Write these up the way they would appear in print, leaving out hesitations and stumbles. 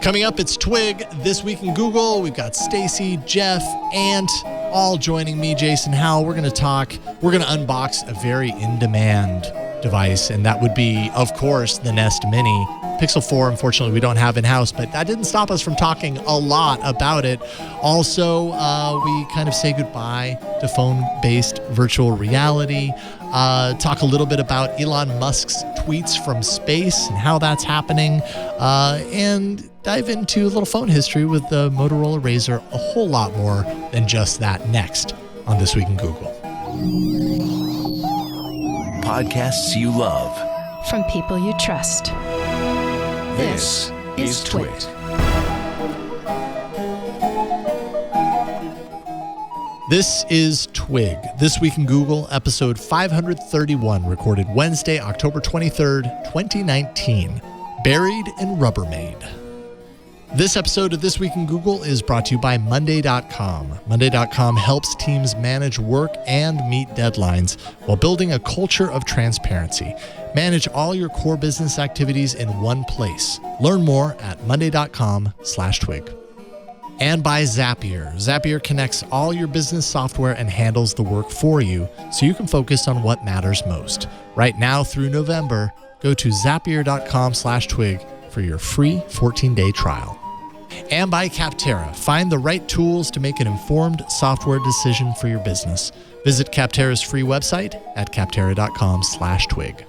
Coming up, it's Twig. This Week in Google. We've got Stacey, Jeff, Ant, all joining me, Jason Howell. We're going to unbox a very in-demand device, and that would be, of course, the Nest Mini. Pixel 4, unfortunately, we don't have in-house, but that didn't stop us from talking a lot about it. Also, we kind of say goodbye to phone-based virtual reality, talk a little bit about Elon Musk's tweets from space and how that's happening, and dive into a little phone history with the Motorola Razr, a whole lot more than just that next on This Week in Google. Podcasts you love. From people you trust. This is Twit. This is Twig. This Week in Google, episode 531, recorded Wednesday, October 23rd, 2019. Buried in Rubbermaid. This episode of This Week in Google is brought to you by Monday.com. Monday.com helps teams manage work and meet deadlines while building a culture of transparency. Manage all your core business activities in one place. Learn more at Monday.com/twig. And by Zapier. Zapier connects all your business software and handles the work for you so you can focus on what matters most. Right now through November, go to Zapier.com/twig for your free 14-day trial. And by Capterra. Find the right tools to make an informed software decision for your business. Visit Capterra's free website at Capterra.com/twig.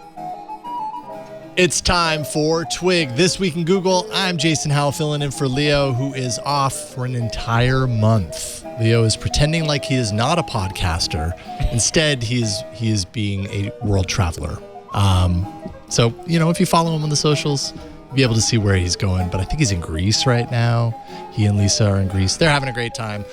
It's time for Twig. This Week in Google, I'm Jason Howell, filling in for Leo, who is off for an entire month. Leo is pretending like he is not a podcaster. Instead, he is being a world traveler. So, if you follow him on the socials, you'll be able to see where he's going. But I think he's in Greece right now. He and Lisa are in Greece. They're having a great time.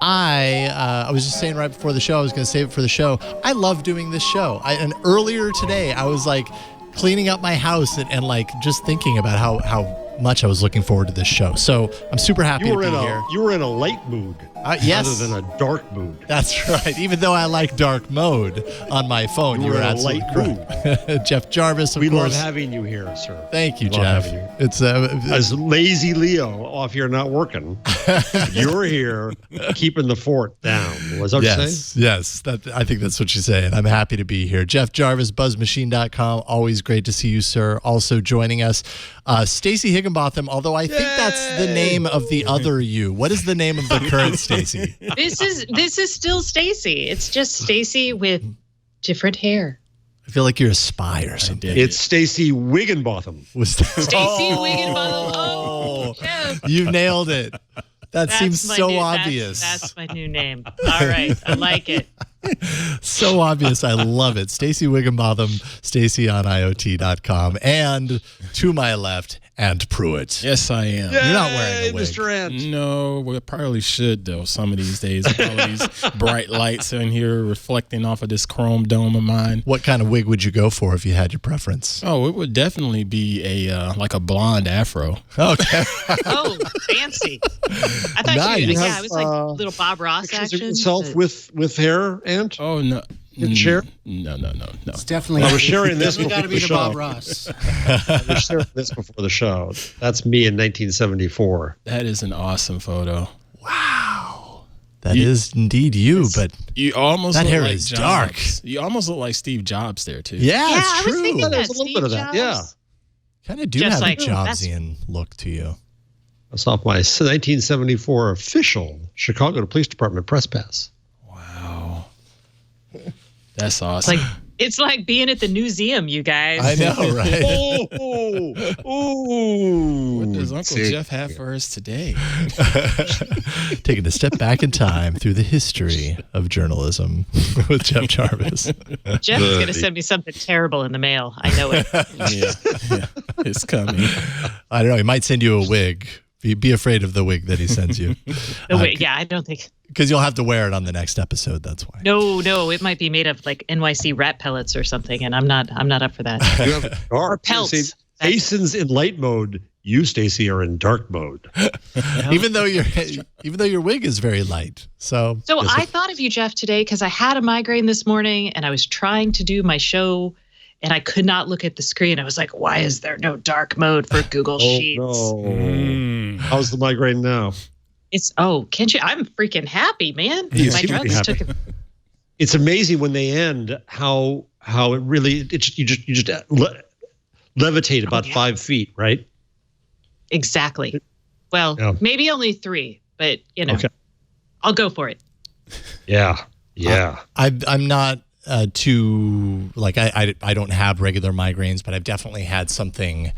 I was just saying right before the show, I was going to save it for the show. I love doing this show. And earlier today, I was like cleaning up my house and like just thinking about how much I was looking forward to this show. So I'm super happy to be here. You were in a light mood. Yes. Rather than a dark mood. That's right. Even though I like dark mode on my phone, you were absolutely correct. Jeff Jarvis, of course. We love having you here, sir. Thank you, Jeff. It's as lazy Leo off here not working. You're here keeping the fort down. Was that what you're saying? Yes. I think that's what you're saying. I'm happy to be here. Jeff Jarvis, buzzmachine.com. Always great to see you, sir. Also joining us, Stacey Higginbotham, although I think that's the name of the other you. What is the name of the current Stacey? This is still Stacey. It's just Stacey with different hair. I feel like you're a spy or something. It's Stacey Wigginbotham. Stacey Wigginbotham. Oh, Jeff. You nailed it. That seems so obvious. That's my new name. All right. I like it. So obvious. I love it. Stacey Wigginbotham, Stacey on IoT.com. And to my left, Ant Pruitt. Yes, I am. You're not wearing a wig. Mr. Ant. No, we probably should, though, some of these days. With all these bright lights in here reflecting off of this chrome dome of mine. What kind of wig would you go for if you had your preference? Oh, it would definitely be like a blonde afro. Okay. Oh, fancy. I thought Nice. it was like little Bob Ross Pictures action. of yourself with hair, Ant? Oh, no. Share? No. It's definitely. I was sharing this before got to the be the show. Bob Ross. I was sharing this before the show. That's me in 1974. That is an awesome photo. Wow. That is indeed you, but You almost that look hair like is Jobs. dark. You almost look like Steve Jobs there, too. yeah, Yeah, it's I was true. thinking that. There's a little bit of that, yeah. Kind of do Just have like, a Jobsian look to you. That's off my 1974 official Chicago Police Department press pass. Wow. That's awesome. It's like being at the museum, you guys. I know, right? What does Uncle Jeff have for us today? Taking a step back in time through the history of journalism with Jeff Jarvis. Jeff is going to send me something terrible in the mail. I know it. Yeah, it's coming. I don't know. He might send you a wig. Be afraid of the wig that he sends you. I don't think. Because you'll have to wear it on the next episode. That's why. No, it might be made of like NYC rat pellets or something, and I'm not up for that. You have Or pelts. Jason's in light mode. You, Stacey, are in dark mode. even though your wig is very light. So I thought of you, Jeff, today because I had a migraine this morning and I was trying to do my show and I could not look at the screen. I was like, why is there no dark mode for Google Sheets? No. How's the migraine now? Can't you? I'm freaking happy, man. You My seem to be drugs happy. took it. It's amazing when they end how it really you just levitate about 5 feet, right? Exactly. Well, maybe only 3, but okay. I'll go for it. Yeah. I'm not too like I don't have regular migraines, but I've definitely had something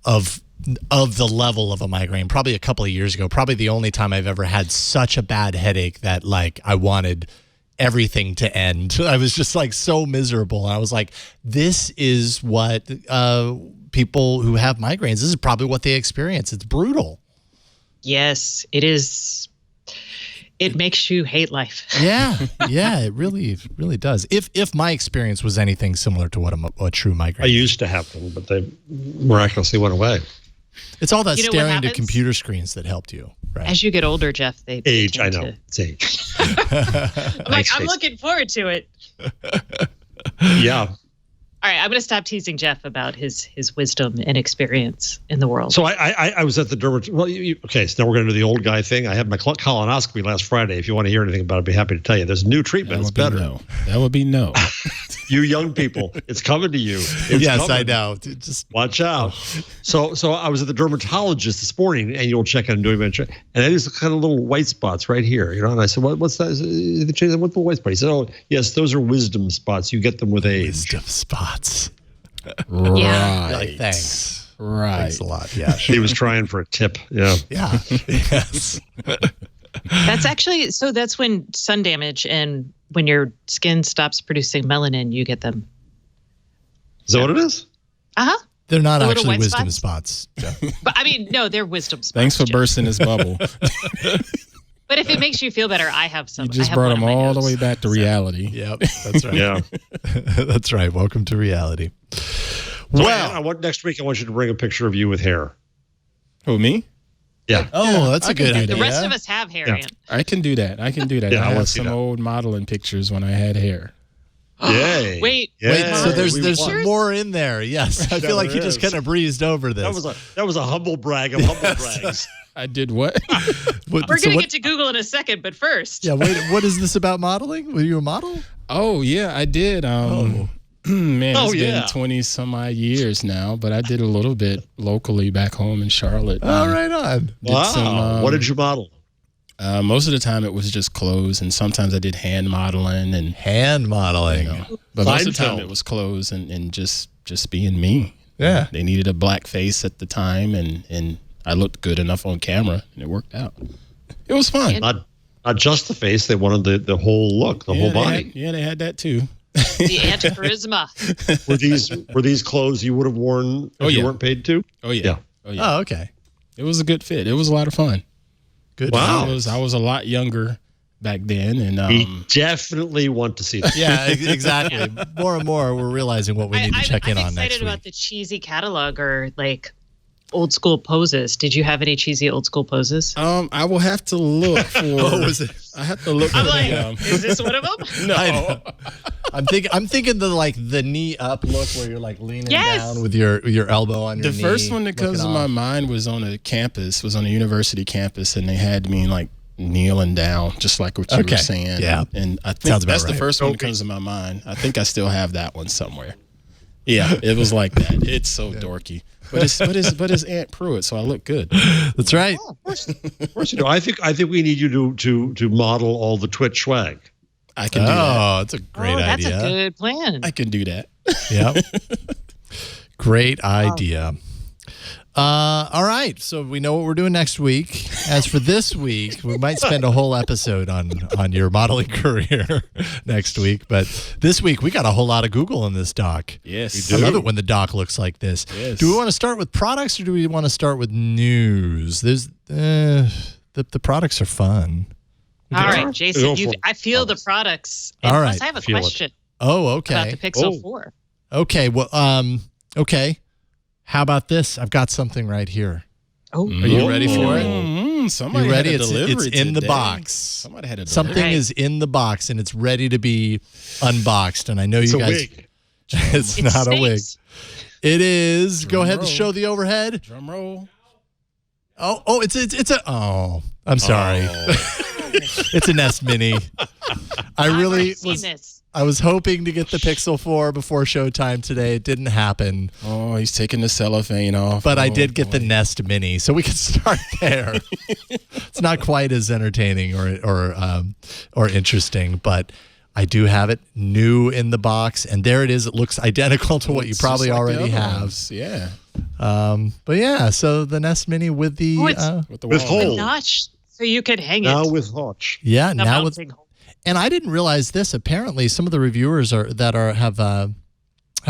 of the level of a migraine probably a couple of years ago. Probably the only time I've ever had such a bad headache that like I wanted everything to end. I was just like so miserable. I was like, this is what people who have migraines, this is probably what they experience. It's brutal. It is. It makes you hate life. Yeah, it really does. If my experience was anything similar to what a true migraine. I used to have them, but they miraculously went away. It's all that staring into computer screens that helped you, right? As you get older, Jeff, they age. I know it's age. I'm looking forward to it. Yeah. All right, I'm going to stop teasing Jeff about his wisdom and experience in the world. So I was at the dermatologist. Well, okay, so now we're going to do the old guy thing. I had my colonoscopy last Friday. If you want to hear anything about it, I'd be happy to tell you. There's a new treatment. It's better. That would be no. You young people, it's coming to you. Yes, coming. I know. Just watch out. So I was at the dermatologist this morning, annual check-in, and doing and there's kind of little white spots right here, you know. And I said, "What's that? What's the white spot?" He said, "Oh, yes, those are wisdom spots. You get them with age." Wisdom spots. Right. Like, thanks. Right. Thanks a lot. Yeah. He was trying for a tip. Yeah. Yeah. Yes. That's actually that's when sun damage and when your skin stops producing melanin, you get them. Is that what it is? They're not actually wisdom spots. Yeah. But I mean, no, they're wisdom spots. Thanks for bursting this bubble. But if it makes you feel better, I have some. You just brought them all the way back to reality. Yep, that's right. Yeah. That's right. Welcome to reality. So next week I want you to bring a picture of you with hair. Who, me? Yeah. Oh, that's a good idea. The rest of us have hair, Ant. I can do that. Yeah, I have some old modeling pictures when I had hair. Yay. Wait. So there's more in there. Yes. I feel like you just kind of breezed over this. That was a humble brag of humble brags. I did what? We're going to get to Google in a second, but first. Yeah, wait, what is this about modeling? Were you a model? Oh, yeah, I did. Man, it's been 20 some odd years now, but I did a little bit locally back home in Charlotte. Oh, right on. Wow. What did you model? Most of the time it was just clothes, and sometimes I did hand modeling. But most of the time it was clothes and just being me. Yeah. They needed a black face at the time, and I looked good enough on camera, and it worked out. It was fun. Not just the face; they wanted the whole look, the whole body. They had that too. The anti-charisma. Were these clothes you would have worn if you weren't paid to? Oh yeah. Oh, okay. It was a good fit. It was a lot of fun. Good. Wow. I was a lot younger back then, and we definitely want to see that. Yeah, exactly. More and more, we're realizing what we need to check in on next week. I'm excited about the cheesy catalog or like old school poses. Did you have any cheesy old school poses? I will have to look for. What was it? I have to look. I'm like, is this one of them? No. I'm thinking the knee up look where you're like leaning down with your elbow on your knee. The first one that comes to my mind was on a university campus, and they had me like kneeling down, just like what you were saying. Yeah, and I think that's the first one that comes to my mind. I think I still have that one somewhere. Yeah, it was like that. It's so dorky. But it's Aunt Pruitt, so I look good. That's right. Oh, of course you do. I think we need you to model all the Twitch swag. I can do that. Oh, that's a great idea. That's a good plan. I can do that. Yeah. Great idea. All right. So we know what we're doing next week. As for this week, we might spend a whole episode on your modeling career next week. But this week, we got a whole lot of Google in this doc. Yes. I love it when the doc looks like this. Yes. Do we want to start with products or do we want to start with news? There's the products are fun. All right, Jason, I feel the products. All right. Plus I have a question. Oh, okay. About the Pixel 4. Okay. Well, okay. How about this? I've got something right here. Oh, are you ready for it? Somebody you ready? had a delivery it's in the today. box. Somebody had a delivery. Something is in the box and it's ready to be unboxed. And I know It's you a guys. wig. It's not a wig. It is. Go ahead and roll. show the overhead. Drum roll. Oh, it's a. Oh, I'm sorry. It's a Nest Mini. I was hoping to get the Pixel 4 before showtime today. It didn't happen. Oh, he's taking the cellophane off. But I did get the Nest Mini, so we can start there. It's not quite as entertaining or interesting, but I do have it new in the box, and there it is. It looks identical to what you probably already have. Yeah. But yeah, so the Nest Mini with the with hole notch, so you could hang it. Now with Hotch. Yeah, now with. And I didn't realize this. Apparently, some of the reviewers have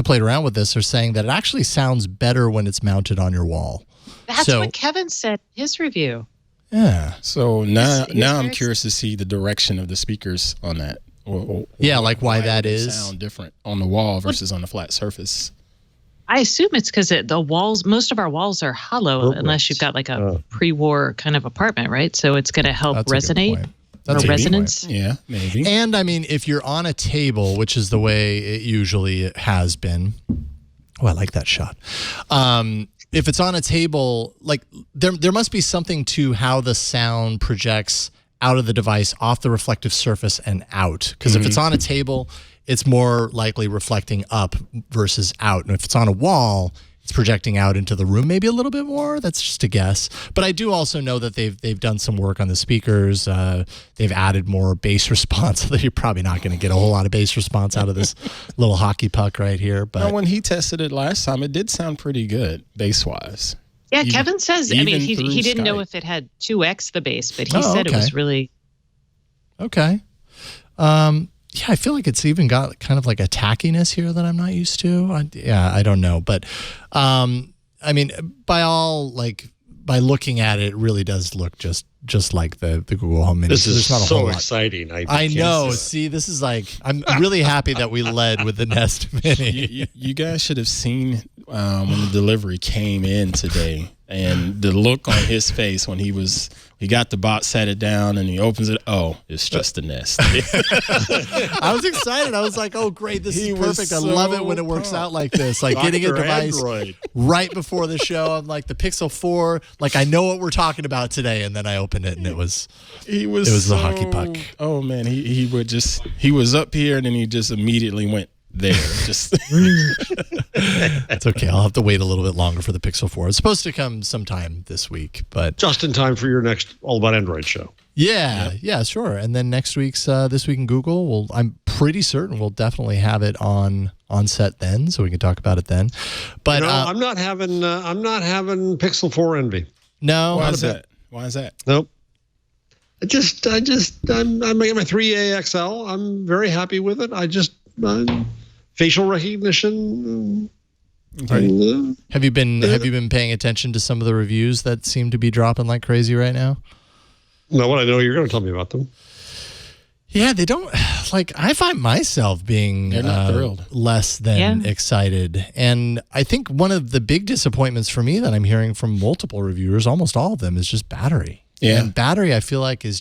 played around with this are saying that it actually sounds better when it's mounted on your wall. That's what Kevin said in his review. Yeah. So now I'm curious to see the direction of the speakers on that. Or like why that is. Sound different on the wall versus on the flat surface. I assume it's because the walls, most of our walls are hollow unless you've got like a pre-war kind of apartment, right? So it's going to help resonate. That's resonance. Yeah, maybe. And I mean, if you're on a table, which is the way it usually has been. Oh, I like that shot. If it's on a table, like there must be something to how the sound projects out of the device, off the reflective surface and out. Because if it's on a table, it's more likely reflecting up versus out. And if it's on a wall, it's projecting out into the room maybe a little bit more. That's just a guess. But I do also know that they've done some work on the speakers. They've added more bass response, so that you're probably not going to get a whole lot of bass response out of this little hockey puck right here. But when he tested it last time, it did sound pretty good bass-wise. Yeah, Kevin says, I mean, he didn't know if it had 2x the bass, but he said it was really... Okay. Yeah, I feel like it's even got kind of like a tackiness here that I'm not used to. I don't know. But, I mean, by looking at it, it really does look just like the Google Home Mini. This is not a so whole lot. exciting. I know. See, this is like, I'm really happy that we led with the Nest Mini. You guys should have seen when the delivery came in today, and the look on his face when he got the box, sat it down, and he opens it. Oh, it's just a Nest. I was excited. I was like, oh, great. This is perfect. I love it when it works out like this. Like getting a device right before the show. I'm like, the Pixel 4, like I know what we're talking about today. And then I opened it and it was the hockey puck. Oh, man. He was up here and then he just immediately went there. Just It's okay. I'll have to wait a little bit longer for the Pixel 4. It's supposed to come sometime this week, but just in time for your next All About Android show. Yeah, sure. And then next week's This Week in Google, I'm pretty certain we'll definitely have it on set then, so we can talk about it then. But I'm not having Pixel 4 envy. No, why is that? Nope. I'm making my 3A XL. I'm very happy with it. Facial recognition. Okay. Have you been paying attention to some of the reviews that seem to be dropping like crazy right now? No, what I know, you're going to tell me about them. Yeah, they don't like. I find myself being thrilled, less than excited, and I think one of the big disappointments for me that I'm hearing from multiple reviewers, almost all of them, is just battery. Yeah, and battery, I feel like that's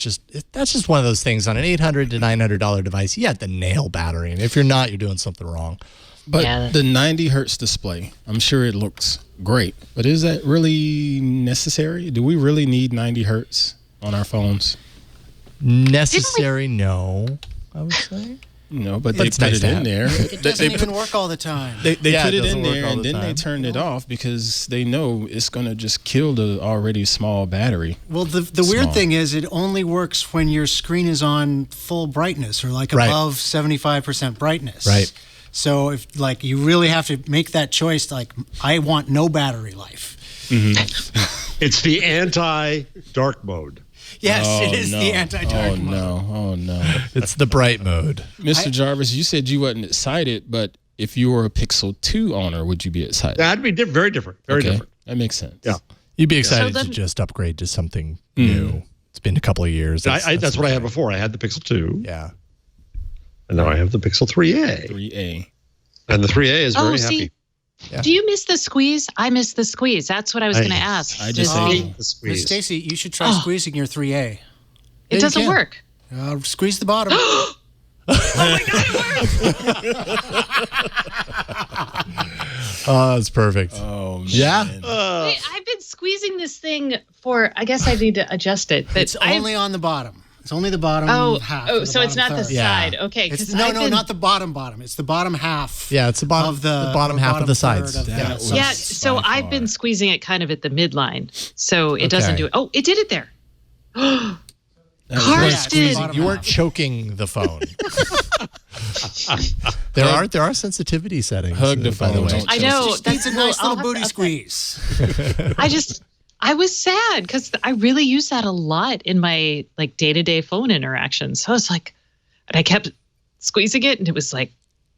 just one of those things on an $800 to $900 device. You have to nail battery, and if you're not, you're doing something wrong. But the 90 hertz display, I'm sure it looks great, but is that really necessary? Do we really need 90 hertz on our phones? Necessary, no, I would say. No, but they put it in there. It doesn't even work all the time. They put it in there, and then they turned it off because they know it's going to just kill the already small battery. Well, the weird thing is it only works when your screen is on full brightness or like above 75% brightness. Right. So if like you really have to make that choice, like I want no battery life. Mm-hmm. It's the anti-dark mode. Yes, it is the anti-dark mode. Oh, no. It's the bright mode. Mr. Jarvis, you said you wasn't excited, but if you were a Pixel 2 owner, would you be excited? That'd be very different. Very different. That makes sense. Yeah. You'd be excited to just upgrade to something new. It's been a couple of years. That's what I had before. I had the Pixel 2. Yeah. And now I have the Pixel 3A. 3A. And the 3A is very happy. Yeah. Do you miss the squeeze? I miss the squeeze. That's what I was going to ask. I just hate the squeeze. Stacey, you should try squeezing your 3A. It doesn't work. Squeeze the bottom. Oh my God, it worked! Oh, that's perfect. Oh, man. Yeah. Wait, I've been squeezing this thing for, I guess I need to adjust it. But It's only on the bottom. It's only the bottom half. Oh, so it's not the third. side. Yeah. Okay. Not the bottom. It's the bottom half. Yeah, it's the bottom of the bottom half of the sides. Yeah, so I've been squeezing it kind of at the midline, so it doesn't do it. Oh, it did it there. Karsten, You weren't choking the phone. There are sensitivity settings. Hug the by the phone. way. Don't I know. Just needs a nice little booty squeeze. I was sad because I really use that a lot in my like day-to-day phone interactions. So I was like, and I kept squeezing it, and it was like,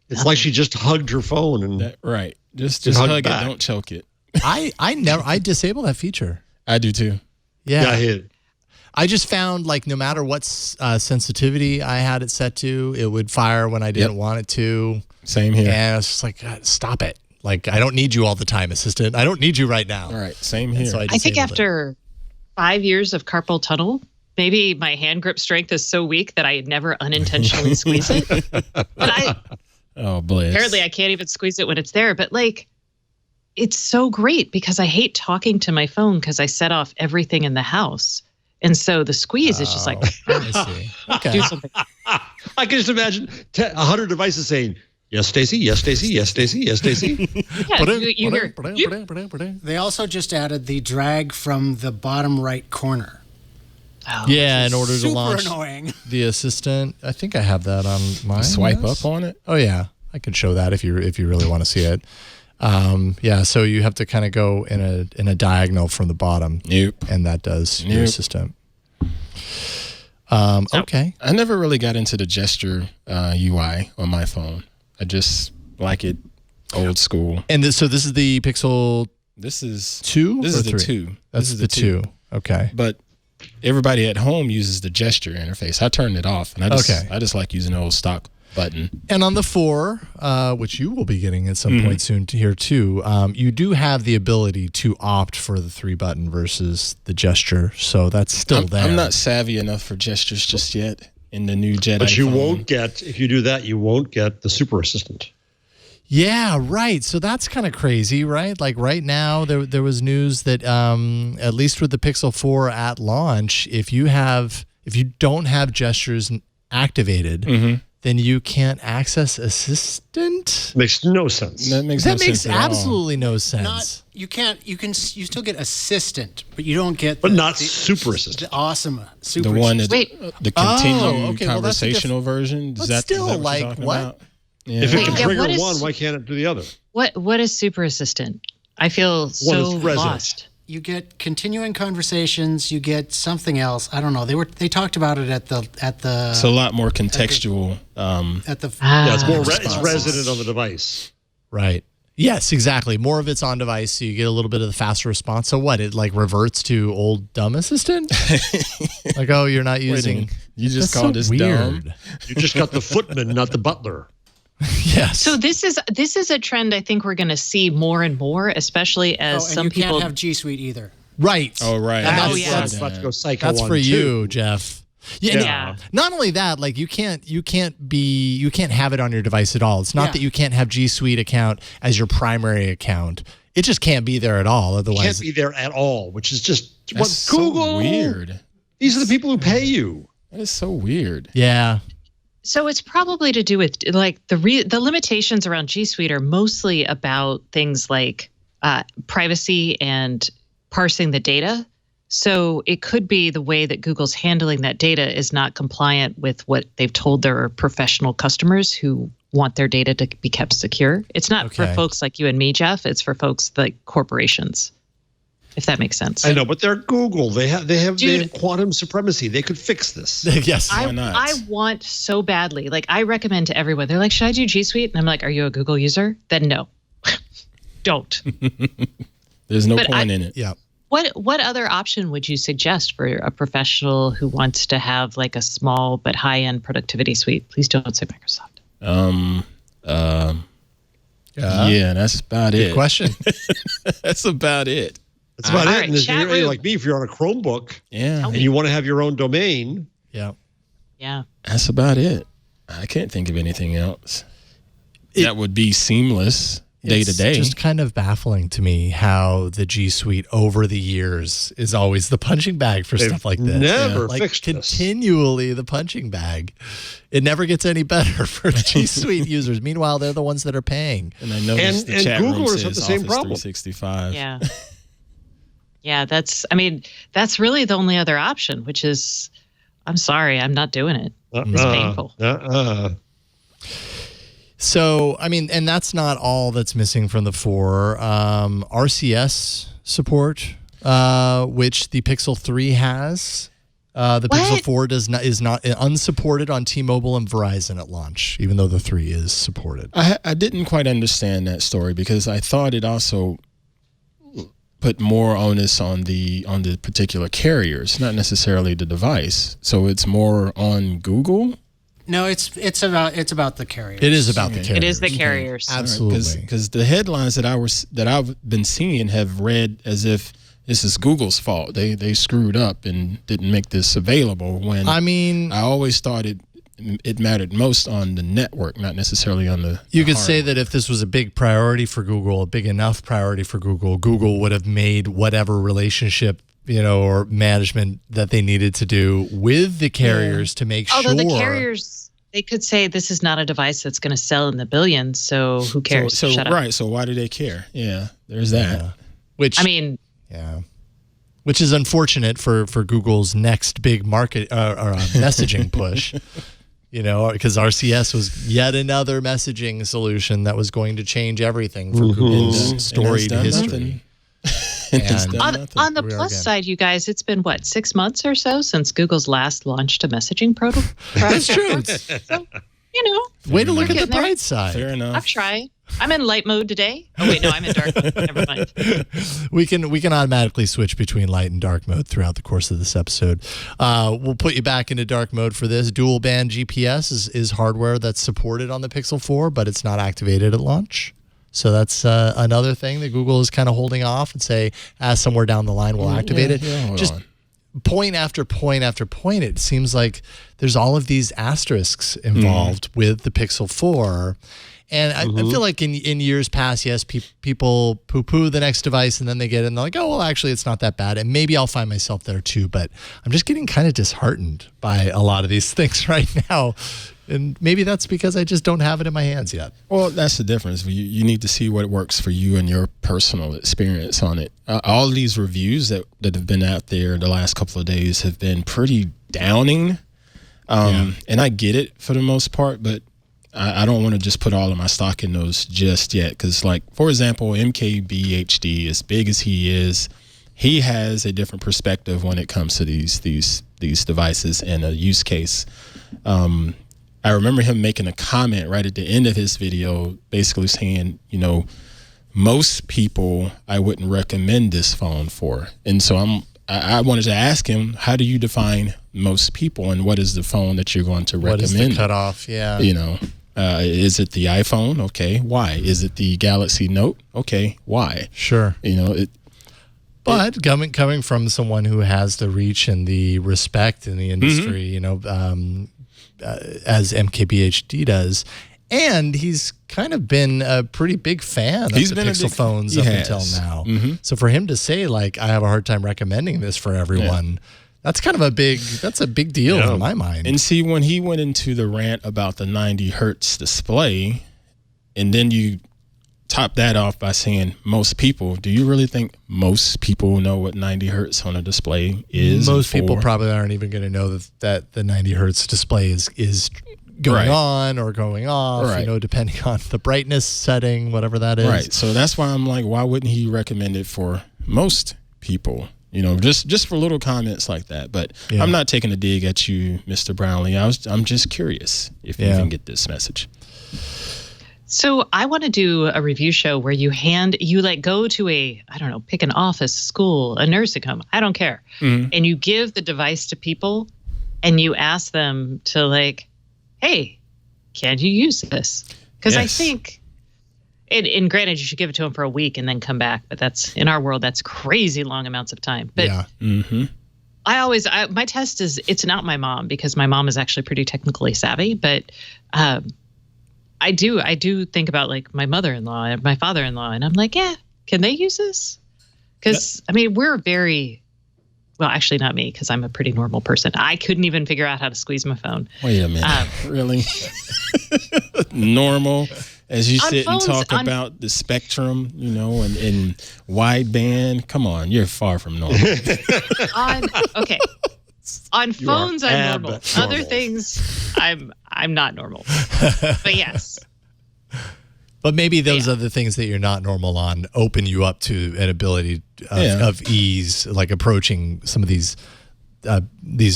it's like she just hugged her phone and Right. Just hug hug it. back. Don't choke it. I disable that feature. I do too. Yeah. I just found like no matter what sensitivity I had it set to, it would fire when I didn't want it to. Same here. And it's just like, God, stop it. Like, I don't need you all the time, assistant. I don't need you right now. All right. Same here. So I think after 5 years of carpal tunnel, maybe my hand grip strength is so weak that I never unintentionally squeeze it. But apparently I can't even squeeze it when it's there. But like, it's so great because I hate talking to my phone because I set off everything in the house. And so the squeeze is just like, I see. Okay. do something. I can just imagine 100 devices saying, yes, Stacey, yes, Stacey, yes, Stacey, yes, Stacey. Yeah, you hear. They also just added the drag from the bottom right corner. Oh, Yeah, in order to launch Super annoying. the assistant. I think I have that on mine. Swipe yes? up on it. Oh yeah, I can show that if you really want to see it. Yeah, so you have to kind of go in a diagonal from the bottom. Nope. And that does your assistant. Okay. I never really got into the gesture UI on my phone. I just like it old school. And so this is the Pixel This is 2? This or is the 3? 2. That's This is the 2. Okay. But everybody at home uses the gesture interface. I turned it off, and I just like using the old stock button. And on the 4, which you will be getting at some point soon here too, you do have the ability to opt for the 3 button versus the gesture. So that's still there. I'm not savvy enough for gestures just yet in the new Jedi But you phone. won't get, if you do that, you won't get the super assistant. Yeah, right. So that's kind of crazy, right? Like right now, there was news that at least with the Pixel 4 at launch, if you don't have gestures activated, then you can't access Assistant. Makes no sense. That makes absolutely no sense. You still get Assistant, but you don't get Super assistant. The awesome super The one that assistant. the continued okay, well, that's a conversational version. But still, is that like, you're talking what? about? Yeah. If it can Wait, trigger what is- one, why can't it do the other? What is Super Assistant? I feel so is resident. lost. You get continuing conversations. You get something else. I don't know. They talked about it at the It's a lot more contextual. at the Yeah, it's more it's responses. resident on the device. Right. Yes, exactly. More of it's on device, so you get a little bit of the faster response. So what? It like reverts to old dumb assistant? Like, oh, you're not using. You just That's called so this weird. dumb. You just got the footman, not the butler. Yes. So this is a trend I think we're going to see more and more, especially as and some you people can't have G Suite either. Right. Oh, right. And Oh, yeah. That's about to go psycho That's on for too. you, Jeff. Yeah. Not only that, like you can't have it on your device at all. It's not that you can't have G Suite account as your primary account. It just can't be there at all. It can't Otherwise, be there at all, which is just That's so Google. weird. These are the people who pay you. That is so weird. yeah. So it's probably to do with like the limitations around G Suite are mostly about things like privacy and parsing the data. So it could be the way that Google's handling that data is not compliant with what they've told their professional customers who want their data to be kept secure. It's not for folks like you and me, Jeff. It's for folks like corporations, if that makes sense. I know, but they're Google. They have quantum supremacy. They could fix this. Yes. Why not? I want so badly. Like I recommend to everyone. They're like, should I do G Suite? And I'm like, are you a Google user? Then no, don't. There's no point in it. Yeah. What other option would you suggest for a professional who wants to have like a small but high-end productivity suite? Please don't say Microsoft. Yeah, that's about Good it. question. That's about it. That's about All it. right, And if chat you're room. like me, if you're on a Chromebook Yeah, and you want to have your own domain, Yeah. Yeah. that's about it. I can't think of anything else that would be seamless day to day. It's just kind of baffling to me how the G Suite over the years is always the punching bag for stuff like this. Never like fixed this. Continually the punching bag. It never gets any better for G Suite users. Meanwhile, they're the ones that are paying. And I noticed the chat room Googlers says have the same Office problem. 365. Yeah. Yeah, that's really the only other option, which is, I'm sorry, I'm not doing it. It's painful. So, and that's not all that's missing from the 4. RCS support, which the Pixel 3 has. The Pixel 4 is not unsupported on T-Mobile and Verizon at launch, even though the 3 is supported. I didn't quite understand that story because I thought it also put more onus on the particular carriers, not necessarily the device. So it's more on Google. No, it's about the carriers. It is about the carriers. It is the carriers. Absolutely. Because the headlines that I've been seeing have read as if this is Google's fault. They screwed up and didn't make this available. When I always thought it mattered most on the network, not necessarily on the. You could say that if this was a big priority for Google, a big enough priority for Google, Google would have made whatever relationship, or management that they needed to do with the carriers to make sure. Although the carriers, they could say this is not a device that's going to sell in the billions, so who cares? So Shut up. Right. So why do they care? Yeah, there's that. Yeah. Which is unfortunate for Google's next big market messaging push. Because RCS was yet another messaging solution that was going to change everything for Google's storied history. On the plus side, you guys, it's been 6 months or so since Google's last launched a messaging protocol. That's true. So, way to look at the bright side. Fair enough. I'm trying. I'm in light mode today. Oh wait, no, I'm in dark mode. Never mind. We can automatically switch between light and dark mode throughout the course of this episode. We'll put you back into dark mode for this. Dual band GPS is hardware that's supported on the Pixel 4, but it's not activated at launch. So that's another thing that Google is kind of holding off and say, somewhere down the line we'll activate it. Just point after point after point, it seems like there's all of these asterisks involved with the Pixel 4. And I feel like in years past, yes, people poo-poo the next device and then they get it and they're like, oh, well, actually, it's not that bad. And maybe I'll find myself there too. But I'm just getting kind of disheartened by a lot of these things right now. And maybe that's because I just don't have it in my hands yet. Well, that's the difference. You need to see what works for you and your personal experience on it. All of these reviews that have been out there the last couple of days have been pretty downing. And I get it for the most part, but I don't want to just put all of my stock in those just yet. Because, for example, MKBHD, as big as he is, he has a different perspective when it comes to these devices and a use case. I remember him making a comment right at the end of his video, basically saying, most people I wouldn't recommend this phone for. And so I wanted to ask him, how do you define most people, and what is the phone that you're going to recommend? What is the cutoff? Yeah. Is it the iPhone? Okay. Why? Is it the Galaxy Note? Okay. Why? Sure. But coming from someone who has the reach and the respect in the industry, as MKBHD does, and he's kind of been a pretty big fan of the Pixel phones up until now. So for him to say, I have a hard time recommending this for everyone, that's kind of a big deal in my mind. And see, when he went into the rant about the 90 hertz display, and then you top that off by saying most people, do you really think most people know what 90 hertz on a display is? Most people probably aren't even going to know that the 90 hertz display is going on or going off, depending on the brightness setting, whatever that is. Right. So that's why I'm like, why wouldn't he recommend it for most people? Just for little comments like that. But I'm not taking a dig at you, Mr. Brownlee. I'm just curious if you can get this message. So I want to do a review show where you go to pick an office, school, a nursing home, I don't care. And you give the device to people and you ask them to hey, can you use this? Because I think, and granted, you should give it to them for a week and then come back. But in our world, that's crazy long amounts of time. But my test is, it's not my mom, because my mom is actually pretty technically savvy, but I do think about like my mother-in-law and my father-in-law, and I'm like, yeah, can they use this? Because I mean, we're very, well, actually not me, because I'm a pretty normal person. I couldn't even figure out how to squeeze my phone. Wait a minute, really? Normal? As you sit and talk about the spectrum, you know, and wideband, come on, you're far from normal. Okay. On phones, I'm normal. Other things, I'm not normal. But yes. But maybe those other things that you're not normal on open you up to an ability of ease, like approaching some of these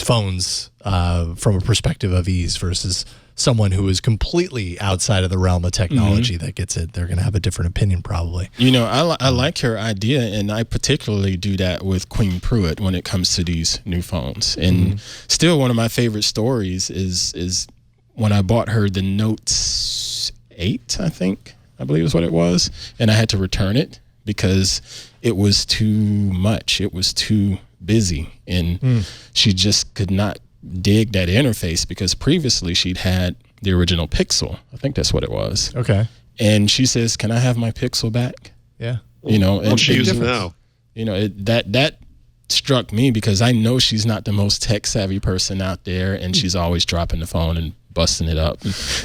phones from a perspective of ease versus someone who is completely outside of the realm of technology that gets it. They're going to have a different opinion probably. You know, I like your idea, and I particularly do that with Queen Pruitt when it comes to these new phones. And still one of my favorite stories is when I bought her the Note 8, I believe is what it was, and I had to return it because it was too much. It was too busy, and she just could not dig that interface, because previously she'd had the original Pixel. I think that's what it was. Okay. And she says, "Can I have my Pixel back?" Yeah. You know, and what's she using now? You know, that struck me because I know she's not the most tech savvy person out there, and she's always dropping the phone and busting it up,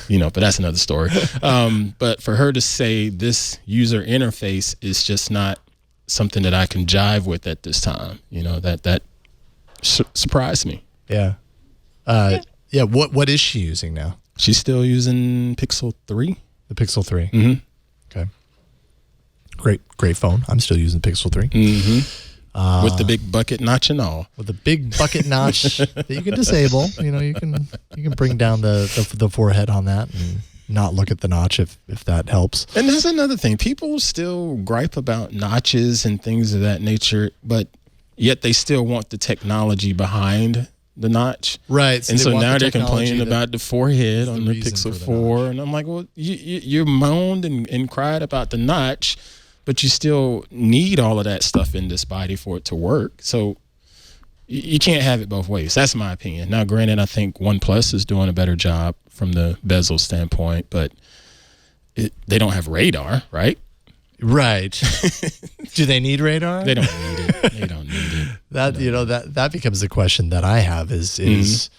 you know, but that's another story. But for her to say this user interface is just not something that I can jive with at this time, you know, that surprised me. Yeah. Yeah. What is she using now? She's still using Pixel 3. The Pixel 3. Okay. Great phone. I'm still using Pixel 3. With the big bucket notch and all. With the big bucket notch that you can disable. You know, you can bring down the forehead on that and not look at the notch if that helps. And that's another thing. People still gripe about notches and things of that nature, but yet they still want the technology behind the notch. Right. And so now they're complaining about the forehead on the Pixel 4. And I'm like, well, you moaned and cried about the notch, but you still need all of that stuff in this body for it to work. So you can't have it both ways. That's my opinion. Now, granted, I think OnePlus is doing a better job from the bezel standpoint, but they don't have radar, right? Right. Do they need radar? They don't need it. They don't need it. That becomes the question that I have is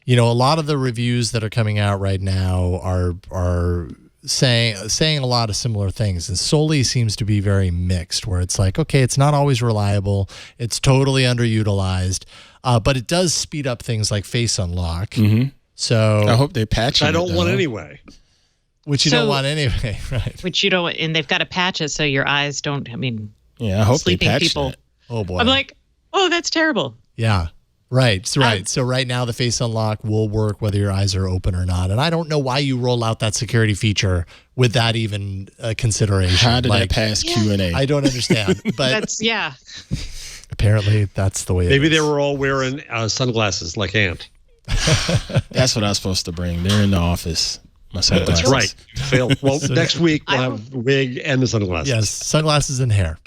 you know, a lot of the reviews that are coming out right now are saying a lot of similar things, and Soli seems to be very mixed, where it's like, okay, it's not always reliable, it's totally underutilized, but it does speed up things like face unlock. So I hope they patch it. I don't want anyway. Which you don't want anyway, right? Which you don't, and they've got to patch it so your eyes don't. I mean, yeah, I hope they patch people. it. Oh boy, I'm like, oh, that's terrible. Yeah. Right. So right now the face unlock will work whether your eyes are open or not. And I don't know why you roll out that security feature with that even consideration. How did that pass Q&A? I don't understand. But apparently that's the way Maybe it is. they were all wearing sunglasses like Ant. That's what I was supposed to bring. They're in the office. My sunglasses. That's right. Failed. Well, next week we'll have the wig and the sunglasses. Yes, sunglasses and hair.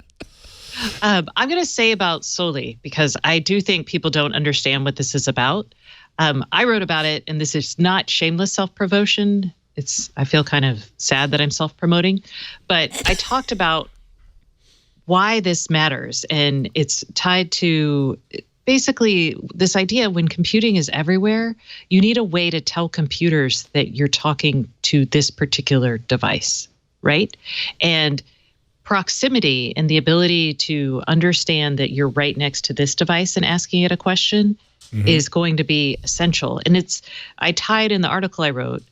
I'm going to say about Soli, because I do think people don't understand what this is about. I wrote about it, and this is not shameless self-promotion. I feel kind of sad that I'm self-promoting, but I talked about why this matters, and it's tied to basically this idea when computing is everywhere, you need a way to tell computers that you're talking to this particular device, right? And proximity and the ability to understand that you're right next to this device and asking it a question is going to be essential. And I tied in the article I wrote,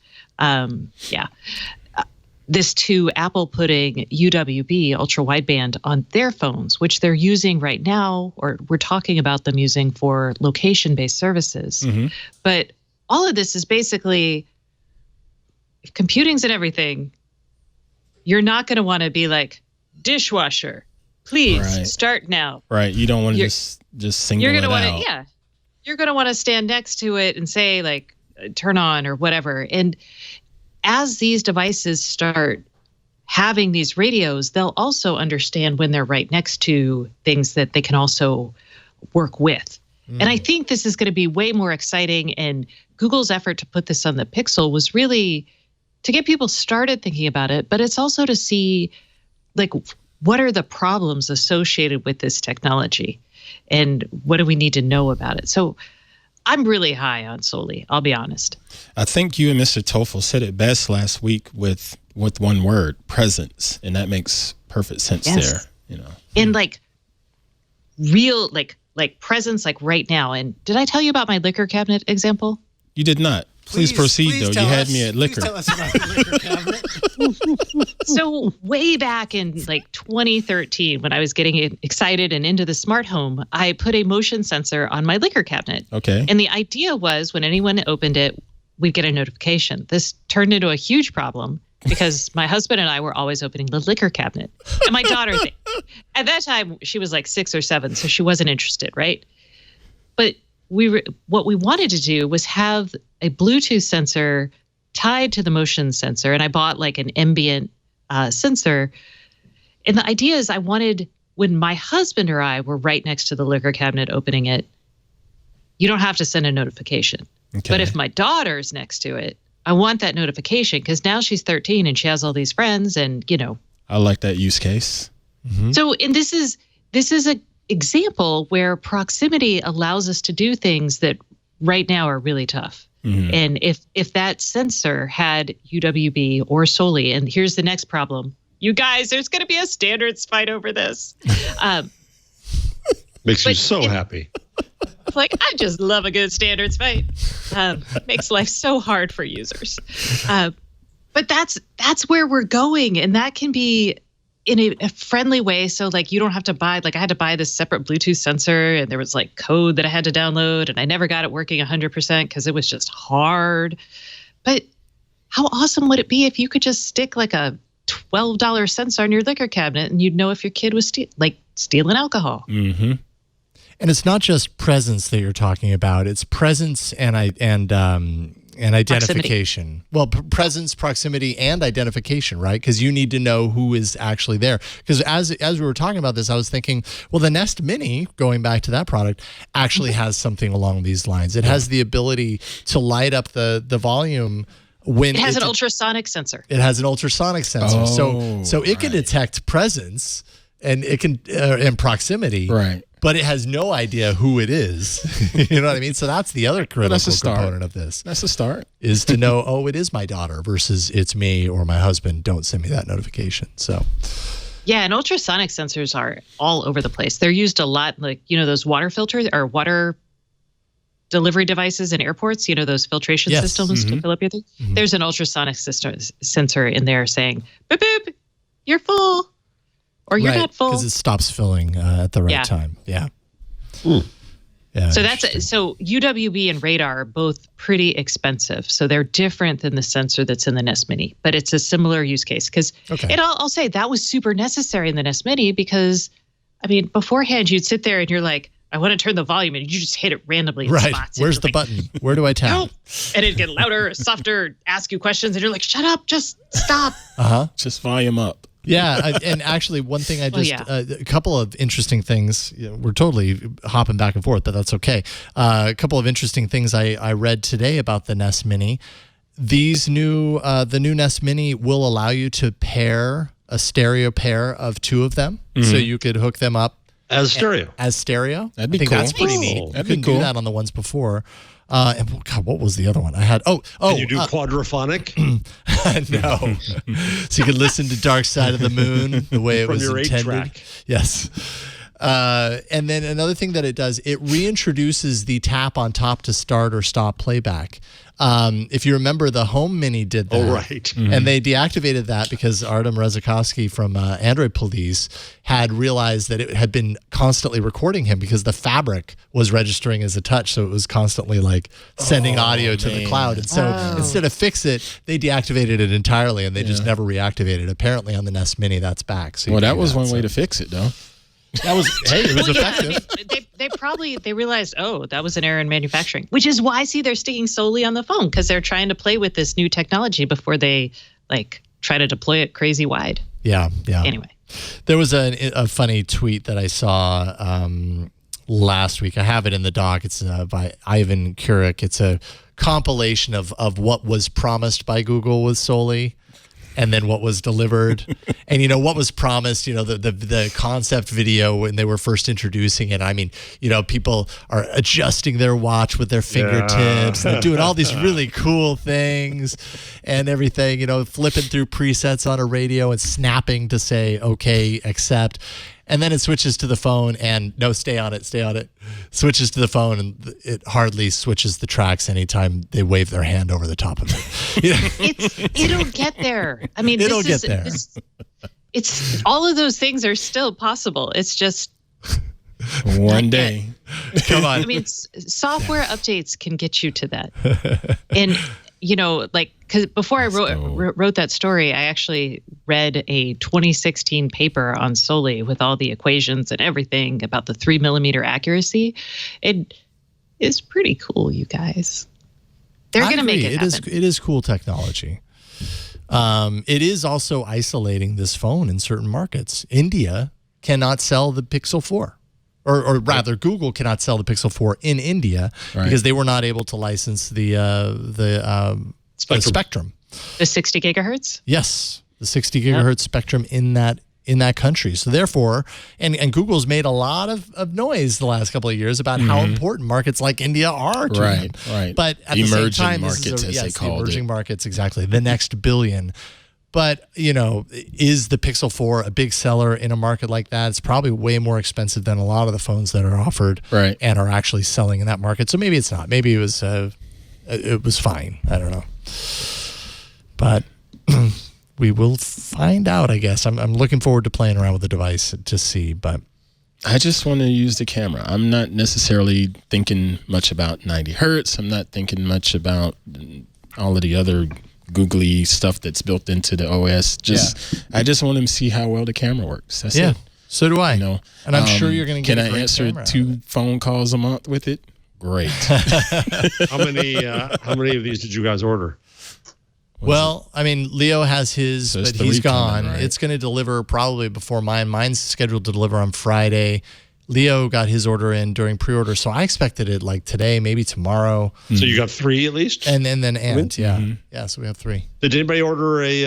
this to Apple putting UWB, ultra wideband, on their phones, which they're using right now, or we're talking about them using for location-based services. But all of this is basically, if computing's and everything, you're not going to want to be like, dishwasher, please start now. Right. You don't want to just single you're it gonna out. Want to, you're going to want to stand next to it and say like, turn on or whatever. And as these devices start having these radios, they'll also understand when they're right next to things that they can also work with. And I think this is going to be way more exciting. And Google's effort to put this on the Pixel was really to get people started thinking about it, but it's also to see, like, what are the problems associated with this technology and what do we need to know about it? So I'm really high on Soli, I'll be honest. I think you and Mr. Toffel said it best last week with one word, presence. And that makes perfect sense there, you know. And like real, like presence, like right now. And did I tell you about my liquor cabinet example? You did not. Please proceed, though. You had me at liquor. Please tell us about the liquor cabinet. So way back in like 2013, when I was getting excited and into the smart home, I put a motion sensor on my liquor cabinet. Okay. And the idea was when anyone opened it, we'd get a notification. This turned into a huge problem because my husband and I were always opening the liquor cabinet. And my daughter, at that time, she was like 6 or 7, so she wasn't interested, right? But what we wanted to do was have a Bluetooth sensor tied to the motion sensor, and I bought like an ambient sensor. And the idea is I wanted, when my husband or I were right next to the liquor cabinet opening it, you don't have to send a notification. Okay. But if my daughter's next to it, I want that notification because now she's 13 and she has all these friends, and you know. I like that use case. Mm-hmm. So, and this is a example where proximity allows us to do things that right now are really tough. Mm-hmm. And if that sensor had UWB or Soli, and here's the next problem, you guys, there's going to be a standards fight over this. Makes you so happy. Like, I just love a good standards fight. Makes life so hard for users. But that's where we're going, and that can be in a friendly way. So like you don't have to buy, like I had to buy this separate Bluetooth sensor and there was like code that I had to download and I never got it working 100% because it was just hard. But how awesome would it be if you could just stick like a $12 sensor on your liquor cabinet and you'd know if your kid was stealing alcohol. Mm-hmm. And it's not just presence that you're talking about. It's presence and identification. Well, presence, proximity, and identification, right? Because you need to know who is actually there. Because as we were talking about this, I was thinking, well, the Nest Mini, going back to that product, actually has something along these lines. It has the ability to light up the volume when it has an ultrasonic sensor. It has an ultrasonic sensor, oh, so it can detect presence and it can and proximity, right? But it has no idea who it is. You know what I mean? So that's the other critical component of this. That's a start. Is to know, oh, it is my daughter versus it's me or my husband. Don't send me that notification. So, yeah, and ultrasonic sensors are all over the place. They're used a lot, like, you know, those water filters or water delivery devices in airports, you know, those filtration systems to fill up your thing. Mm-hmm. There's an ultrasonic sensor in there saying, boop, boop, you're full. Or you're not full. Because it stops filling at the right time. Yeah. Yeah. So so UWB and radar are both pretty expensive. So they're different than the sensor that's in the Nest Mini, but it's a similar use case. Because I'll say that was super necessary in the Nest Mini because, I mean, beforehand you'd sit there and you're like, I want to turn the volume, and you just hit it randomly in spots. Where's the button? Where do I tap? Nope. And it'd get louder, softer, ask you questions, and you're like, shut up, just stop. Just volume up. Yeah, and actually, one thing a couple of interesting things. You know, we're totally hopping back and forth, but that's okay. A couple of interesting things I read today about the Nest Mini. The new Nest Mini will allow you to pair a stereo pair of two of them, so you could hook them up as stereo. That'd be cool. That's pretty neat. That'd you couldn't do that on the ones before. And God, what was the other one I had? Can you do quadraphonic? No. So you could listen to Dark Side of the Moon the way it was your intended. 8-track. Yes. And then another thing that it does, it reintroduces the tap on top to start or stop playback. If you remember, the Home Mini did that. Oh, right. Mm-hmm. And they deactivated that because Artem Rezakowski from Android Police had realized that it had been constantly recording him because the fabric was registering as a touch. So it was constantly like sending audio to the cloud. And so instead of fix it, they deactivated it entirely and they just never reactivated it. Apparently on the Nest Mini, that's back. So that was one way to fix it, though. That was it was effective. They realized, that was an error in manufacturing, which is why they're sticking Soli on the phone because they're trying to play with this new technology before they try to deploy it crazy wide. Yeah. Anyway, there was a funny tweet that I saw last week. I have it in the doc. It's by Ivan Kurik. It's a compilation of what was promised by Google with Soli, and then what was delivered. And, what was promised, the concept video when they were first introducing it. I mean, people are adjusting their watch with their fingertips. They're doing all these really cool things and everything, flipping through presets on a radio and snapping to say, okay, accept. And then it switches to the phone and no, stay on it. Switches to the phone and it hardly switches the tracks anytime they wave their hand over the top of it. It'll get there. I mean, it'll get there. It's all of those things are still possible. It's just one day. Come on. I mean, software updates can get you to that. And because before I wrote that story, I actually read a 2016 paper on Soli with all the equations and everything about the 3 millimeter accuracy. It is pretty cool, you guys. They're going to make it happen. It is cool technology. It is also isolating this phone in certain markets. India cannot sell the Pixel 4. Or rather, Google cannot sell the Pixel 4 in India because they were not able to license the spectrum. The 60 gigahertz? Yes, the 60 gigahertz spectrum in that country. So therefore, and Google's made a lot of noise the last couple of years about how important markets like India are to them. Right. But at emerging the same time, markets, as they called emerging markets, exactly. The next billion. But, is the Pixel 4 a big seller in a market like that? It's probably way more expensive than a lot of the phones that are offered and are actually selling in that market. So maybe it's not.Maybe it was fine. I don't know. But we will find out, I guess. I'm looking forward to playing around with the device to see. But I just want to use the camera. I'm not necessarily thinking much about 90 hertz. I'm not thinking much about all of the other googly stuff that's built into the OS. I just want to see how well the camera works. That's it. So do I. And I'm sure you're going to get a great camera. Can I answer 2 phone calls a month with it? Great. How many of these did you guys order? Well, I mean, Leo has his, but he's gone. Right? It's going to deliver probably before mine. Mine's scheduled to deliver on Friday. Leo got his order in during pre-order, so I expected it like today, maybe tomorrow. So you got 3 at least? And then yeah, so we have 3. Did anybody order a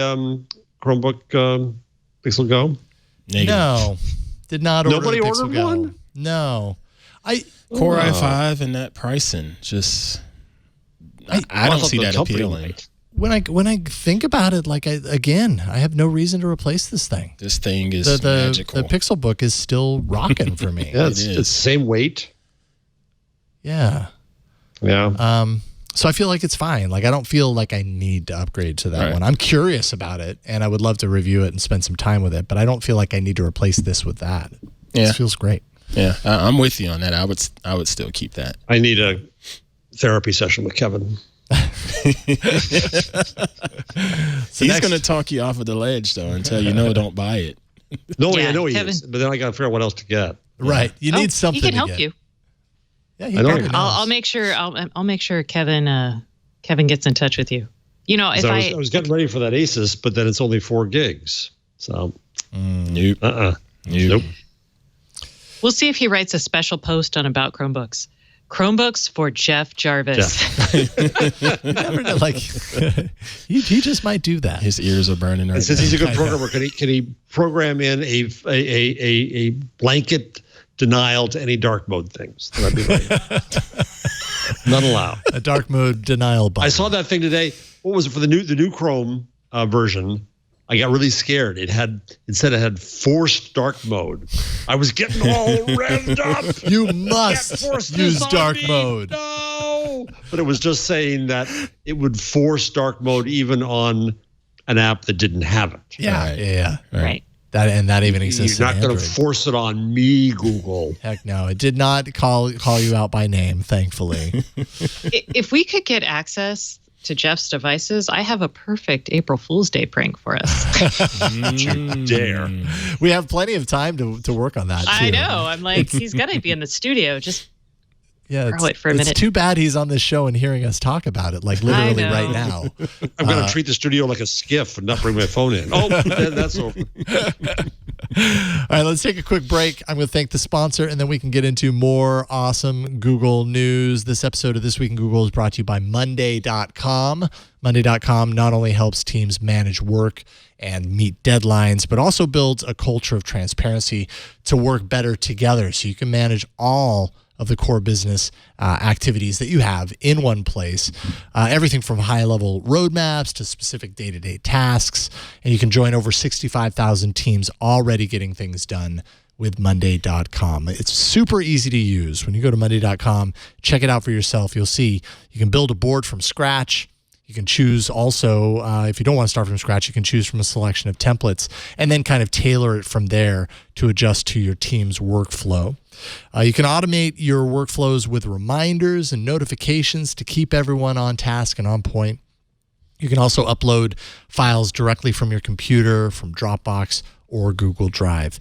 Chromebook Pixel Go? Negative. No, did not order Nobody a Pixel ordered Go. one? No. Core i5 and that pricing, just I don't see that appealing. When I think about it, I have no reason to replace this thing. This thing is magical. The Pixel Book is still rocking for me. Yeah, it's the same weight. Yeah. So I feel like it's fine. I don't feel like I need to upgrade to that one. I'm curious about it, and I would love to review it and spend some time with it, but I don't feel like I need to replace this with that. Yeah. This feels great. Yeah, I'm with you on that. I would still keep that. I need a therapy session with Kevin. He's going to talk you off of the ledge, though, and tell you, no, don't buy it. No, I know he is, but then I got to figure out what else to get. Right. You need something he can to help get. you. Yeah, he probably knows. I'll make sure. I'll make sure Kevin gets in touch with you. If I was getting ready for that Asus, but then it's only 4 gigs. So nope. Nope. We'll see if he writes a special post on About Chromebooks. Chromebooks for Jeff Jarvis. You never know, he just might do that. His ears are burning. And since he's a good programmer, can he program in a blanket denial to any dark mode things? That'd be right. Not allowed. A dark mode denial button. I saw that thing today. What was it for the new Chrome version? I got really scared. It said it had forced dark mode. I was getting all revved up. You must use dark mode. No, but it was just saying that it would force dark mode even on an app that didn't have it. Yeah. Right. That even exists. You're not going to force it on me, Google. Heck no. It did not call you out by name, thankfully. If we could get access to Jeff's devices, I have a perfect April Fool's Day prank for us. You dare. We have plenty of time to work on that, too. I know. I'm like, he's got to be in the studio. Just throw it for a minute. It's too bad he's on this show and hearing us talk about it, literally right now. I'm going to treat the studio like a skiff and not bring my phone in. Oh, that's over. All right, let's take a quick break. I'm going to thank the sponsor, and then we can get into more awesome Google news. This episode of This Week in Google is brought to you by Monday.com. Monday.com not only helps teams manage work and meet deadlines, but also builds a culture of transparency to work better together so you can manage all of the core business activities that you have in one place. Everything from high-level roadmaps to specific day-to-day tasks. And you can join over 65,000 teams already getting things done with Monday.com. It's super easy to use. When you go to Monday.com, check it out for yourself. You'll see you can build a board from scratch. You can choose also, if you don't want to start from scratch, you can choose from a selection of templates and then kind of tailor it from there to adjust to your team's workflow. You can automate your workflows with reminders and notifications to keep everyone on task and on point. You can also upload files directly from your computer, from Dropbox or Google Drive.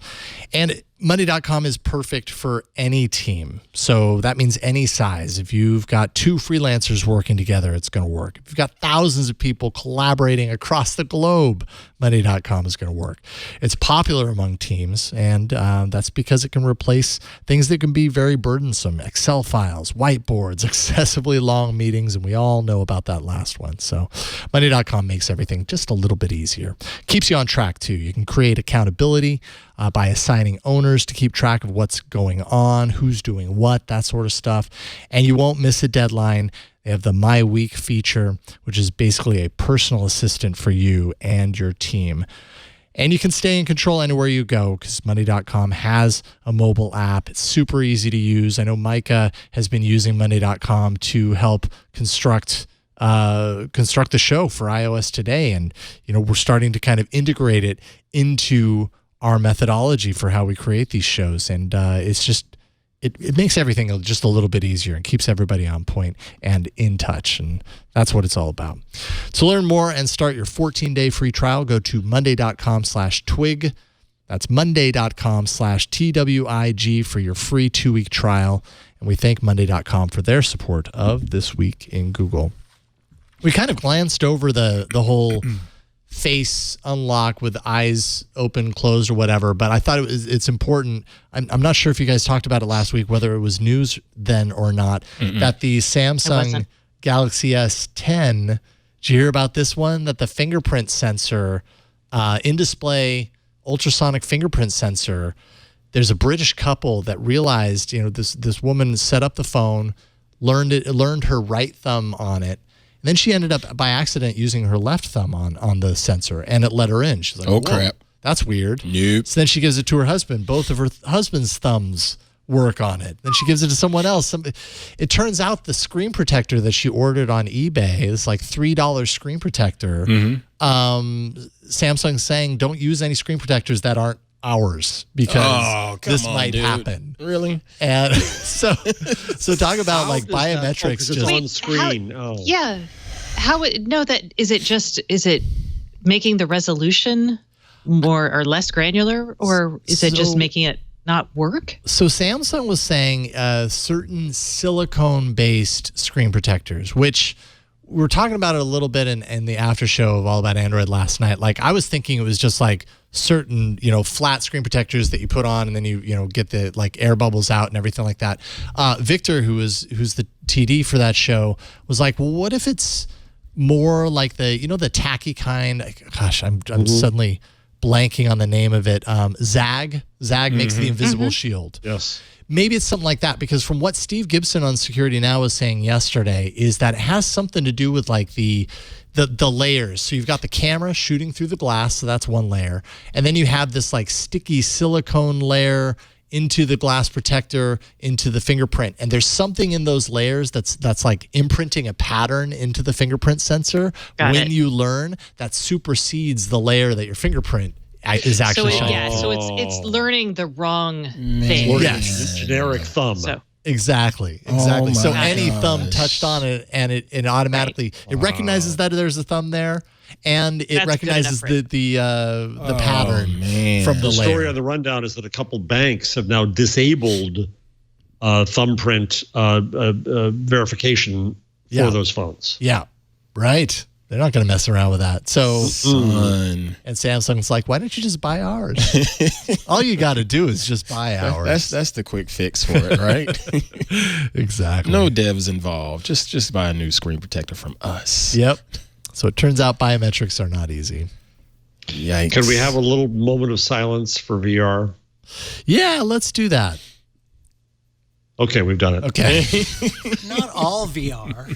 And Monday.com is perfect for any team. So that means any size. If you've got 2 freelancers working together, it's going to work. If you've got thousands of people collaborating across the globe, Monday.com is going to work. It's popular among teams, and that's because it can replace things that can be very burdensome. Excel files, whiteboards, excessively long meetings, and we all know about that last one. So Monday.com makes everything just a little bit easier. Keeps you on track, too. You can create accountability by assigning owners to keep track of what's going on, who's doing what, that sort of stuff. And you won't miss a deadline. They have the My Week feature, which is basically a personal assistant for you and your team. And you can stay in control anywhere you go because Monday.com has a mobile app. It's super easy to use. I know Micah has been using Monday.com to help construct the show for iOS Today. And, we're starting to kind of integrate it into our methodology for how we create these shows. And it's just, it makes everything just a little bit easier and keeps everybody on point and in touch. And that's what it's all about. To learn more and start your 14-day free trial, go to monday.com/twig. That's monday.com/TWIG for your free 2-week trial. And we thank monday.com for their support of This Week in Google. We kind of glanced over the whole face unlock with eyes open, closed, or whatever, but I thought it's important. I'm not sure if you guys talked about it last week, whether it was news then or not, that the Samsung Galaxy S10, did you hear about this one? That the fingerprint sensor, in-display ultrasonic fingerprint sensor, there's a British couple that realized, this woman set up the phone, learned her right thumb on it, and then she ended up by accident using her left thumb on the sensor, and it let her in. She's like, "Oh crap, that's weird." Nope. So then she gives it to her husband. Both of her husband's thumbs work on it. Then she gives it to someone else. It turns out the screen protector that she ordered on eBay is like $3 screen protector. Samsung's saying don't use any screen protectors that aren't ours because this might happen. Really? And so talk about like biometrics just on screen. Yeah. Is it making the resolution more or less granular, or is it just making it not work? So Samsung was saying certain silicone-based screen protectors, which we were talking about it a little bit in the after show of All About Android last night. Like I was thinking it was just like certain, flat screen protectors that you put on and then you get the like air bubbles out and everything like that. Victor, who's the TD for that show, was like, well, what if it's more like the tacky kind? Gosh, I'm suddenly blanking on the name of it. Zag makes the invisible shield. Yes. Maybe it's something like that, because from what Steve Gibson on Security Now was saying yesterday is that it has something to do with like the layers. So you've got the camera shooting through the glass, so that's one layer. And then you have this like sticky silicone layer into the glass protector, into the fingerprint. And there's something in those layers that's like imprinting a pattern into the fingerprint sensor. You learn that supersedes the layer that your fingerprint is actually shining. So it's learning the wrong thing. Yes. Generic thumb. Exactly. So any thumb touched on it, and it automatically it recognizes that there's a thumb there, and it recognizes the pattern from the layer. Story on the rundown is that a couple banks have now disabled thumbprint verification for those phones. Yeah. Right. They're not going to mess around with that. So, Son. and Samsung's like, why don't you just buy ours? All you got to do is just buy ours. That's the quick fix for it, right? Exactly. No devs involved. Just buy a new screen protector from us. Yep. So it turns out biometrics are not easy. Yikes. Can we have a little moment of silence for VR? Yeah, let's do that. Okay, we've done it. Okay. Not all VR.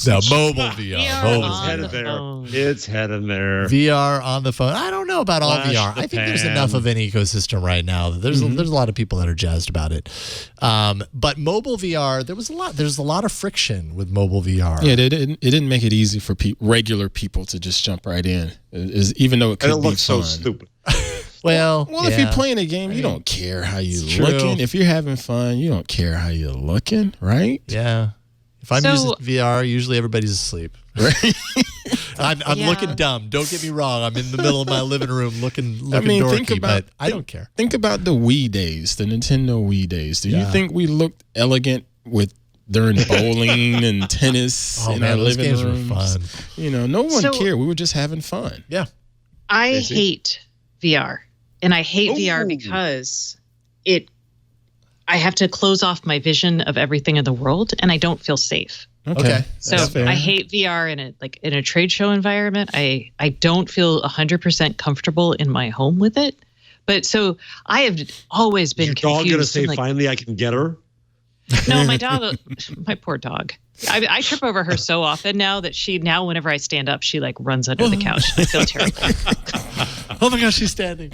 No, mobile VR. Mobile It's headed there. It's headed there. VR on the phone. I don't know about all Flash VR. the I think there's pan. enough of an ecosystem right now. There's a lot of people that are jazzed about it. But mobile VR, there's a lot of friction with mobile VR. Yeah, it didn't make it easy for regular people to just jump right in. Even though it could And it be looks fun. so stupid. Well, If you're playing a game, you don't care how you're looking. If you're having fun, you don't care how you're looking, right? Yeah. If I'm using VR, usually everybody's asleep. I'm looking dumb. Don't get me wrong. I'm in the middle of my living room looking dorky, but I don't care. Think about the Wii days, the Nintendo Wii days. Do you think we looked elegant during bowling and tennis in our those living games rooms? were fun. No one cared. We were just having fun. Yeah. I hate VR. And I hate VR because I have to close off my vision of everything in the world, and I don't feel safe. Okay. So I hate VR in a trade show environment. I don't feel 100% comfortable in my home with it. But so I have always been confused. Your dog gonna say, and finally I can get her? No, my dog, my poor dog. I trip over her so often now that whenever I stand up, she runs under the couch. I feel terrible. Oh my gosh, she's standing.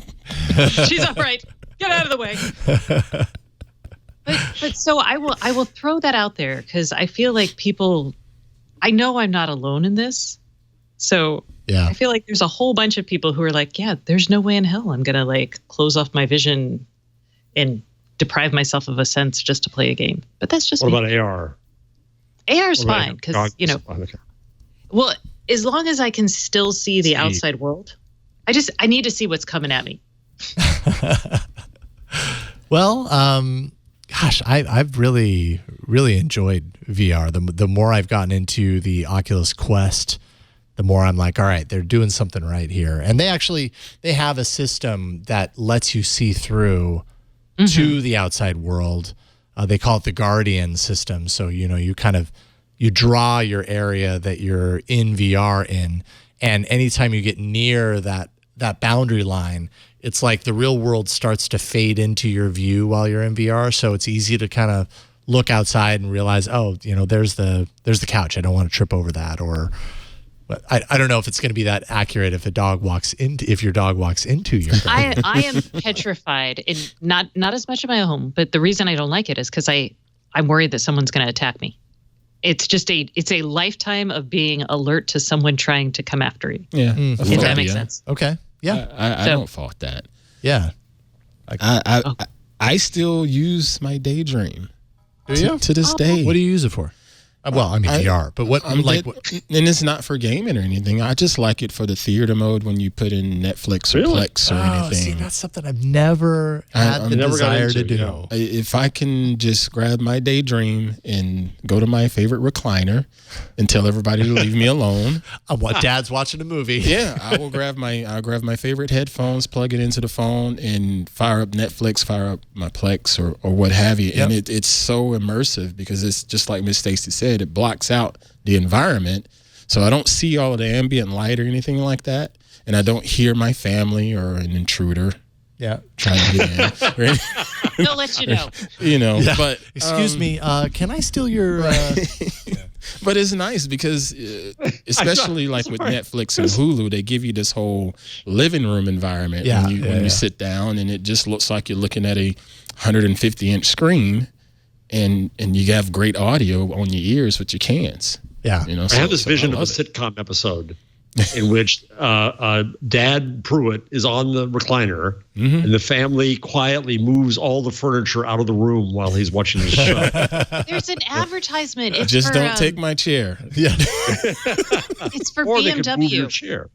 She's upright. Get out of the way. But so I will throw that out there because I feel like I know I'm not alone in this. So I feel like there's a whole bunch of people who are like, yeah, there's no way in hell I'm going to close off my vision and deprive myself of a sense just to play a game. But that's just What about AR? AR is fine because, well, as long as I can still see the outside world, I need to see what's coming at me. Well, gosh, I've really, really enjoyed VR. The more I've gotten into the Oculus Quest, the more I'm like, all right, they're doing something right here. And they have a system that lets you see through to the outside world. They call it the Guardian system. So, you draw your area that you're in VR in. And anytime you get near that boundary line, it's like the real world starts to fade into your view while you're in VR. So it's easy to kind of look outside and realize, there's the couch. I don't want to trip over that. But I don't know if it's going to be that accurate if your dog walks into your garden. I am petrified, and not as much in my home, but the reason I don't like it is because I'm worried that someone's going to attack me. It's just it's a lifetime of being alert to someone trying to come after you. Yeah. If that makes sense. Okay. Yeah. I don't fault that. Yeah. I still use my daydream. Do you? To this day. What do you use it for? Well, I mean VR, but what? And it's not for gaming or anything. I just like it for the theater mode when you put in Netflix or Plex or anything. See, that's something I've never had the desire to do. If I can just grab my daydream and go to my favorite recliner and tell everybody to leave me alone. Dad's watching a movie. Yeah, I'll grab my favorite headphones, plug it into the phone, and fire up Netflix, fire up my Plex or what have you. Yep. And it's so immersive because it's just like Miss Stacey said. It blocks out the environment, so I don't see all of the ambient light or anything like that, and I don't hear my family or an intruder. Yeah, trying to get in. They'll let you know. Yeah. But excuse me, can I steal your? But it's nice because, especially like with Netflix and Hulu, they give you this whole living room environment when you sit down, and it just looks like you're looking at a 150-inch screen. And you have great audio on your ears with your cans. Yeah. I have this vision of a sitcom episode in which Dad Pruitt is on the recliner and the family quietly moves all the furniture out of the room while he's watching the show. There's an advertisement. It's just for, don't take my chair. Yeah. It's for or BMW. They could move your chair.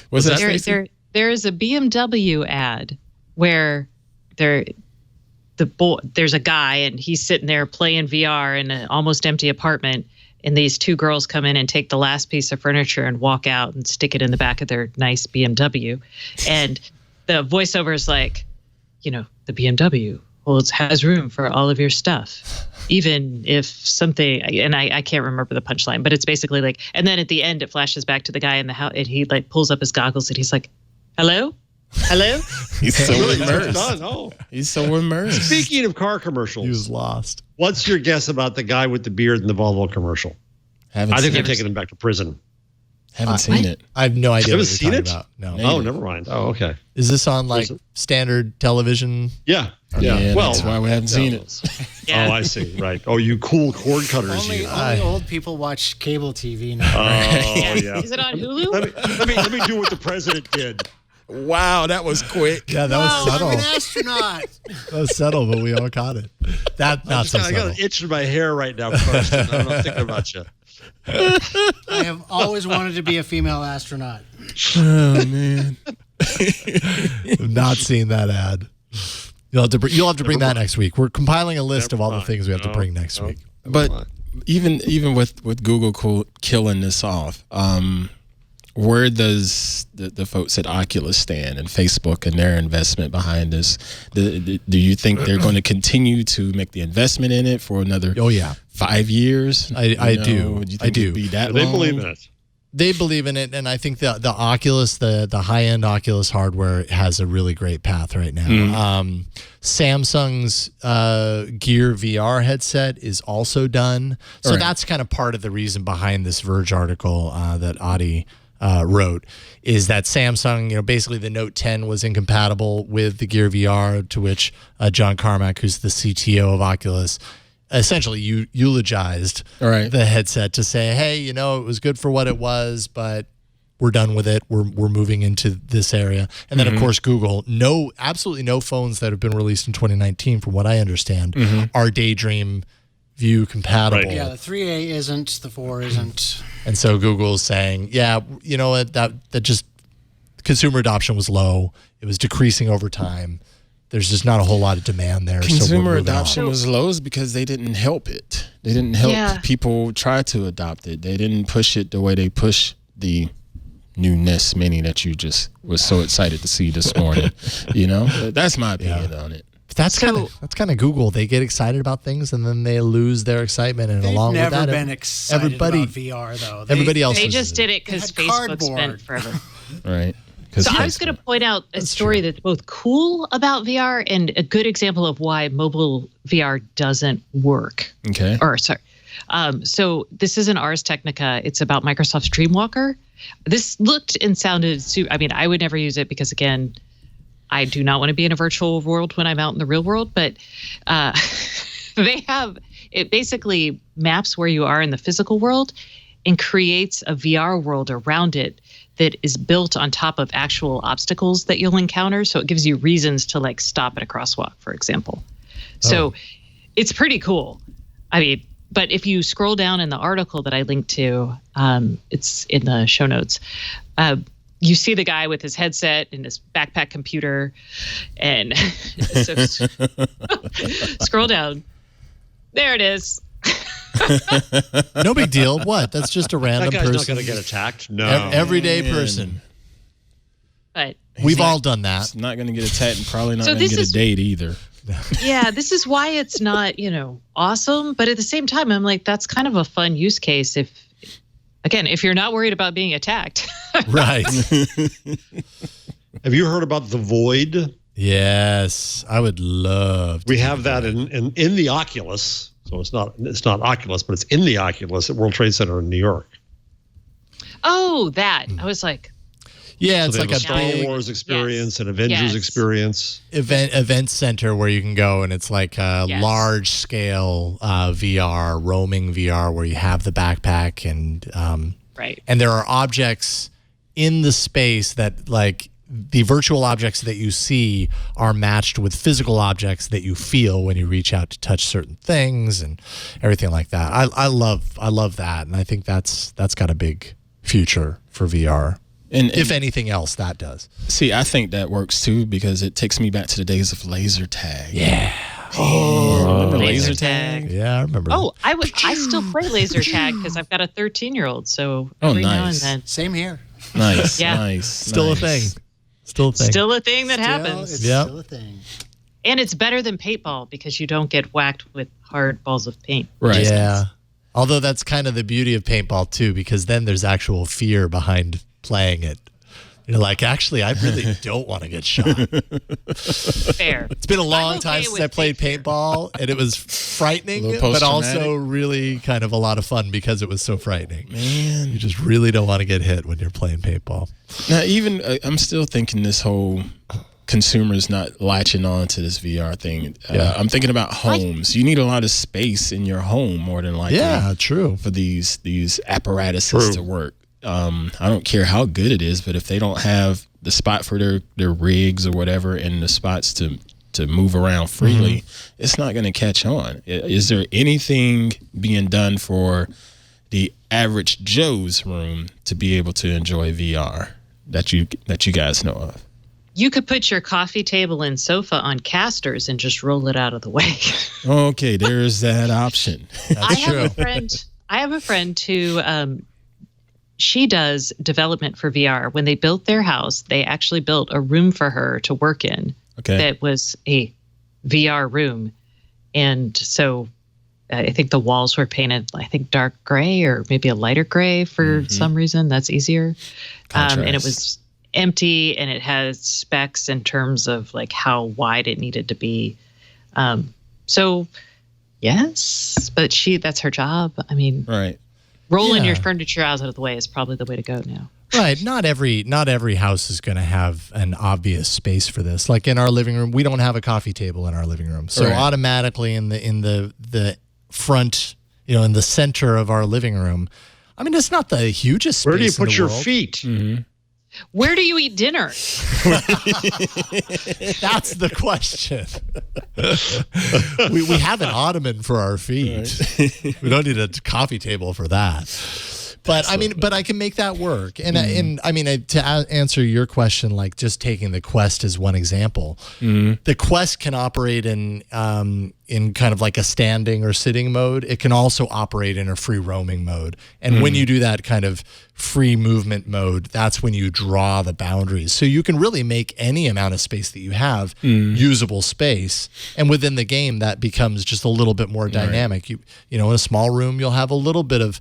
What's that? There is a BMW ad where there's a guy and he's sitting there playing VR in an almost empty apartment, and these two girls come in and take the last piece of furniture and walk out and stick it in the back of their nice BMW. And the voiceover is like, the BMW has room for all of your stuff, even if something, and I can't remember the punchline, but it's basically like, and then at the end it flashes back to the guy in the house, and he like pulls up his goggles and he's like, hello? He's so immersed. Oh. He's so immersed. Speaking of car commercials, He was lost. what's your guess about the guy with the beard in the Volvo commercial? I think they're taking him back to prison. Haven't seen it. I have no idea what seen you're it? talking about. No. Oh, never mind. Oh, okay. Is this on like standard television? Yeah. Well, that's why we haven't seen it. Yeah. Oh, I see. Right. Oh, you cool cord cutters. Only old people watch cable TV now. Oh, yeah. Is it on Hulu? Let me do what the president did. Wow, that was quick. Yeah, that was subtle. I'm an astronaut. That was subtle, but we all caught it. That not so I subtle. got an itch in my hair right now, Preston. I'm not thinking about you. I have always wanted to be a female astronaut. Oh man. I've not seen that ad. You'll have to bring that next week. We're compiling a list of all the things we have to bring next week. But even with Google killing this off, where does the folks at Oculus stand and Facebook and their investment behind this? Do you think they're going to continue to make the investment in it for another 5 years? I do. Do you think I do. it'd be that They long? believe in it. They believe in it, and I think the Oculus, the high-end Oculus hardware has a really great path right now. Samsung's Gear VR headset is also done. So that's kind of part of the reason behind this Verge article that Adi wrote, is that Samsung, basically the Note 10 was incompatible with the Gear VR, to which John Carmack, who's the CTO of Oculus, essentially eulogized the headset to say, hey, it was good for what it was, but we're done with it. We're moving into this area. And then, of course, Google, absolutely no phones that have been released in 2019, from what I understand, are Daydream View compatible. Yeah, the 3A isn't, the 4 isn't. And so Google's saying, that just consumer adoption was low. It was decreasing over time. There's just not a whole lot of demand there. Consumer adoption was low because they didn't help it. They didn't help people try to adopt it. They didn't push it the way they push the new Nest Mini that you just was so excited to see this morning. That's my opinion on it. That's kind of Google. They get excited about things and then they lose their excitement. And along with that, never been excited about VR though. Everybody else. They just did it because Facebook spent forever. Right. So I was going to point out a story that's both cool about VR and a good example of why mobile VR doesn't work. Okay. So this is an Ars Technica. It's about Microsoft's Dreamwalker. This looked and sounded. I would never use it because, again, I do not want to be in a virtual world when I'm out in the real world. But it basically maps where you are in the physical world and creates a VR world around it that is built on top of actual obstacles that you'll encounter. So it gives you reasons to stop at a crosswalk, for example. So it's pretty cool. But if you scroll down in the article that I linked to, it's in the show notes, you see the guy with his headset and his backpack computer. And so scroll down. There it is. No big deal. What? That's just a random That guy's person. not going to get attacked. No. Everyday person. But we've all done that. He's not going to get attacked and probably not going to get a date either. Yeah, this is why it's not, awesome. But at the same time, I'm like, that's kind of a fun use case if you're not worried about being attacked. Right. Have you heard about the Void? Yes, I would love to. We have that in the Oculus. So it's not Oculus, but it's in the Oculus at World Trade Center in New York. Oh, that. I was like, yeah, so it's like a Star Wars experience, an Avengers experience. Event center where you can go, and it's like a large scale VR, roaming VR, where you have the backpack and and there are objects in the space that the virtual objects that you see are matched with physical objects that you feel when you reach out to touch certain things and everything like that. I love that, and I think that's got a big future for VR. And if anything else, that does. See, I think that works too because it takes me back to the days of laser tag. Yeah. Remember Laser laser tag. tag? Yeah, I remember. Oh, I still play laser tag because I've got a 13-year-old. So every now and nice. then, Same here. Nice, Yeah. nice. Still a thing. nice. Still a thing. still a thing that Still, happens. it's Yep. still a thing. And it's better than paintball because you don't get whacked with hard balls of paint. Right. Yeah. Although that's kind of the beauty of paintball too, because then there's actual fear behind playing it. You're like, actually, I really don't want to get shot. Fair. It's been a long I'm time okay since with I played fear. paintball, and it was frightening, A little but also post-traumatic. really kind of a lot of fun because it was so frightening. Man. You just really don't want to get hit when you're playing paintball. Now, even I'm still thinking this whole consumers not latching on to this VR thing. Yeah. I'm thinking about homes. You need a lot of space in your home more than likely. Yeah, true. For these apparatuses to work. I don't care how good it is, but if they don't have the spot for their rigs or whatever and the spots to move around freely, it's not going to catch on. Is there anything being done for the average Joe's room to be able to enjoy VR that you guys know of? You could put your coffee table and sofa on casters and just roll it out of the way. Okay, there's that option. I have a friend who she does development for VR. When they built their house, they actually built a room for her to work in Okay. that was a VR room. And so I think the walls were painted, I think, dark gray or maybe a lighter gray for some reason. That's easier. And it was empty, and it has specs in terms of like how wide it needed to be. So yes, but that's her job. I mean, Right. rolling Yeah. your furniture out of the way is probably the way to go now. Right. Not every house is going to have an obvious space for this. Like in our living room, we don't have a coffee table in our living room. So Right. automatically in the front, in the center of our living room, I mean, it's not the hugest space. Where do you in put the your world. feet? Where do you eat dinner? That's the question. we have an ottoman for our feet. We don't need a coffee table for that. But I can make that work. And to answer your question, like just taking the Quest as one example, the Quest can operate in kind of like a standing or sitting mode. It can also operate in a free roaming mode. And when you do that kind of free movement mode, that's when you draw the boundaries. So you can really make any amount of space that you have usable space. And within the game, that becomes just a little bit more dynamic. You in a small room, you'll have a little bit of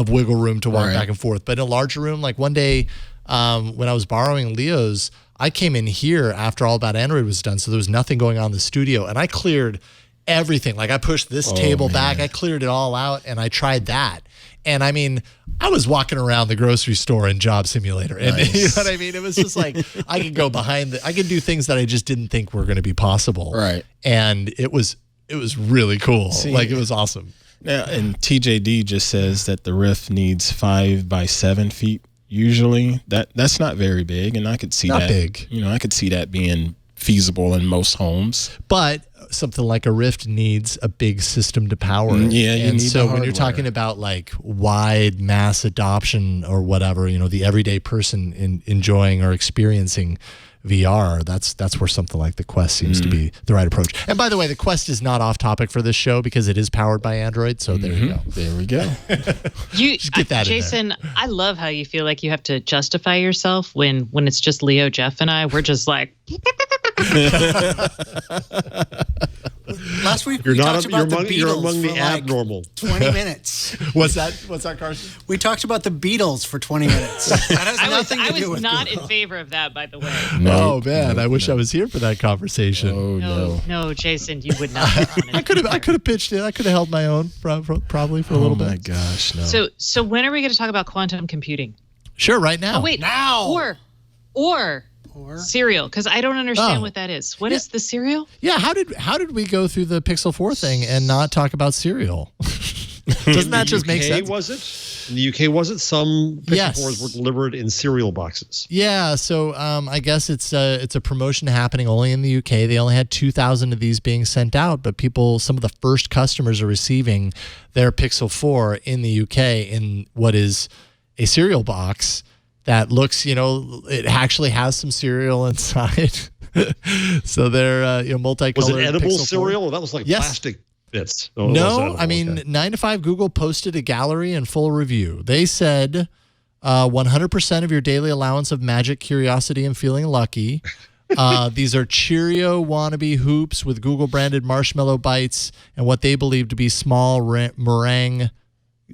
wiggle room to walk back and forth. But in a larger room, like one day when I was borrowing Leo's, I came in here after All About Android was done. So there was nothing going on in the studio. And I cleared everything. Like I pushed this table back, I cleared it all out, and I tried that. And I mean, I was walking around the grocery store in Job Simulator. And you know what I mean? It was just like, I could go I could do things that I just didn't think were going to be possible. Right. And it was really cool. It was awesome. Now, and TJD just says that the Rift needs 5 by 7 feet. Usually, that's not very big, and I could see Not that. big. I could see that being feasible in most homes. But something like a Rift needs a big system to power it. Yeah, you and need so the when you're hardware. talking about like wide mass adoption or whatever, the everyday person enjoying or experiencing VR, that's where something like the Quest seems to be the right approach. And by the way, the Quest is not off topic for this show because it is powered by Android. So there you go. There we go. Just get that in there. Jason, I love how you feel like you have to justify yourself when it's just Leo, Jeff, and I. We're just like, Last week You're we not. talked about the Beatles You're among the for like abnormal. 20 minutes. What's that, Carson? We talked about the Beatles for 20 minutes. That has nothing to I do was with not Google. in favor of that, by the way. Oh man, I wish I was here for that conversation. Oh no. No, Jason, you would not. Have I could have pitched it. I could have held my own probably for a little Oh my bit. gosh, no. So when are we going to talk about quantum computing? Sure, right now. Oh wait, Now. or cereal, because I don't understand Oh. what that is. What is the cereal? Yeah, how did we go through the Pixel 4 thing and not talk about cereal? Doesn't that just make sense? Was it? In the UK, was it? Some Pixel Yes. 4s were delivered in cereal boxes. Yeah, so I guess it's a promotion happening only in the UK. They only had 2,000 of these being sent out, but some of the first customers are receiving their Pixel 4 in the UK in what is a cereal box that looks, it actually has some cereal inside. So they're multicolored. Was it edible Pixel 4. cereal? That was like Yes. plastic bits. No, I mean, 9 to 5 Google posted a gallery and full review. They said 100% of your daily allowance of magic, curiosity, and feeling lucky. These are Cheerio wannabe hoops with Google-branded marshmallow bites and what they believe to be small meringue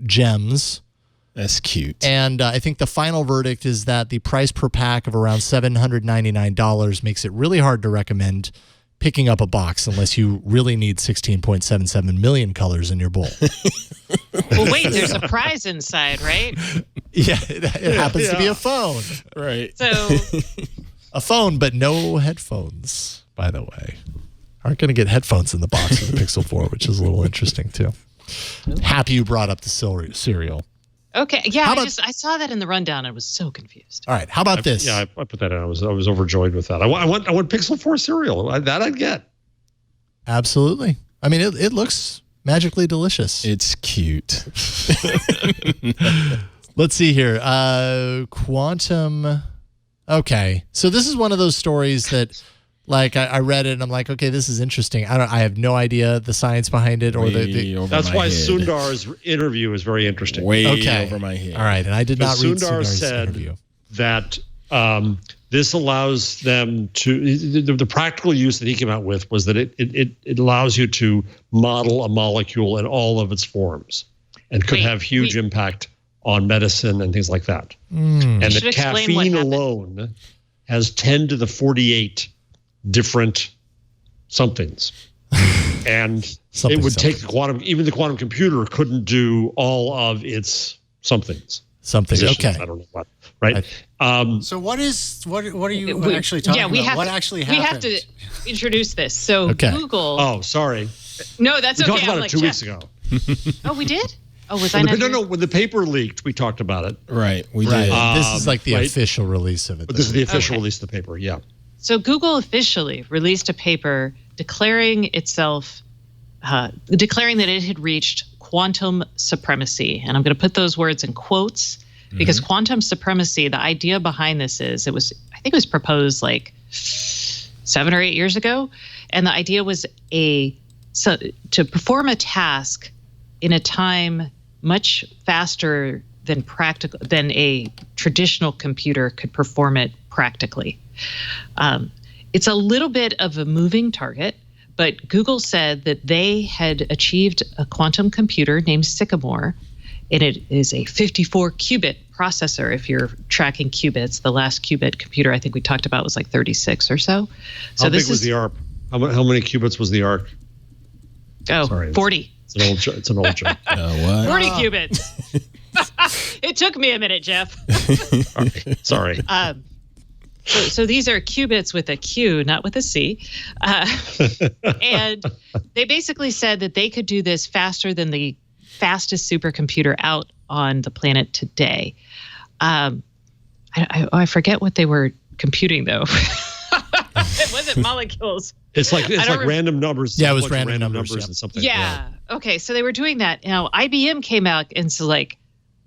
gems. That's cute. And I think the final verdict is that the price per pack of around $799 makes it really hard to recommend picking up a box unless you really need 16.77 million colors in your bowl. Well, wait, there's a prize inside, right? Yeah, it happens to be a phone. Right. So A phone, but no headphones, by the way. Aren't going to get headphones in the box of the Pixel 4, which is a little interesting, too. Happy you brought up the cereal. okay, yeah, I saw that in the rundown. I was so confused. All right, how about this? I put that in. I was overjoyed with that. I want Pixel 4 cereal. That I'd get. Absolutely. I mean, it looks magically delicious. It's cute. Let's see here. Quantum. Okay, so this is one of those stories that, like, I read it and I'm like, okay, this is interesting. I have no idea the science behind it or That's why Sundar's interview is very interesting. Way okay. over my head. All right, and I did not read Sundar Sundar's said interview. that this allows them to. The practical use that he came out with was that it allows you to model a molecule in all of its forms, and could have huge impact on medicine and things like that. And the caffeine alone has 10 to the 48 different somethings. And it would take the quantum computer couldn't do all of its somethings. Okay. I don't know what, right? So what are you actually talking about? What actually happened? We have to introduce this. So Google. Oh, sorry. No, that's okay. We talked about it 2 weeks ago. Oh, we did? Oh, was I not? No. When the paper leaked, we talked about it. Right. We did. This is like the official release of it. But this is the official release of the paper. Yeah. So Google officially released a paper declaring itself, declaring that it had reached quantum supremacy. And I'm going to put those words in quotes because quantum supremacy, the idea behind this is I think it was proposed like 7 or 8 years ago. And the idea was to perform a task in a time much faster than a traditional computer could perform it practically. It's a little bit of a moving target, but Google said that they had achieved a quantum computer named Sycamore, and it is a 54-qubit processor. If you're tracking qubits, the last qubit computer I think we talked about was like 36 or so. How big was the ARP? How many qubits was the ARC? Oh, sorry, 40. It's an old joke. What? 40 qubits. It took me a minute, Jeff. Sorry. So these are qubits with a Q, not with a C. And they basically said that they could do this faster than the fastest supercomputer out on the planet today. I forget what they were computing, though. It wasn't molecules. It's like random numbers. Yeah, it was random numbers and something. Yeah. Okay. So they were doing that. Now IBM came out and so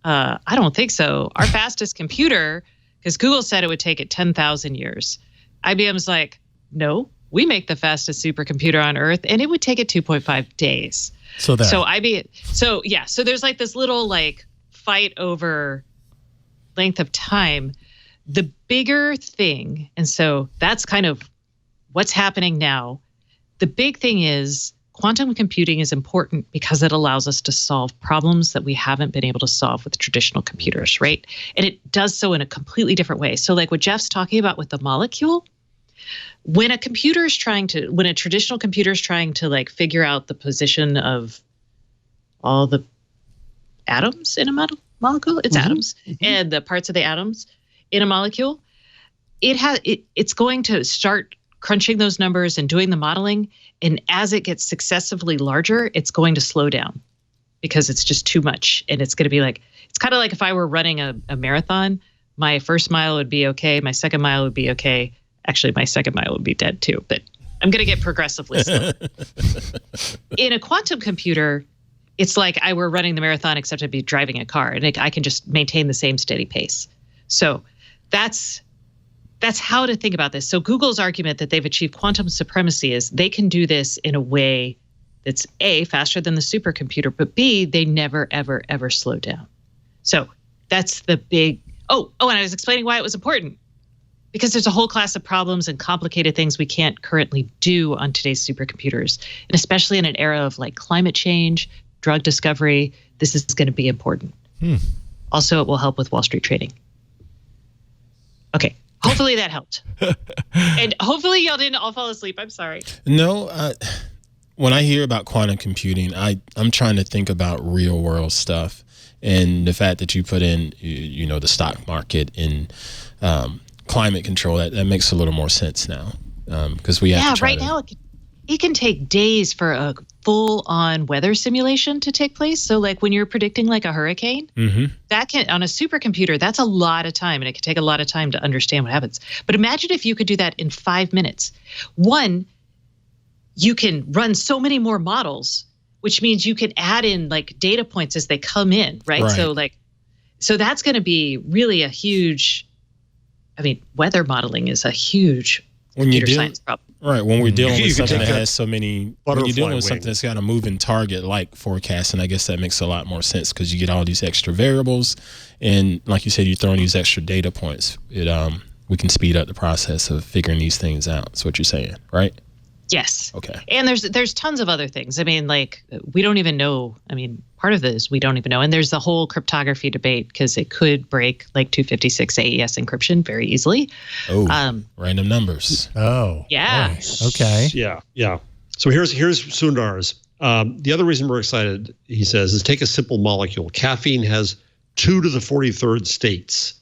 I don't think so. Our fastest computer, because Google said it would take it 10,000 years. IBM's like, no, we make the fastest supercomputer on Earth, and it would take it 2.5 days. So there's like this little fight over length of time. The bigger thing, and so that's kind of what's happening now. The big thing is quantum computing is important because it allows us to solve problems that we haven't been able to solve with traditional computers, right? And it does so in a completely different way. So like what Jeff's talking about with the molecule, when a traditional computer is trying to figure out the position of all the atoms in a molecule, it's atoms, and the parts of the atoms in a molecule, it's going to start crunching those numbers and doing the modeling. And as it gets successively larger, it's going to slow down because it's just too much. And it's going to be it's kind of like if I were running a marathon, my first mile would be okay. My second mile would be okay. Actually, my second mile would be dead too, but I'm going to get progressively slower. In a quantum computer, it's like I were running the marathon, except I'd be driving a car and I can just maintain the same steady pace. So that's that's how to think about this. So Google's argument that they've achieved quantum supremacy is they can do this in a way that's A, faster than the supercomputer, but B, they never, ever, ever slow down. So that's the big, and I was explaining why it was important. Because there's a whole class of problems and complicated things we can't currently do on today's supercomputers. And especially in an era of like climate change, drug discovery, this is going to be important. Also, it will help with Wall Street trading. Okay. Hopefully that helped. And hopefully y'all didn't all fall asleep. I'm sorry. No, when I hear about quantum computing, I'm trying to think about real world stuff. And the fact that you put in, the stock market and climate control, that makes a little more sense now. Because we have to try now it can take days for a full-on weather simulation to take place. So like when you're predicting like a hurricane, that can, on a supercomputer, that's a lot of time, and it can take a lot of time to understand what happens. But imagine if you could do that in 5 minutes. One, you can run so many more models, which means you can add in like data points as they come in, right? So that's going to be really a huge, weather modeling is a huge computer science problem. Right. When we're dealing with something that has so many, when you're dealing with something that's got a moving target like forecasting, I guess that makes a lot more sense because you get all these extra variables. And like you said, you throw in these extra data points. We can speed up the process of figuring these things out. That's what you're saying, right? Yes. Okay. And there's tons of other things. We don't even know. Part of this we don't even know. And there's the whole cryptography debate because it could break like 256 AES encryption very easily. Oh, random numbers. Oh. Yeah. Nice. Okay. Yeah. So here's Sundar's. The other reason we're excited, he says, is take a simple molecule. Caffeine has 2 to the 43rd states.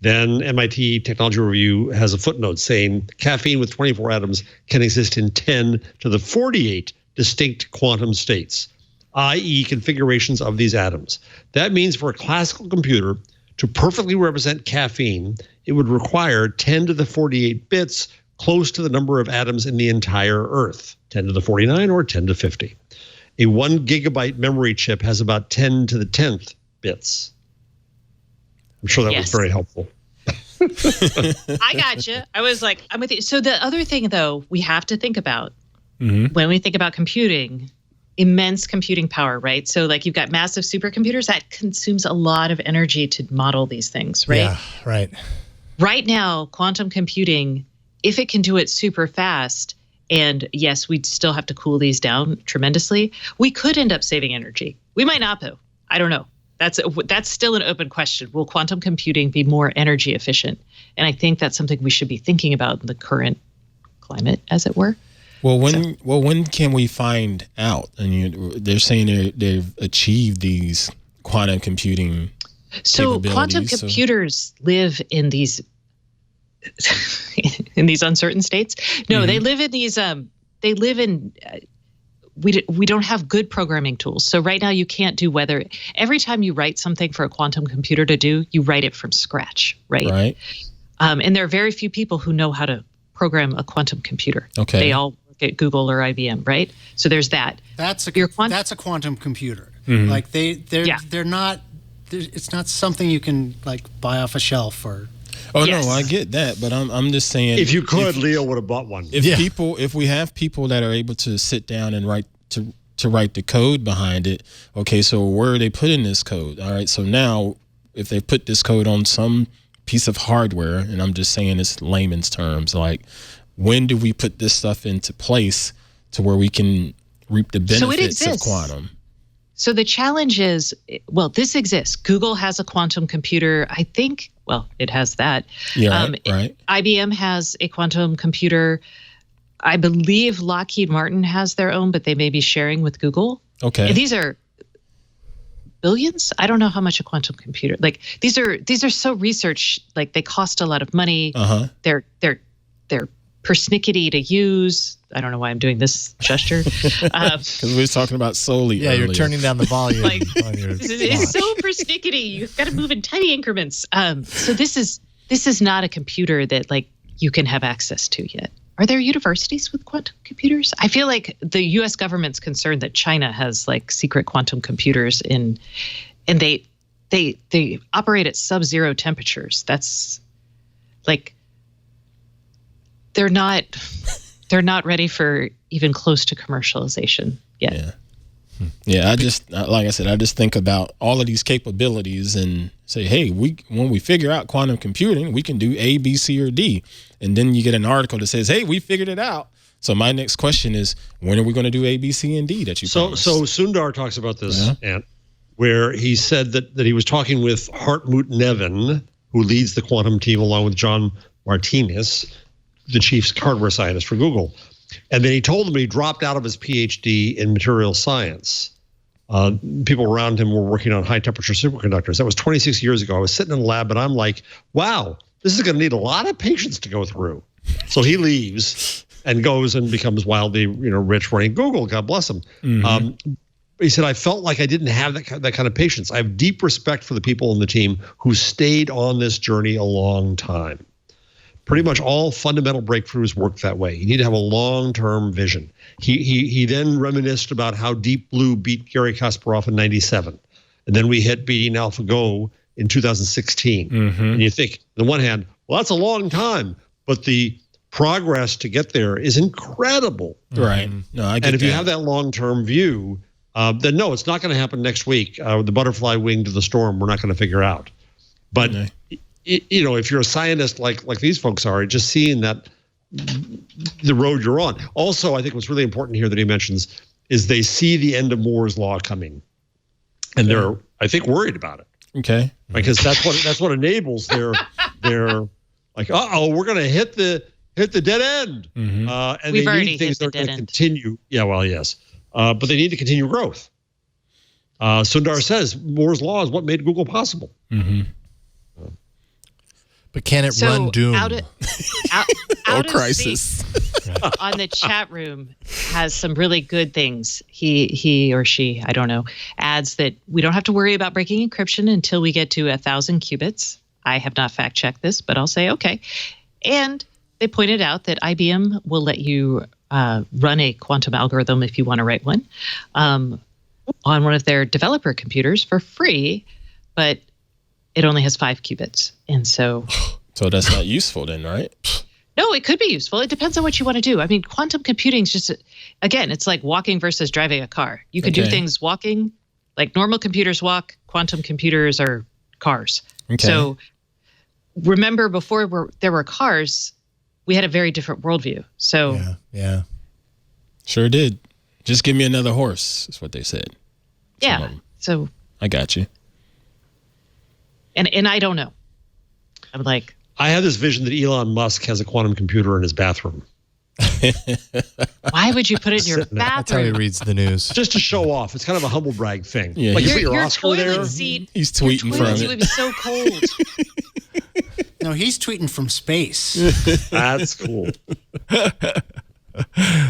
Then MIT Technology Review has a footnote saying caffeine with 24 atoms can exist in 10 to the 48 distinct quantum states, i.e. configurations of these atoms. That means for a classical computer to perfectly represent caffeine, it would require 10 to the 48 bits close to the number of atoms in the entire Earth, 10 to the 49 or 10 to 50. A 1 gigabyte memory chip has about 10 to the 10th bits. I'm sure that was very helpful. I got you. I was like, I'm with you. So the other thing, though, we have to think about when we think about computing, immense computing power, right? So like you've got massive supercomputers that consumes a lot of energy to model these things, right? Yeah, right. Right now, quantum computing, if it can do it super fast, and yes, we'd still have to cool these down tremendously, we could end up saving energy. We might not, though. I don't know. That's still an open question. Will quantum computing be more energy efficient? And I think that's something we should be thinking about in the current climate, as it were. Well, when can we find out? And they're saying they've achieved these quantum computing capabilities. Quantum computers live in these in these uncertain states. No, they live in these. They live in. We don't have good programming tools. So right now you can't do weather. Every time you write something for a quantum computer to do, you write it from scratch, right? Right. And there are very few people who know how to program a quantum computer. Okay. They all work at Google or IBM, right? So there's that. That's a quantum computer. Like they're not. It's not something you can like buy off a shelf or. Oh no, I get that, but I'm just saying. If you could, Leo would have bought one. If we have people that are able to sit down and write the code behind it, okay, so where are they putting this code? All right, so now if they put this code on some piece of hardware, and I'm just saying this layman's terms, like when do we put this stuff into place to where we can reap the benefits of quantum? So the challenge is, well, this exists. Google has a quantum computer. I think, well, it has that. Yeah, right. IBM has a quantum computer. I believe Lockheed Martin has their own, but they may be sharing with Google. Okay. And these are billions. I don't know how much a quantum computer. Like these are so research. Like they cost a lot of money. They're persnickety to use. I don't know why I'm doing this gesture. Because we were talking about Soli. Yeah, earlier. You're turning down the volume. It's so persnickety. You've got to move in tiny increments. So this is not a computer that like you can have access to yet. Are there universities with quantum computers? I feel like the U.S. government's concerned that China has like secret quantum computers and they operate at sub-zero temperatures. That's like they're not ready for even close to commercialization yet. Yeah. Yeah, like I said, I just think about all of these capabilities and say, hey, when we figure out quantum computing, we can do A, B, C, or D. And then you get an article that says, hey, we figured it out. So my next question is, when are we going to do A, B, C, and D that you promised? So Sundar talks about this, Ant, where he said that he was talking with Hartmut Nevin, who leads the quantum team, along with John Martinez, the chief hardware scientist for Google. And then he told them he dropped out of his PhD in material science. People around him were working on high-temperature superconductors. That was 26 years ago. I was sitting in the lab, and I'm like, wow, this is going to need a lot of patience to go through. So he leaves and goes and becomes wildly, rich running Google. God bless him. Mm-hmm. He said, I felt like I didn't have that kind of patience. I have deep respect for the people in the team who stayed on this journey a long time. Pretty much all fundamental breakthroughs work that way. You need to have a long-term vision. He then reminisced about how Deep Blue beat Garry Kasparov in '97, and then we hit beating AlphaGo in 2016. Mm-hmm. And you think, on the one hand, well, that's a long time, but the progress to get there is incredible. Right. No, I get and if that. you have that long-term view, then no, it's not going to happen next week. The butterfly wing to the storm, we're not going to figure out. But if you're a scientist like these folks are, just seeing that the road you're on. Also, I think what's really important here that he mentions is they see the end of Moore's law coming, and they're, I think, worried about it. Okay, because that's what enables their like, we're going to hit the dead end, Mm-hmm. and We've they already need things hit that the are dead going to end. continue. Yeah, well, yes, but they need to continue growth. Sundar says Moore's law is what made Google possible. Mm-hmm. But can it run Doom? Out of Crisis. Space on the chat room has some really good things. He or she, I don't know, adds that we don't have to worry about breaking encryption until we get to 1,000 qubits. I have not fact checked this, but I'll say okay. And they pointed out that IBM will let you run a quantum algorithm if you want to write one on one of their developer computers for free, but it only has 5 qubits. And so that's not useful then, right? No, it could be useful. It depends on what you want to do. I mean, quantum computing is just, again, it's like walking versus driving a car. You can do things walking, like normal computers walk, quantum computers are cars. Okay. So remember, before there were cars, we had a very different worldview. So yeah. Sure did. Just give me another horse, is what they said. Yeah. So I got you. And I don't know. I'm like, I have this vision that Elon Musk has a quantum computer in his bathroom. Why would you put it in your bathroom? That's how he reads the news. Just to show off. It's kind of a humble brag thing. Yeah, like you put your Oscar toilet there. seat. He's tweeting from it. It would be so cold. No, he's tweeting from space. That's cool.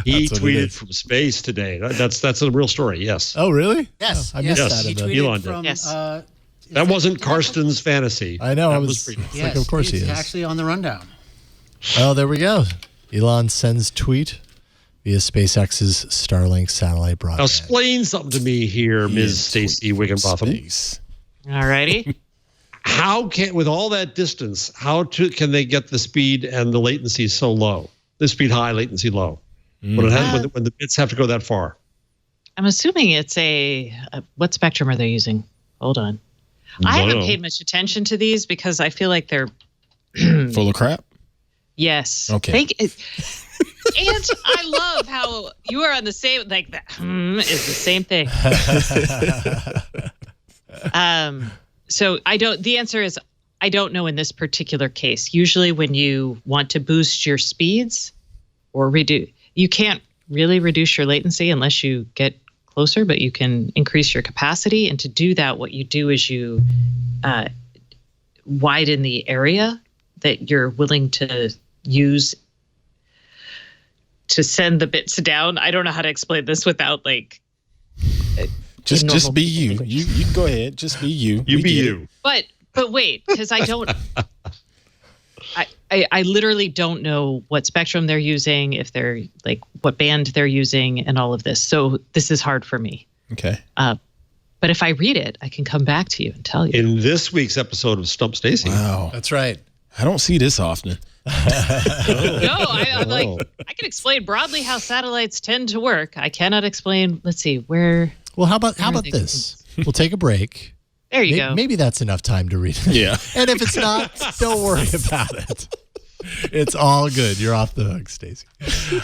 He tweeted from space today. That's a real story. Yes. Oh, really? Yes. I missed Yes. that. He Of the, tweeted Elon did. from, Yes. That wasn't Karsten's fantasy. I know. That I was pretty- like, of course he he's is. actually on the rundown. Oh, there we go. Elon sends tweet via SpaceX's Starlink satellite Now, broadband. explain something to me here, Ms. Stacey Wigginbotham. All righty. How can, with all that distance, can they get the speed and the latency so low? The speed high, latency low. When the bits have to go that far. I'm assuming it's what spectrum are they using? Hold on. I haven't paid much attention to these because I feel like they're full of crap. Yes. Okay. And I love how you are on the same, like that is the same thing. So the answer is I don't know in this particular case. Usually when you want to boost your speeds or you can't really reduce your latency unless you get closer, but you can increase your capacity. And to do that, what you do is you widen the area that you're willing to use to send the bits down. I don't know how to explain this without like. Just be you. You go ahead. Just be you. You be you. But wait, because I don't. I literally don't know what spectrum they're using, if they're like what band they're using, and all of this. So this is hard for me. Okay. But if I read it, I can come back to you and tell you. In this week's episode of Stump Stacey. Wow. That's right. I don't see this often. I'm like, I can explain broadly how satellites tend to work. I cannot explain. Let's see where. Well, how about this? We'll take a break. There you go. Maybe that's enough time to read it. Yeah. And if it's not, don't worry about it. It's all good. You're off the hook, Stacey.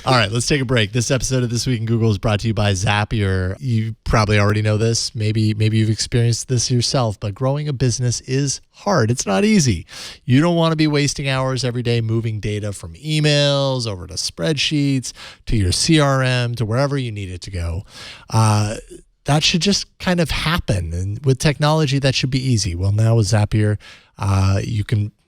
All right, let's take a break. This episode of This Week in Google is brought to you by Zapier. You probably already know this. Maybe you've experienced this yourself, but growing a business is hard. It's not easy. You don't want to be wasting hours every day moving data from emails over to spreadsheets to your CRM to wherever you need it to go. That should just kind of happen. And with technology, that should be easy. Well, now with Zapier,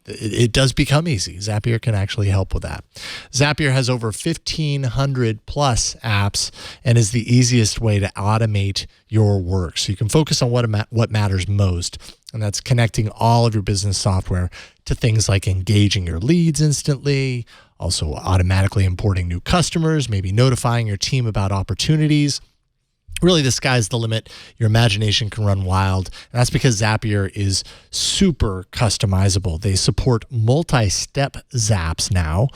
it does become easy. Zapier can actually help with that. Zapier has over 1,500 plus apps and is the easiest way to automate your work. So you can focus on what matters most, and that's connecting all of your business software to things like engaging your leads instantly, also automatically importing new customers, maybe notifying your team about opportunities. Really, the sky's the limit. Your imagination can run wild. And that's because Zapier is super customizable. They support multi-step zaps now.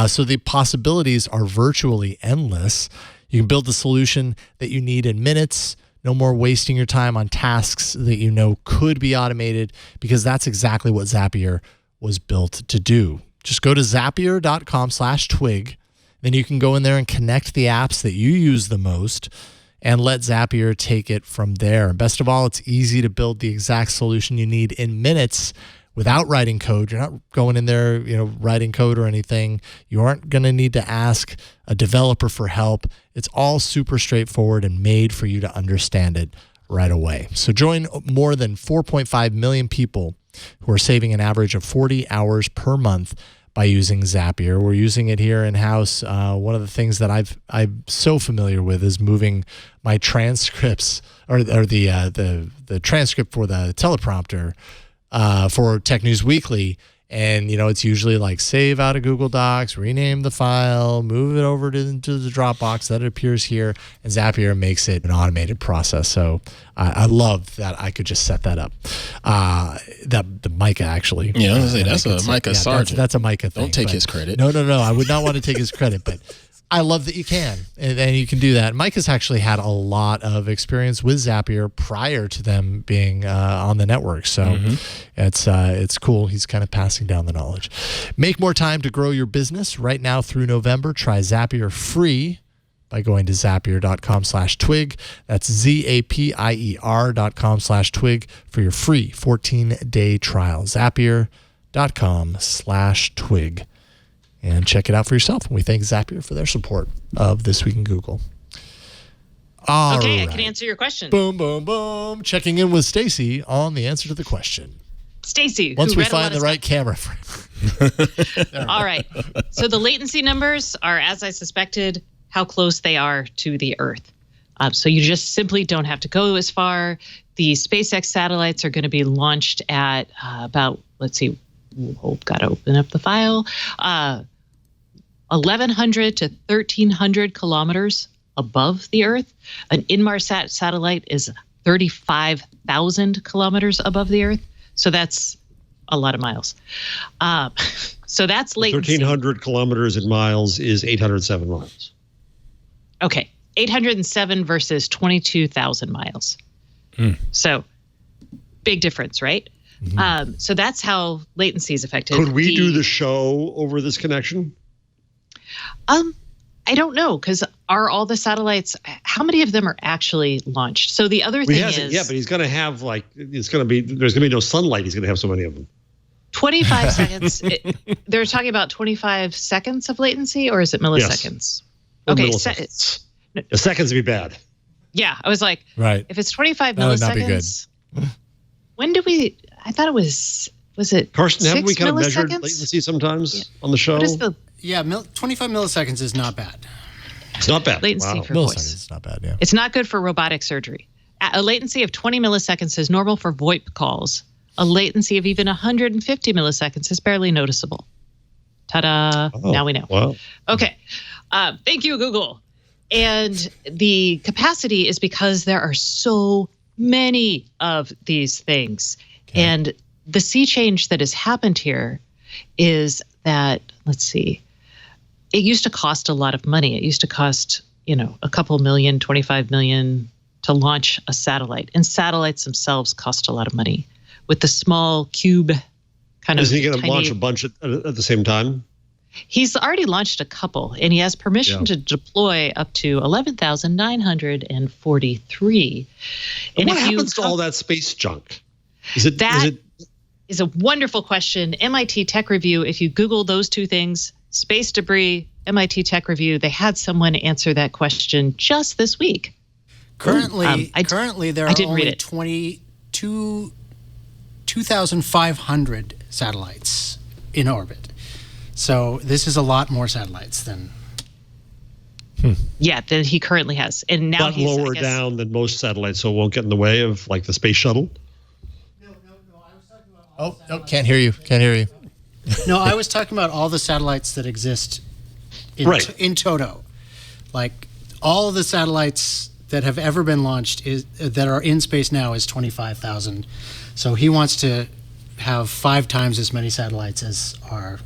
So the possibilities are virtually endless. You can build the solution that you need in minutes. No more wasting your time on tasks that you know could be automated, because that's exactly what Zapier was built to do. Just go to zapier.com/twig. Then you can go in there and connect the apps that you use the most and let Zapier take it from there. And best of all, it's easy to build the exact solution you need in minutes without writing code. You're not going in there, writing code or anything. You aren't going to need to ask a developer for help. It's all super straightforward and made for you to understand it right away. So join more than 4.5 million people who are saving an average of 40 hours per month by using Zapier. We're using it here in-house. One of the things that I'm so familiar with is moving my transcripts or the transcript for the teleprompter for Tech News Weekly. And, it's usually like save out of Google Docs, rename the file, move it over into the Dropbox, that it appears here, and Zapier makes it an automated process. So I love that I could just set that up. The Micah, actually. Yeah, I was going to say, that's a Micah Sargent. That's a Micah thing. Don't take his credit. No. I would not want to take his credit, but I love that you can, and you can do that. Mike has actually had a lot of experience with Zapier prior to them being on the network, so it's cool. He's kind of passing down the knowledge. Make more time to grow your business. Right now through November, try Zapier free by going to zapier.com/twig. That's zapier.com/twig for your free 14-day trial. Zapier.com/twig. And check it out for yourself. And we thank Zapier for their support of This Week in Google. All right. I can answer your question. Boom, boom, boom. Checking in with Stacey on the answer to the question. Stacey, once we find the right camera frame. All right. So the latency numbers are, as I suspected, how close they are to the Earth. So you just simply don't have to go as far. The SpaceX satellites are going to be launched at about, let's see, got to open up the file. 1,100 to 1,300 kilometers above the Earth. An Inmarsat satellite is 35,000 kilometers above the Earth. So that's a lot of miles. So that's latency. 1,300 kilometers in miles is 807 miles. Okay. 807 versus 22,000 miles. So big difference, right? So that's how latency is affected. Could we do the show over this connection? I don't know, because are all the satellites, how many of them are actually launched? So the other thing is... Yeah, but he's going to have there's going to be no sunlight. He's going to have so many of them. 25 seconds. They're talking about 25 seconds of latency, or is it milliseconds? Yes. Okay. Milliseconds. The seconds would be bad. Yeah, I was like, right. If it's 25 that milliseconds, would not be good. When do we... I thought it was it Carson, haven't we kind of measured milliseconds? latency sometimes on the show? What is 25 milliseconds is not bad. It's not bad. Latency for voice. It's not bad, yeah. It's not good for robotic surgery. A latency of 20 milliseconds is normal for VoIP calls. A latency of even 150 milliseconds is barely noticeable. Ta-da. Now we know. Wow. Okay. Thank you, Google. And the capacity is because there are so many of these things. Okay. And the sea change that has happened here is that, let's see, it used to cost a lot of money. It used to cost, a couple million, 25 million to launch a satellite. And satellites themselves cost a lot of money. With the small cube kind of. Is he going to launch a bunch at the same time? He's already launched a couple, and he has permission to deploy up to 11,943. And what happens to all that space junk? Is it a wonderful question. MIT Tech Review, if you Google those two things, space debris, MIT Tech Review, they had someone answer that question just this week. Currently, there are only 2,500 satellites in orbit. So this is a lot more satellites than. Yeah, than he currently has, and now he's lower down than most satellites, so it won't get in the way of like the space shuttle. No. I was talking about all no, can't hear you. No, I was talking about all the satellites that exist in toto. Like all of the satellites that have ever been launched that are in space now is 25,000. So he wants to have 5 times as many satellites as are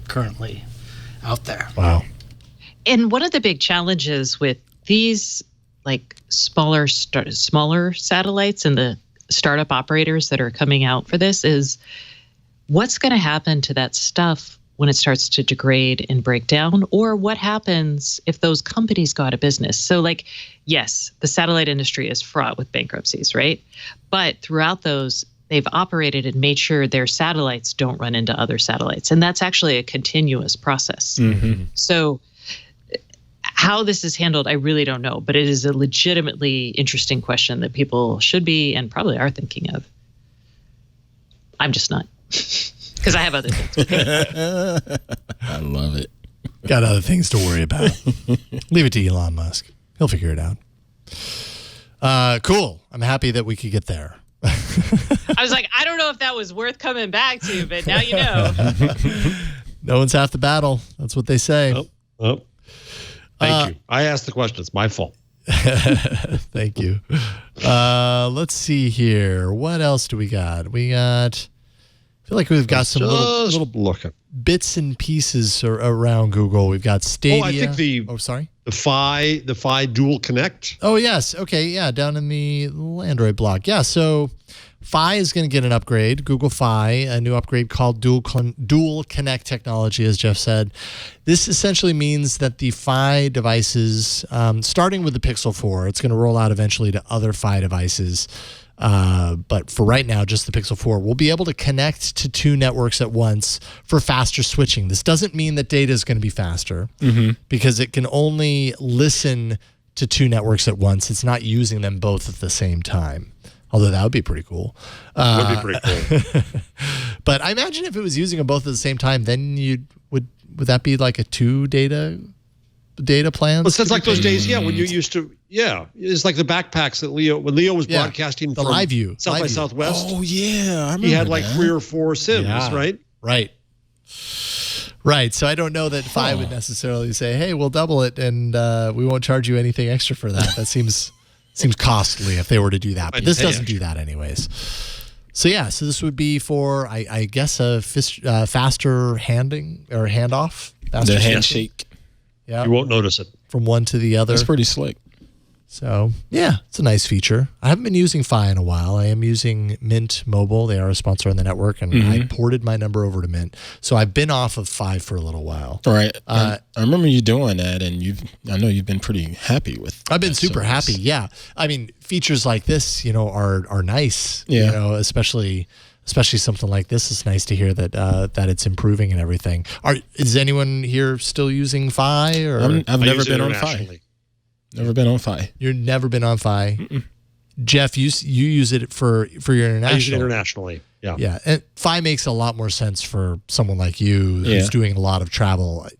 currently out there. Wow. And one of the big challenges with these like smaller satellites and the startup operators that are coming out for this is what's going to happen to that stuff when it starts to degrade and break down, or what happens if those companies go out of business. So like, yes, the satellite industry is fraught with bankruptcies, right? But throughout those, they've operated and made sure their satellites don't run into other satellites. And that's actually a continuous process. Mm-hmm. So how this is handled, I really don't know, but it is a legitimately interesting question that people should be and probably are thinking of. I'm just not, because I have other things. I love it. Got other things to worry about. Leave it to Elon Musk. He'll figure it out. Cool. I'm happy that we could get there. I was like, I don't know if that was worth coming back to, but now you know. No one's half the battle. That's what they say. Oh. Thank you. I asked the question. It's my fault. Thank you. Let's see here. What else do we got? I feel like we've got some little bits and pieces around Google. We've got Stadia. I think the Fi Dual Connect. Oh, yes. Okay. Yeah. Down in the Android block. Yeah. So Fi is going to get an upgrade. Google Fi, a new upgrade called Dual Connect technology, as Jeff said. This essentially means that the Fi devices, starting with the Pixel 4, it's going to roll out eventually to other Fi devices. But for right now, just the Pixel 4 will be able to connect to 2 networks at once for faster switching. This doesn't mean that data is going to be faster because it can only listen to 2 networks at once. It's not using them both at the same time. Although that would be pretty cool. Would be pretty cool. But I imagine if it was using them both at the same time, then would that be like a 2 data plans? Well, it's like those days, when you used to, it's like the backpacks that when Leo was broadcasting the from Live View. South by Southwest. Oh, yeah. I remember he had like 3 or 4 SIMs, right? Right. So I don't know that Fi would necessarily say, hey, we'll double it and we won't charge you anything extra for that. That seems costly if they were to do that. But this doesn't do that anyways. So so this would be for, I guess, a faster handoff. The handshake. Yeah. You won't notice it. From one to the other. That's pretty slick. So, it's a nice feature. I haven't been using Fi in a while. I am using Mint Mobile. They are a sponsor on the network, and I ported my number over to Mint. So I've been off of Fi for a little while. Right. I remember you doing that, and I know you've been pretty happy with I've been super happy, yeah. I mean, features like this, are nice, especially something like this. It's nice to hear that it's improving and everything. Is anyone here still using Fi? Or I've never been on Fi. Never been on Fi. You've never been on Fi? Mm-mm. Jeff, you use it for your international. I use it internationally, yeah. Yeah, and Fi makes a lot more sense for someone like you who's doing a lot of travel. It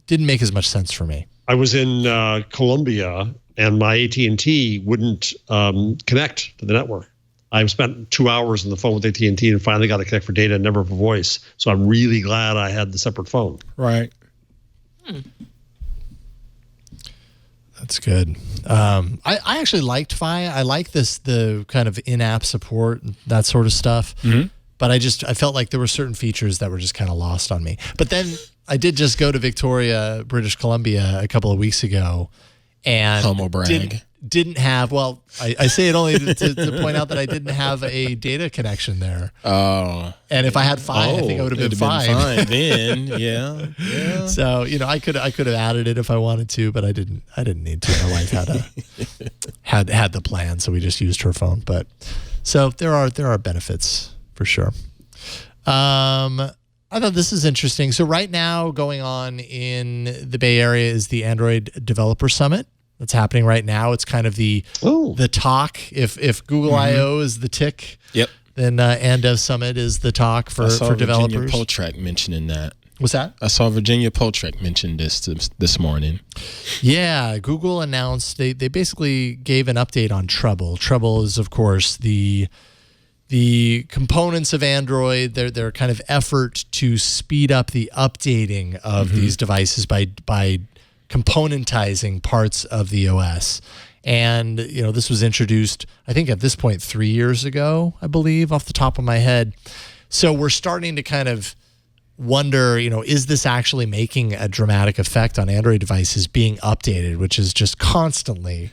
didn't make as much sense for me. I was in Colombia, and my AT&T wouldn't connect to the network. I spent 2 hours on the phone with AT&T and finally got to connect for data and never for voice. So I'm really glad I had the separate phone. Right. That's good. I actually liked Fi. I like the kind of in-app support, that sort of stuff. Mm-hmm. But I felt like there were certain features that were just kind of lost on me. But then I did just go to Victoria, British Columbia a couple of weeks ago, and Humble brag. Didn't have, well, I say it only to point out that I didn't have a data connection there. Oh. And if I had fine, I think I would have been fine. Then, yeah. So, I could have added it if I wanted to, but I didn't need to. My wife had the plan, so we just used her phone. But so there are benefits for sure. I thought this is interesting. So right now going on in the Bay Area is the Android Developer Summit. That's happening right now. It's kind of the talk. If Google I/O is the tick, yep, then Andev Summit is the talk for developers. Virginia Poltrak mentioning that. What's that? I saw Virginia Poltrak mention this morning. Yeah, Google announced they basically gave an update on Trouble. Trouble is, of course, the components of Android. Their kind of effort to speed up the updating of these devices by componentizing parts of the OS. And, this was introduced, I think at this point, 3 years ago, I believe, off the top of my head. So we're starting to kind of wonder, is this actually making a dramatic effect on Android devices being updated, which is just constantly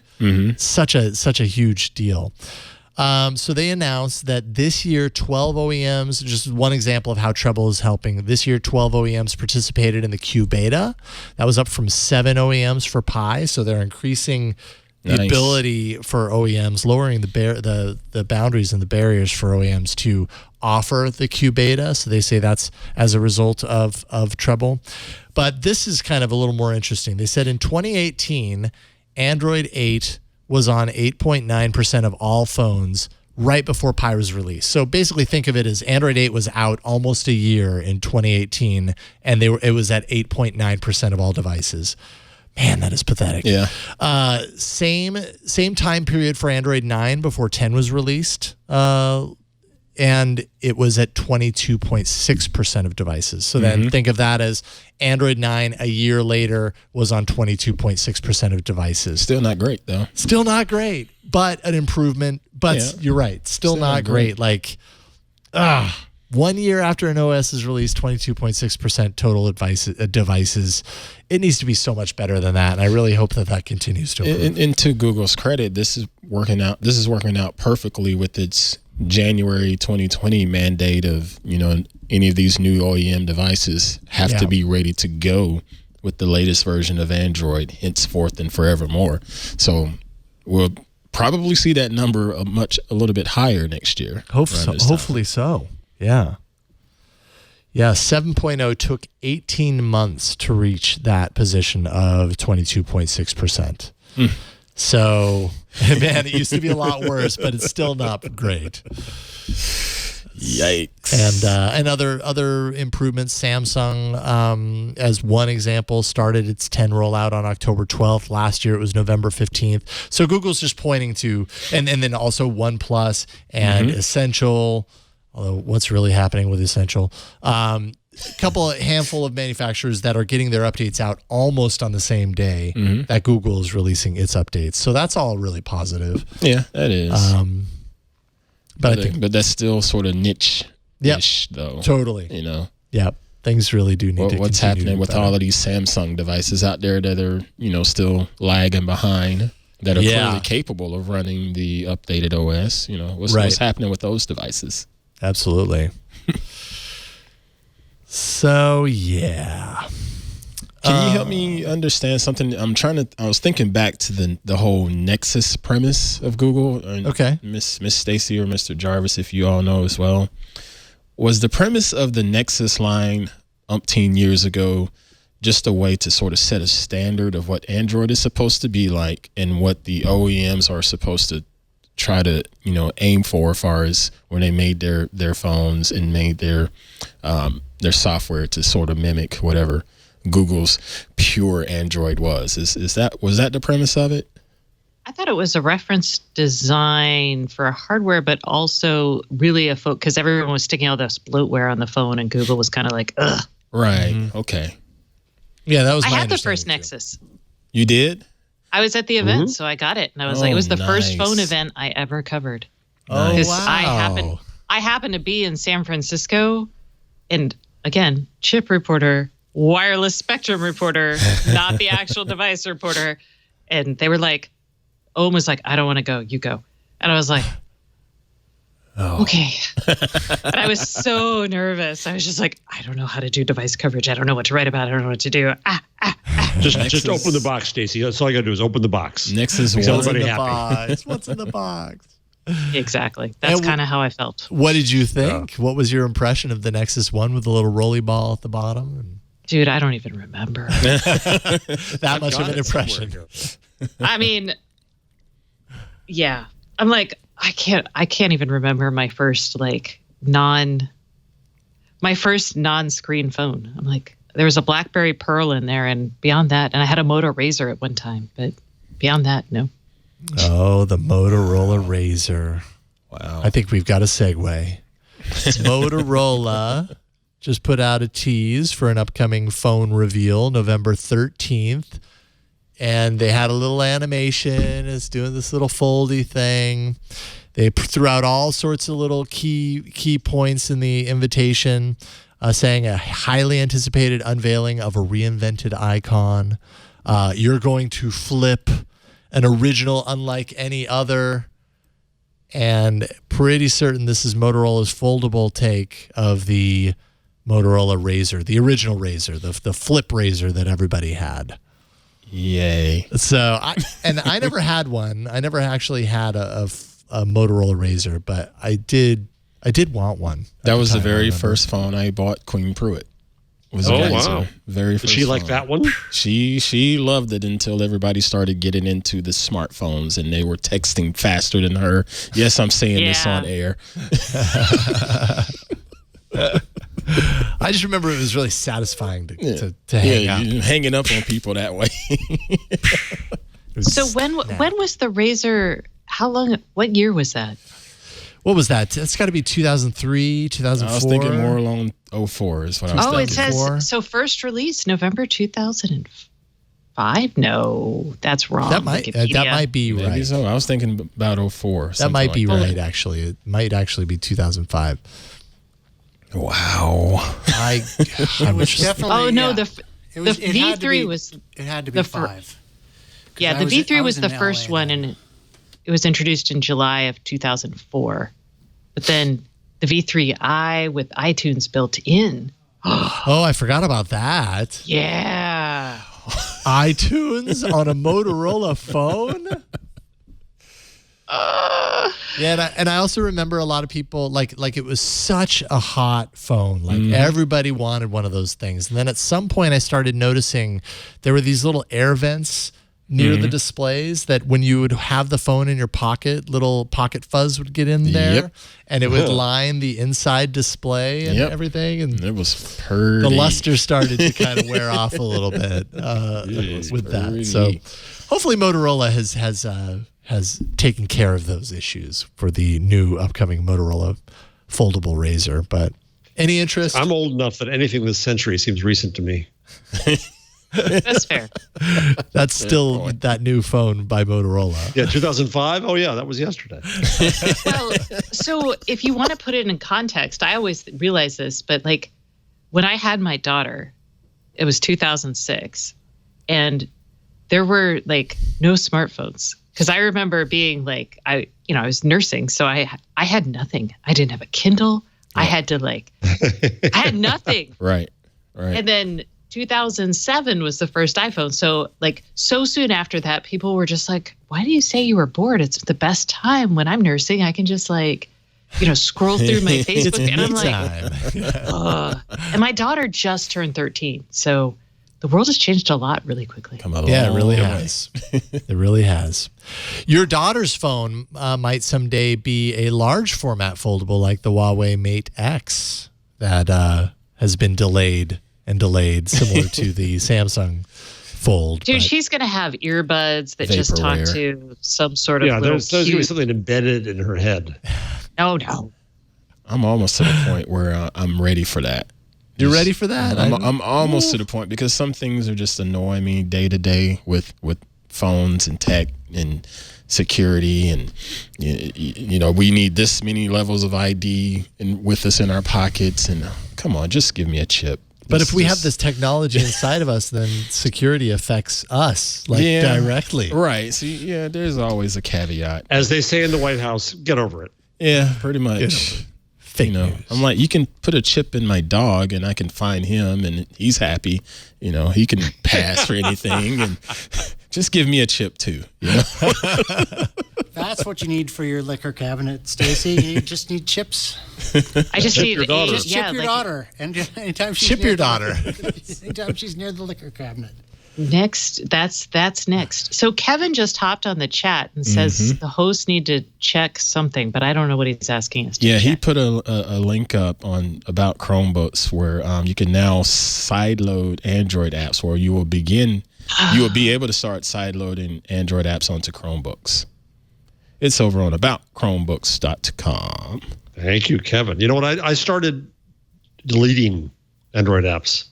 such a huge deal. So they announced that this year, 12 OEMs, just one example of how Trouble is helping. This year, 12 OEMs participated in the Q beta. That was up from 7 OEMs for Pi. So they're increasing the ability for OEMs, lowering the boundaries and the barriers for OEMs to offer the Q beta. So they say that's as a result of Trouble. But this is kind of a little more interesting. They said in 2018, Android 8 was on 8.9% of all phones right before Pi was released. So basically think of it as Android 8 was out almost a year in 2018, and it was at 8.9% of all devices. Man, that is pathetic. Yeah. Same time period for Android 9 before 10 was released, and it was at 22.6% of devices. So then think of that as Android 9 a year later was on 22.6% of devices. Still not great, though. Still not great, but an improvement. But you're right, still not great. Like, 1 year after an OS is released, 22.6% total devices. It needs to be so much better than that, and I really hope that continues to improve. And to Google's credit, this is working out perfectly with its January 2020 mandate of, any of these new OEM devices have to be ready to go with the latest version of Android henceforth and forevermore. So we'll probably see that number a little bit higher next year. Hopefully so. Yeah. Yeah, 7.0 took 18 months to reach that position of 22.6%. So, man, it used to be a lot worse, but it's still not great. Yikes. And other improvements, Samsung, as one example, started its 10 rollout on October 12th. Last year, it was November 15th. So Google's just pointing to, and then also OnePlus and Essential. Although what's really happening with Essential? Handful of manufacturers that are getting their updates out almost on the same day that Google is releasing its updates. So that's all really positive. Yeah, that is. But that's still sort of niche-ish, though. Totally. Yeah, things really do need to what's continue happening with all of these Samsung devices out there that are, still lagging behind, that are clearly capable of running the updated OS. What's happening with those devices? Absolutely. So, yeah. Can you help me understand something? I was thinking back to the whole Nexus premise of Google. Okay. Miss Stacey or Mr. Jarvis, if you all know as well. Was the premise of the Nexus line umpteen years ago just a way to sort of set a standard of what Android is supposed to be like and what the OEMs are supposed to try to aim for as far as when they made their phones and made their software to sort of mimic whatever Google's pure Android was? Was that the premise of it? I thought it was a reference design for hardware, but also really a focus because everyone was sticking all this bloatware on the phone, and Google was kind of like, ugh. Right. Okay. Yeah, that was. I my had the first understanding, Nexus. You did? I was at the event, so I got it, and I was like, it was the first phone event I ever covered. Oh, Because wow. I happened to be in San Francisco, and again, chip reporter, wireless spectrum reporter, not the actual device reporter. And they were like, Owen was like, I don't want to go. You go. And I was like, okay. But I was so nervous. I was just like, I don't know how to do device coverage. I don't know what to write about. I don't know what to do. Just open the box, Stacey. That's all you got to do is open the box. Nexus Makes was everybody happy. What's in the box? Exactly. That's kind of how I felt. What did you think? What was your impression of the Nexus 1 with the little rolly ball at the bottom? Dude, I don't even remember. That much of an impression. I mean, yeah. I'm like, I can't even remember my first non-screen phone. I'm like, there was a BlackBerry Pearl in there, and beyond that, and I had a Moto Razr at one time, but beyond that, no. Oh, the Motorola Razr. wow. I think we've got a segue. Motorola just put out a tease for an upcoming phone reveal, November 13th. And they had a little animation. It's doing this little foldy thing. They threw out all sorts of little key points in the invitation, saying a highly anticipated unveiling of a reinvented icon. You're going to flip an original unlike any other. And pretty certain this is Motorola's foldable take of the Motorola Razr, the original Razr, the flip Razr that everybody had. Yay. So I never had one. I never actually had a Motorola Razr, but I did want one. That was the very first phone I bought. Queen Pruitt was a Razr. Wow. Very first. Did she like phone. that one? She loved it until everybody started getting into the smartphones and they were texting faster than her. Yes, I'm saying this on air. I just remember it was really satisfying to hang out. Hanging up on people that way. So when was the Razr? How long? What year was that? What was that? That's got to be 2003, 2004. I was thinking more along 04 is what I was thinking. It says so. First release November 2005. No, that's wrong. That might be Maybe right. so. I was thinking about 04. That might be like right. Actually, it might actually be 2005. Wow. It was definitely. Oh no, yeah. the V3 was. It had to be 5. Yeah, the V3 was the first one, and it was introduced in July of 2004. But then the V3i with iTunes built in. Oh, I forgot about that. Yeah. iTunes on a Motorola phone? Yeah, and I also remember a lot of people, like it was such a hot phone. Like everybody wanted one of those things. And then at some point I started noticing there were these little air vents near the displays that when you would have the phone in your pocket, little pocket fuzz would get in there and it would line the inside display and everything. And it was pretty. The luster started to kind of wear off a little bit with that. So hopefully Motorola has taken care of those issues for the new upcoming Motorola foldable Razr. But any interest? I'm old enough that anything this century seems recent to me. That's fair. That's still that new phone by Motorola. Yeah, 2005. Oh yeah, that was yesterday. Well, so if you want to put it in context, I always realize this, but like when I had my daughter, it was 2006, and there were like no smartphones. Because I remember being like, I was nursing, so I had nothing. I didn't have a Kindle. I had to I had nothing. Right. And then 2007 was the first iPhone. So so soon after that, people were just like, why do you say you were bored? It's the best time when I'm nursing. I can just scroll through my Facebook. And I'm like, and my daughter just turned 13. So the world has changed a lot really quickly. Yeah, it really has. It really has. Your daughter's phone might someday be a large format foldable like the Huawei Mate X that has been delayed, similar to the Samsung Fold. Dude, she's going to have earbuds that just talk to some sort of there's going to be something embedded in her head. No. I'm almost to the point where I'm ready for that. You're ready for that? I'm almost to the point because some things are just annoying me day to day with phones and tech and security, and we need this many levels of ID with us in our pockets, and come on, just give me a chip. But if we have this technology inside of us, then security affects us directly. Right. So there's always a caveat. As they say in the White House, get over it. Yeah, pretty much. Fake news. I'm like, you can put a chip in my dog and I can find him and he's happy. He can pass for anything, and just give me a chip too. That's what you need for your liquor cabinet, Stacey. You just need chips. I just need your daughter. Just chip your daughter, and anytime she's Chip your daughter. anytime she's near the liquor cabinet. Next, that's next. So Kevin just hopped on the chat and says the hosts need to check something, but I don't know what he's asking us to check. He put a link up on about Chromebooks where you can now sideload Android apps, where you will be able to start sideloading Android apps onto Chromebooks. It's over on aboutchromebooks.com. Thank you, Kevin. You know what? I started deleting Android apps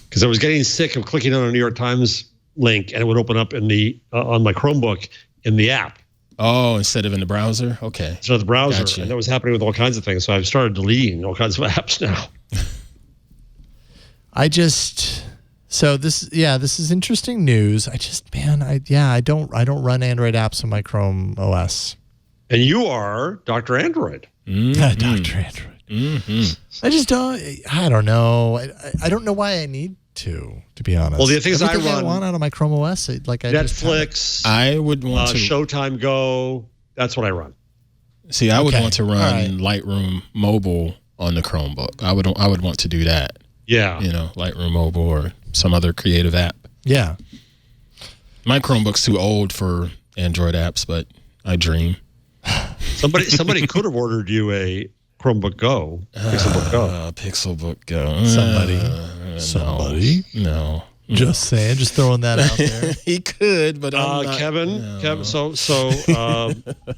because I was getting sick of clicking on a New York Times link and it would open up in the on my Chromebook in the app. Oh, instead of in the browser? Okay. Instead of the browser. Gotcha. And that was happening with all kinds of things. So I've started deleting all kinds of apps now. So this is interesting news. I don't run Android apps on my Chrome OS. And you are Dr. Android. Dr. Android. I just don't. I don't know. I don't know why I need to be honest. Well, the things Everything I run, want out of my Chrome OS, Netflix, I would want to Showtime Go. That's what I run. See, I would want to run Lightroom Mobile on the Chromebook. I would want to do that. Yeah. Lightroom Mobile or some other creative app. Yeah. My Chromebook's too old for Android apps, but I dream. Somebody could have ordered you a Chromebook Go. Pixelbook Go. Pixelbook Go. Somebody? No. Just saying. Just throwing that out there. He could, but I'm not, Kevin. So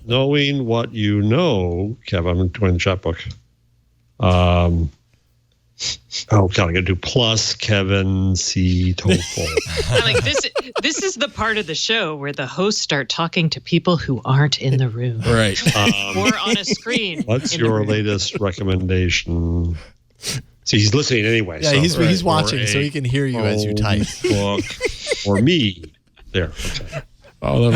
knowing what you know, Kevin, I'm doing the chat book. Oh God, I got to do plus Kevin C. TOEFL. I'm like, this is the part of the show where the hosts start talking to people who aren't in the room, right? Or on a screen. What's your latest recommendation? See, he's listening anyway. Yeah, so, he's watching, so he can hear you as you type. Book or me. There. Okay. All of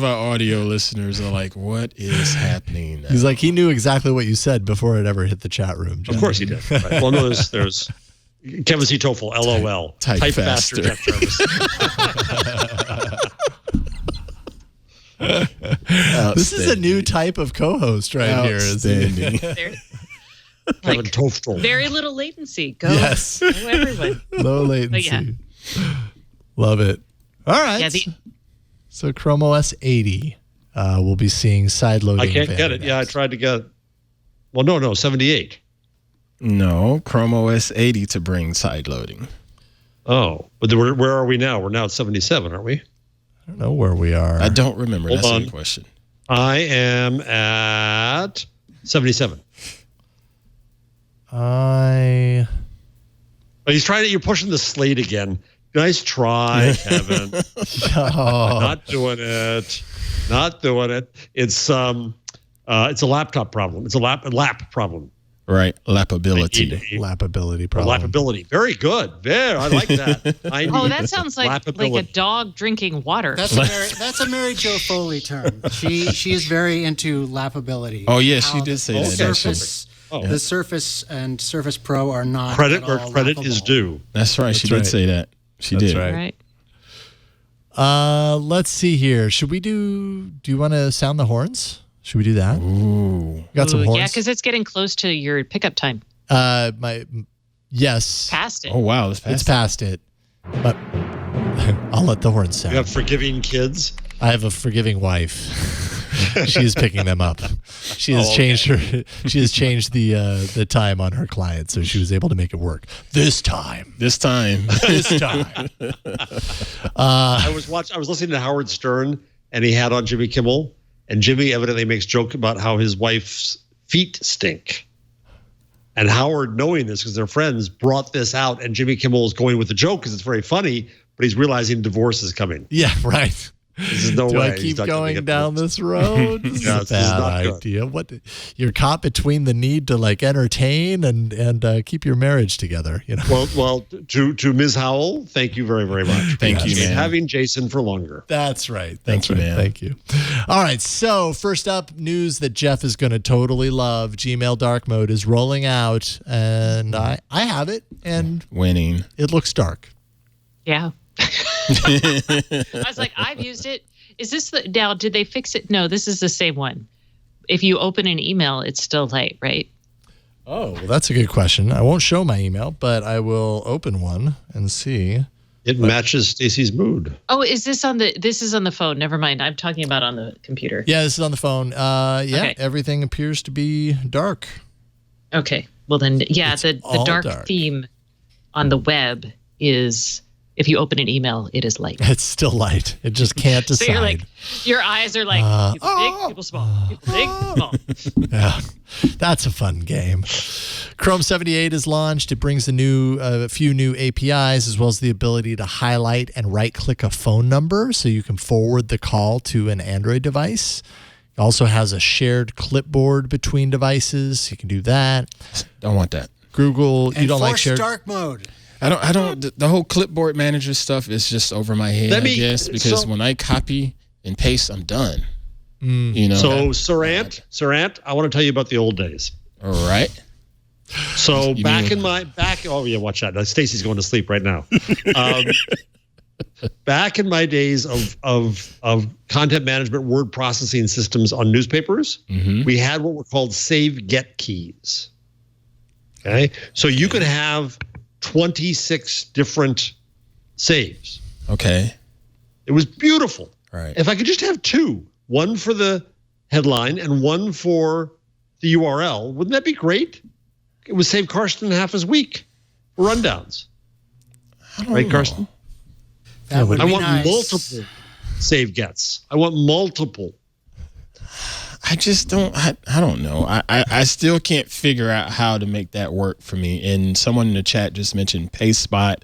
our audio listeners are like, "What is happening?" He's like, he knew exactly what you said before it ever hit the chat room. Jeff. Of course he did. Right. Well, no, there's Kevin C. TOEFL, LOL. Type faster. Jeff Jarvis. This is a new type of co-host right here. Outstanding. Kevin TOEFL. Very little latency. Go. Yes. Go everyone. Low latency. Love it. All right. Yeah, so Chrome OS 80 we'll be seeing side loading. I can't get it. Yeah, I tried to get. Well, no, 78. No, Chrome OS 80 to bring side loading. Oh, but where are we now? We're now at 77, aren't we? I don't know where we are. I don't remember. Hold That's on. a good question. I am at 77. I Oh, he's trying to. You're pushing the slate again. Nice try, Kevin. Not doing it. Not doing it. It's a laptop problem. It's a lap problem. Right, lapability. Lapability problem. Lapability. Very good. I like that. that sounds like a dog drinking water. That's a Mary Jo Foley term. She is very into lapability. Oh yes, she did say that. The Surface and Surface Pro are not credit at where all credit lappable. is due. That's right. She did say that. She That's did. right. Right. Let's see here. Should we do you want to sound the horns? Should we do that? Ooh. Got some horns? Yeah, because it's getting close to your pickup time. Yes. Past it. Oh wow, It's past it. But I'll let the horns sound. You have forgiving kids. I have a forgiving wife. She is picking them up. She has changed the time on her client, so she was able to make it work this time. I was listening to Howard Stern, and he had on Jimmy Kimmel, and Jimmy evidently makes joke about how his wife's feet stink. And Howard, knowing this because they're friends, brought this out, and Jimmy Kimmel is going with the joke because it's very funny, but he's realizing divorce is coming. Yeah, right. This is no Do way. I keep going down this road? This Yeah, is a this is bad not good. idea. What you're caught between the need to like entertain and keep your marriage together. You know. Well, to Ms. Howell, thank you very, very much. Thank you, man. Having Jason for longer. That's right. Thank you, man. Thank you. All right. So first up, news that Jeff is going to totally love. Gmail dark mode is rolling out, and I have it, and Winning. it looks dark. Yeah. I was like, I've used it. Is this now? Did they fix it? No, this is the same one. If you open an email, it's still light, right? Oh, well, that's a good question. I won't show my email, but I will open one and see. It matches Stacey's mood. Oh, is this on the? This is on the phone. Never mind. I'm talking about on the computer. Yeah, this is on the phone. Okay. Everything appears to be dark. Okay. Well then, yeah, the all dark dark. theme on the web is. If you open an email, it is light. It's still light. It just can't decide. So you're like, your eyes are like, people big, people small, people big, small. Yeah, that's a fun game. Chrome 78 is launched. It brings a few new APIs, as well as the ability to highlight and right-click a phone number so you can forward the call to an Android device. It also has a shared clipboard between devices. You can do that. Don't want that. Google, you don't like Enforce shared. dark mode. I don't. The whole clipboard manager stuff is just over my head, I guess, because when I copy and paste, I'm done. You know. So Sarant, I want to tell you about the old days. All right. So oh yeah, watch that. Now, Stacey's going to sleep right now. Back in my days of content management, word processing systems on newspapers, we had what were called save get keys. Okay, so you could have 26 different saves. Okay. It was beautiful. Right. If I could just have two, one for the headline and one for the URL, wouldn't that be great? It would save Karsten half his week for rundowns. Right, Karsten? That would I be want nice. multiple save gets. I want multiple. I just don't. I don't know. I still can't figure out how to make that work for me. And someone in the chat just mentioned PasteSpot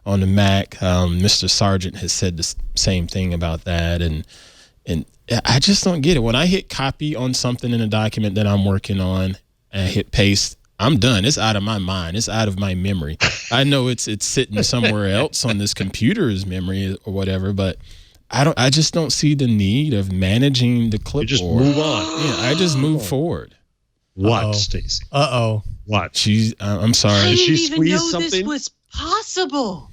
on the Mac. Mr. Sargent has said the same thing about that, and I just don't get it. When I hit copy on something in a document that I'm working on and I hit paste, I'm done. It's out of my mind. It's out of my memory. I know it's sitting somewhere else on this computer's memory or whatever, but I just don't see the need of managing the clipboard. You just move on. Yeah, I just move forward. What, Stacey? What? I'm sorry. I Did she didn't even squeeze know something? this was possible.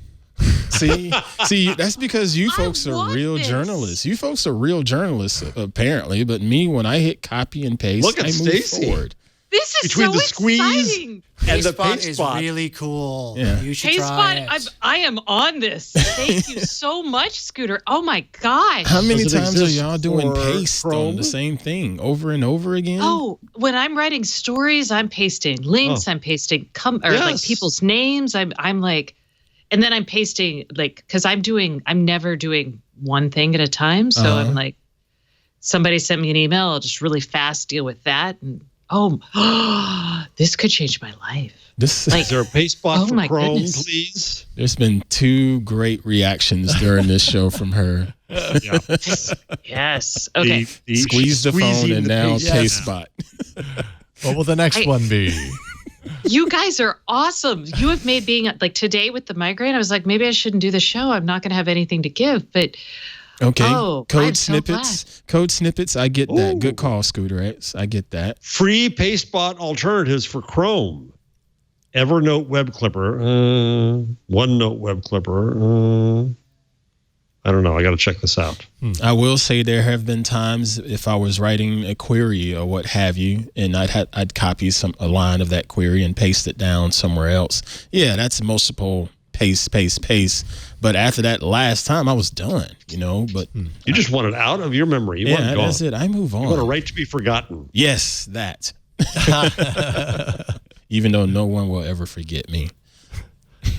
See, that's because you folks are want real this. journalists. You folks are real journalists, apparently. But me, when I hit copy and paste, Look at I move Stacey. forward. This is Between so the squeeze exciting. and the PasteSpot paste is spot. really cool. Yeah. You should try PasteSpot, it. I am on this. Thank you so much, Scooter. Oh my gosh. How many Does it times are exist y'all doing for paste Chrome? on the same thing over and over again? Oh, when I'm writing stories, I'm pasting links. I'm pasting like Yes. people's names. I'm like, and then I'm pasting like because I'm never doing one thing at a time. So I'm like, somebody sent me an email. I'll just really fast deal with that. And this could change my life. This Like, Is there a paste spot Oh for my Chrome, goodness. please? There's been 2 great reactions during this show from her. Yeah. yes. Okay. Squeeze the phone squeezing and the now paste. paste spot. What will the next one be? You guys are awesome. You have made being like today with the migraine. I was like, maybe I shouldn't do the show. I'm not going to have anything to give. But Okay. I'm Code so snippets. Code snippets. I get that. Ooh. Good call, Scooter. I get that. Free paste spot alternatives for Chrome. Evernote Web Clipper. OneNote Web Clipper. I don't know. I got to check this out. I will say there have been times if I was writing a query or what have you, and I'd copy a line of that query and paste it down somewhere else. Yeah, that's multiple paste. But after that last time, I was done. But You just want it out of your memory. You want it gone. that's it. I move on. You want a right to be forgotten. Yes, that. Even though no one will ever forget me.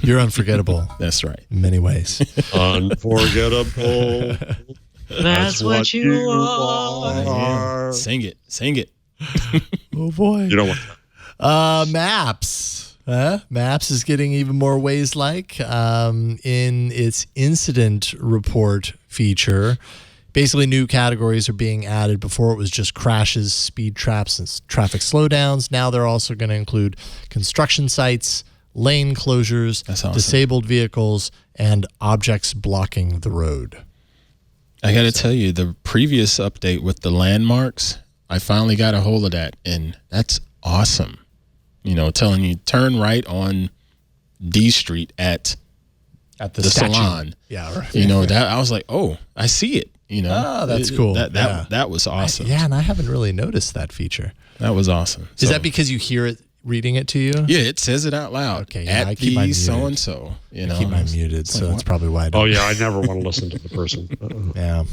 You're unforgettable That's right. in many ways. Unforgettable. that's what you are. are. Sing it. Oh boy. You don't want that. Maps. Maps is getting even more Waze-like in its incident report feature. Basically, new categories are being added. Before, it was just crashes, speed traps, and traffic slowdowns. Now they're also going to include construction sites, lane closures, disabled vehicles, and objects blocking the road. I got to tell you, the previous update with the landmarks, I finally got a hold of that, and that's awesome. You know, telling you turn right on D Street at the salon. Yeah, right. You know, that I was like, oh, I see it. You know, that's cool. That was awesome. And I haven't really noticed that feature. That was awesome. Is that because you hear it reading it to you? Yeah, it says it out loud. Okay, yeah, at I keep mine muted. so and so. You know, I keep mine muted, so that's probably why I don't. Oh yeah, I never want to listen to the person. Yeah.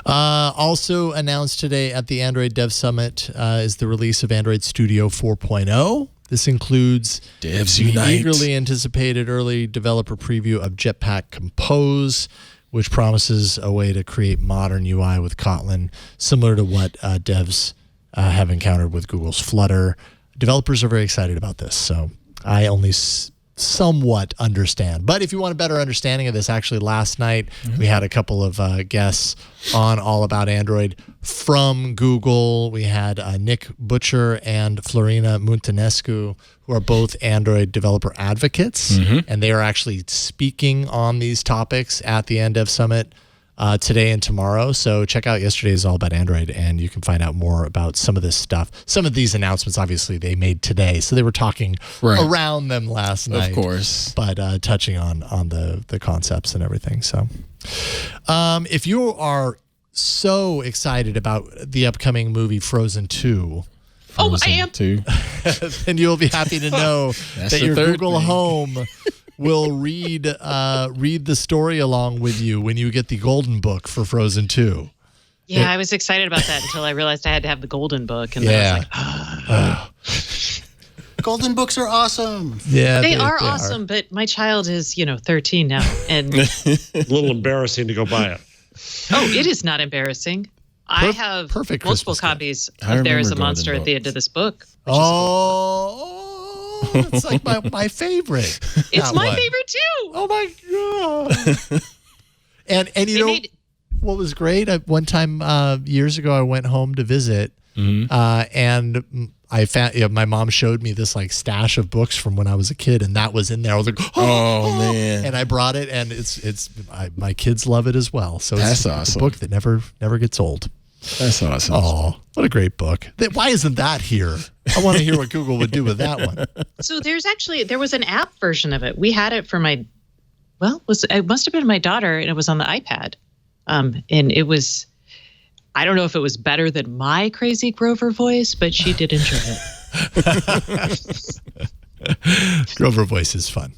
Also announced today at the Android Dev Summit is the release of Android Studio 4.0. This includes Devs the Unite. eagerly anticipated early developer preview of Jetpack Compose, which promises a way to create modern UI with Kotlin, similar to what devs have encountered with Google's Flutter. Developers are very excited about this, so I only somewhat understand. But if you want a better understanding of this, actually last night we had a couple of guests on All About Android from Google. We had Nick Butcher and Florina Muntenescu, who are both Android developer advocates, and they are actually speaking on these topics at the AndDev Summit today and tomorrow. So check out yesterday's All About Android, and you can find out more about some of this stuff. Some of these announcements, obviously, they made today, so they were talking around them last night. Of course. But touching on the concepts and everything. So if you are so excited about the upcoming movie Frozen 2, I am. then you'll be happy to know that your Google Home will read the story along with you when you get the golden book for Frozen 2. Yeah, I was excited about that until I realized I had to have the golden book, and then I was like, Golden books are awesome. Yeah, they are awesome, but my child is 13 now, and A little embarrassing to go buy it. oh, it is not embarrassing. I have perfect multiple Christmas copies I of There Is a remember Monster golden at the end of this book. Which it's like my favorite. it's my favorite too. Oh my god! and you know what was great? One time years ago, I went home to visit, and I found my mom showed me this like stash of books from when I was a kid, and that was in there. I was like, oh man! And I brought it, and my kids love it as well. So that's it's awesome. a book that never gets old. That's awesome. Oh, what a great book. Why isn't that here? I want to hear what Google would do with that one. So there was an app version of it. We had it for it must have been my daughter, and it was on the iPad. And it was, I don't know if it was better than my crazy Grover voice, but she did enjoy it. Grover voice is fun.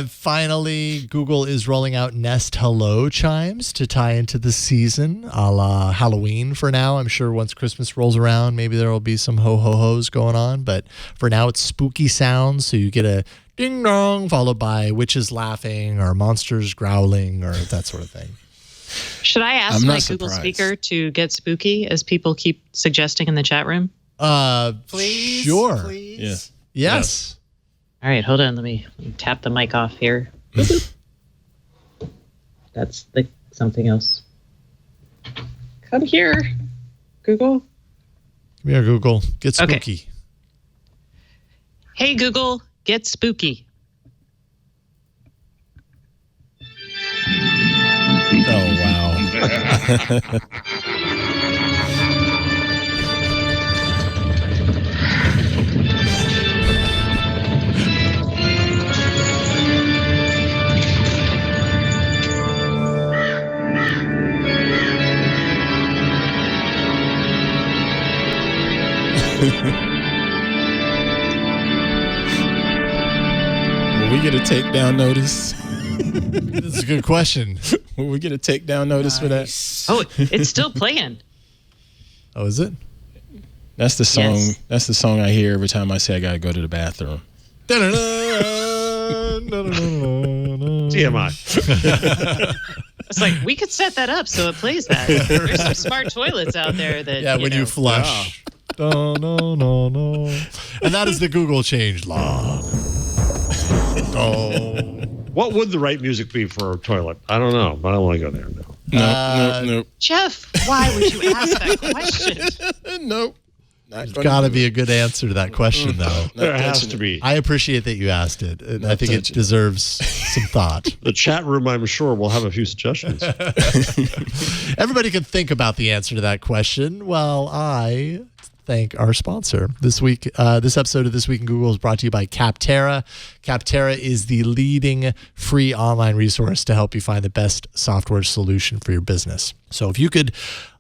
Finally, Google is rolling out Nest Hello chimes to tie into the season, a la Halloween for now. I'm sure once Christmas rolls around, maybe there will be some ho-ho-hos going on. But for now, it's spooky sounds. So you get a ding-dong followed by witches laughing or monsters growling or that sort of thing. Should I ask my Google surprised. speaker to get spooky, as people keep suggesting in the chat room? Please? Sure. Please? Yeah. Yes. All right, hold on. Let me tap the mic off here. That's something else. Come here, Google. Come here, Google. Get spooky. Okay. Hey, Google, get spooky. Oh wow. Will we get a takedown notice? That's a good question. Will we get a takedown notice for that? Oh, it's still playing. Oh, is it? That's the song. Yes. That's the song I hear every time I say I gotta go to the bathroom. Da-da-da. TMI. It's like, we could set that up so it plays that. There's some smart toilets out there that, when you flush. No. And that is the Google change log. What would the right music be for a toilet? I don't know, but I don't want to go there. No. Jeff, why would you ask that question? Nope. There's got to be a good answer to that question, though. There has to be. I appreciate that you asked it. And I think it deserves some thought. The chat room, I'm sure, will have a few suggestions. Everybody can think about the answer to that question while I thank our sponsor. This episode of This Week in Google is brought to you by Capterra. Capterra is the leading free online resource to help you find the best software solution for your business. So if you could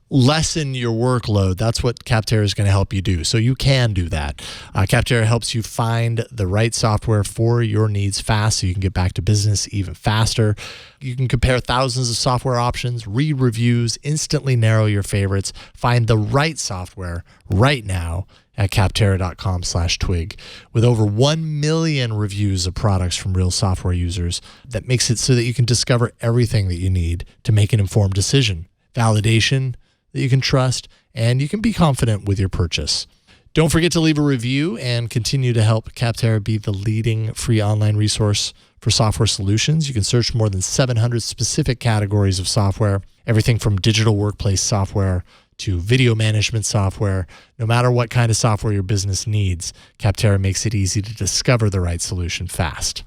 lessen your workload, that's what Capterra is going to help you do. So you can do that. Capterra helps you find the right software for your needs fast so you can get back to business even faster. You can compare thousands of software options, read reviews, instantly narrow your favorites, find the right software right now at capterra.com/twig. With over 1 million reviews of products from real software users, that makes it so that you can discover everything that you need to make an informed decision. Validation that you can trust, and you can be confident with your purchase. Don't forget to leave a review and continue to help Capterra be the leading free online resource for software solutions. You can search more than 700 specific categories of software, everything from digital workplace software to video management software. No matter what kind of software your business needs, Capterra makes it easy to discover the right solution fast.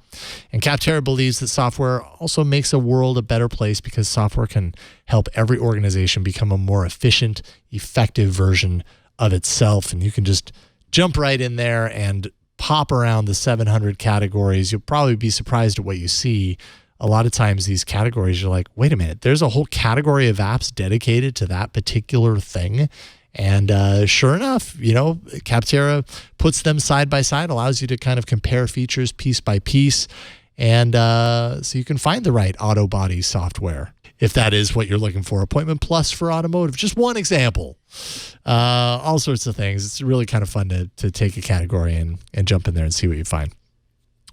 And Capterra believes that software also makes a world a better place because software can help every organization become a more efficient, effective version of itself. And you can just jump right in there and pop around the 700 categories. You'll probably be surprised at what you see. A lot of times these categories, you're like, wait a minute, there's a whole category of apps dedicated to that particular thing. And sure enough, Capterra puts them side by side, allows you to kind of compare features piece by piece. And so you can find the right auto body software, if that is what you're looking for. Appointment Plus for automotive, just one example. All sorts of things. It's really kind of fun to take a category and jump in there and see what you find.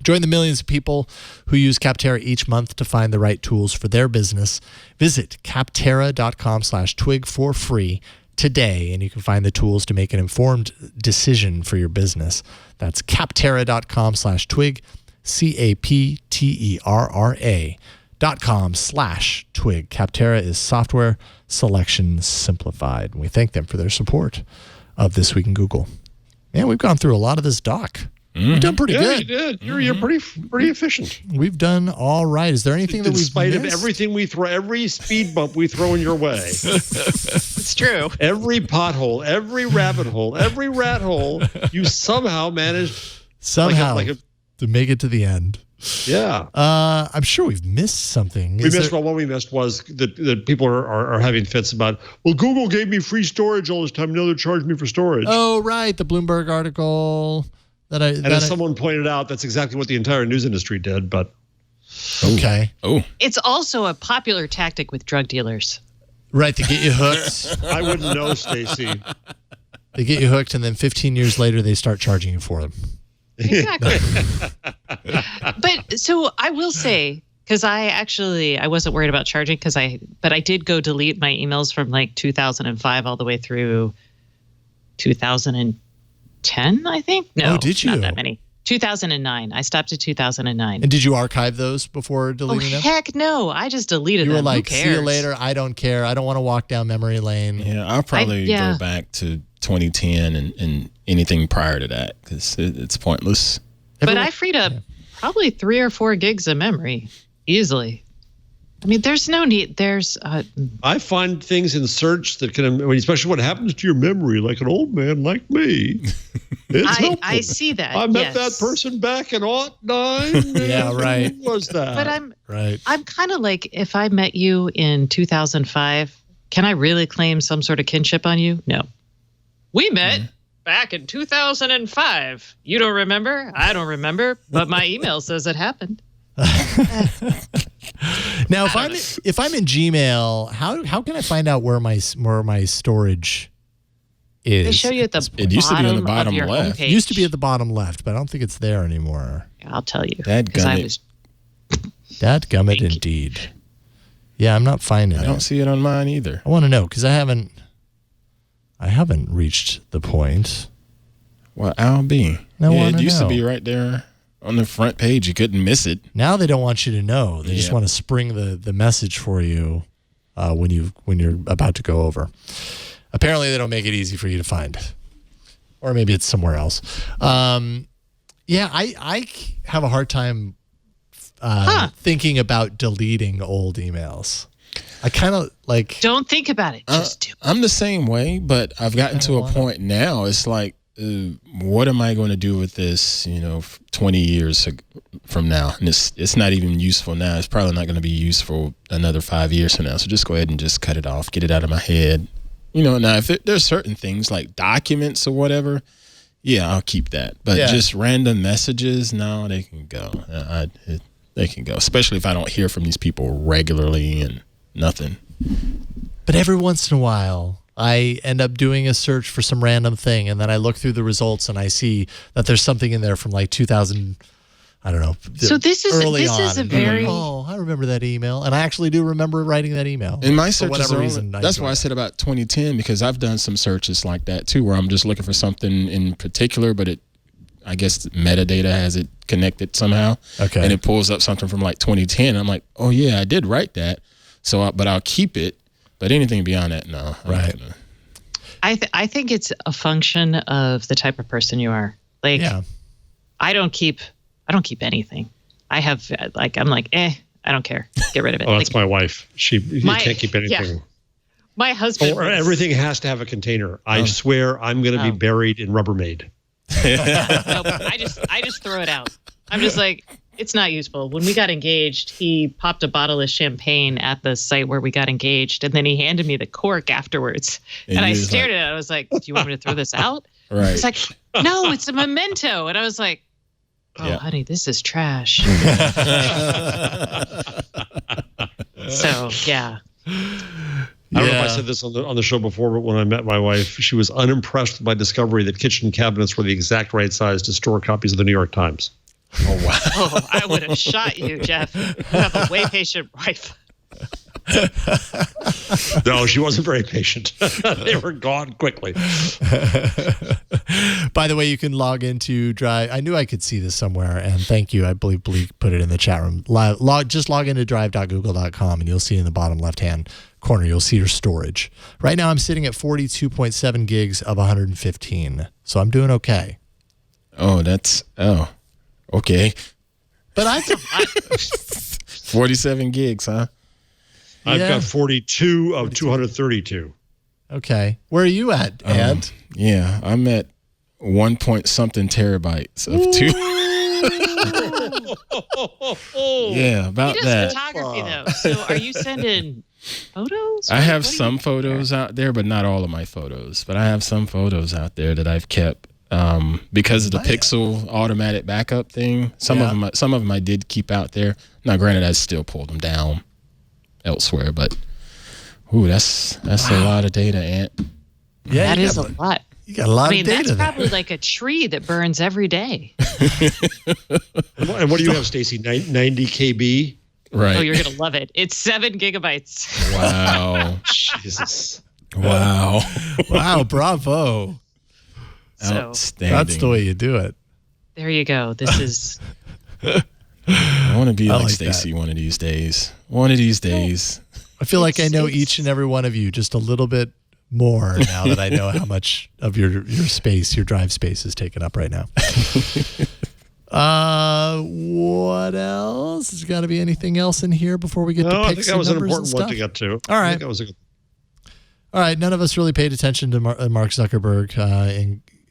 Join the millions of people who use Capterra each month to find the right tools for their business. Visit capterra.com/twig for free today, and you can find the tools to make an informed decision for your business. That's capterra.com/twig, capterra.com/twig. Capterra is software selection simplified. And we thank them for their support of This Week in Google. Man, we've gone through a lot of this doc. We've done pretty good. You did. You're pretty efficient. We've done all right. Is there anything that we've missed? In spite of everything we throw, every speed bump we throw in your way. It's true. Every pothole, every rabbit hole, every rat hole, you somehow managed to make it to the end. Yeah. I'm sure we've missed something. What we missed was that people are having fits about, well, Google gave me free storage all this time. Now they're charging me for storage. Oh, right. The Bloomberg article. As someone pointed out, that's exactly what the entire news industry did. But okay. Oh, it's also a popular tactic with drug dealers. Right, to get you hooked. I wouldn't know, Stacey. They get you hooked, and then 15 years later, they start charging you for them. Exactly. But so I will say, because I wasn't worried about charging but I did go delete my emails from like 2005 all the way through 2010, I think. No, oh, did you? Not that many. 2009. I stopped at 2009. And did you archive those before deleting them? Heck no. I just deleted them. You were like, who cares? see you later. I don't care. I don't want to walk down memory lane. Yeah, I'll probably go back to 2010 and anything prior to that because it's pointless. But I freed up probably 3 or 4 gigs of memory easily. I mean, there's no need. I find things in search that can, especially what happens to your memory, like an old man like me. It's helpful. I see that. I met that person back in 2009. Yeah, right. Who was that? But I'm kind of like, if I met you in 2005, can I really claim some sort of kinship on you? No. We met back in 2005. You don't remember? I don't remember. But my email says it happened. Now, if I'm in Gmail, how can I find out where my storage is. They show you at the It used to be on the bottom of your left. homepage. It used to be at the bottom left, but I don't think it's there anymore. I'll tell you. Dadgummit. Dadgummit indeed. Yeah, I'm not finding it. I don't see it on mine either. I want to know because I haven't reached the point. Well, I'll be. I Yeah, wanna it used know. to be right there on the front page. You couldn't miss it. Now they don't want you to know. They just Yeah. want to spring the message for you when you're about to go over. Apparently, they don't make it easy for you to find, or maybe it's somewhere else. Yeah, I have a hard time thinking about deleting old emails. I kind of like. Don't think about it. Just do it. I'm the same way, but I've gotten to a point now. It's like, what am I going to do with this? 20 years from now, and it's not even useful now. It's probably not going to be useful another 5 years from now. So just go ahead and just cut it off, get it out of my head. Now if there's certain things like documents or whatever, yeah, I'll keep that. But just random messages, no, they can go. They can go, especially if I don't hear from these people regularly and nothing. But every once in a while, I end up doing a search for some random thing, and then I look through the results and I see that there's something in there from like 2000. I don't know. So this is a very. Oh, I remember that email, and I actually do remember writing that email. In my For searches, whatever reason, that's why I said about 2010, because I've done some searches like that too, where I'm just looking for something in particular, but I guess metadata has it connected somehow. Okay. And it pulls up something from like 2010. I'm like, oh yeah, I did write that. So, but I'll keep it. But anything beyond that, no. Right. I think it's a function of the type of person you are. Like, I don't keep anything. I have I'm like, I don't care. Get rid of it. Oh, that's my wife. You can't keep anything. Yeah. My husband. Or everything has to have a container. I swear I'm going to be buried in Rubbermaid. Nope, I just throw it out. I'm just like, it's not useful. When we got engaged, he popped a bottle of champagne at the site where we got engaged, and then he handed me the cork afterwards. And I stared at it. I was like, do you want me to throw this out? Right. He's like, no, it's a memento. And I was like, oh, honey, this is trash. So, yeah. I don't know if I said this on the show before, but when I met my wife, she was unimpressed with my discovery that kitchen cabinets were the exact right size to store copies of the New York Times. Oh, wow. Oh, I would have shot you, Jeff. You have a way patient wife. No, she wasn't very patient. They were gone quickly. By the way, you can log into Drive. I knew I could see this somewhere, and thank you. I believe Bleak put it in the chat room. Just log into drive.google.com, and you'll see in the bottom left-hand corner, you'll see your storage. Right now, I'm sitting at 42.7 gigs of 115, so I'm doing okay. Oh, okay. But I 47 gigs, huh? I've got 42 of 232. Okay. Where are you at, Ed? Yeah, I'm at 1 point something terabytes of two. Yeah, about He does that. photography, though. So are you sending photos? I have some photos out there, but not all of my photos. But I have some photos out there that I've kept because of the Pixel automatic backup thing. Some of them I did keep out there. Now, granted, I still pulled them down elsewhere, but that's a lot of data, Ant. Yeah, that is a lot. You got a lot of data. That's probably like a tree that burns every day. And what do you have, Stacey? 90 KB? Right. Oh, you're going to love it. It's 7 gigabytes. Wow. Jesus. Wow. Wow, bravo. So Outstanding. That's the way you do it. there you go. This is. I want to be like like Stacey one of these days. One of these days. I feel like I know each and every one of you just a little bit more now that I know how much of your space, your drive space is taken up right now. What else? Has got to be anything else in here before we get to I picks think that and was an numbers important and one stuff? to get to. All right. I think that was a good. All right. None of us really paid attention to Mark Zuckerberg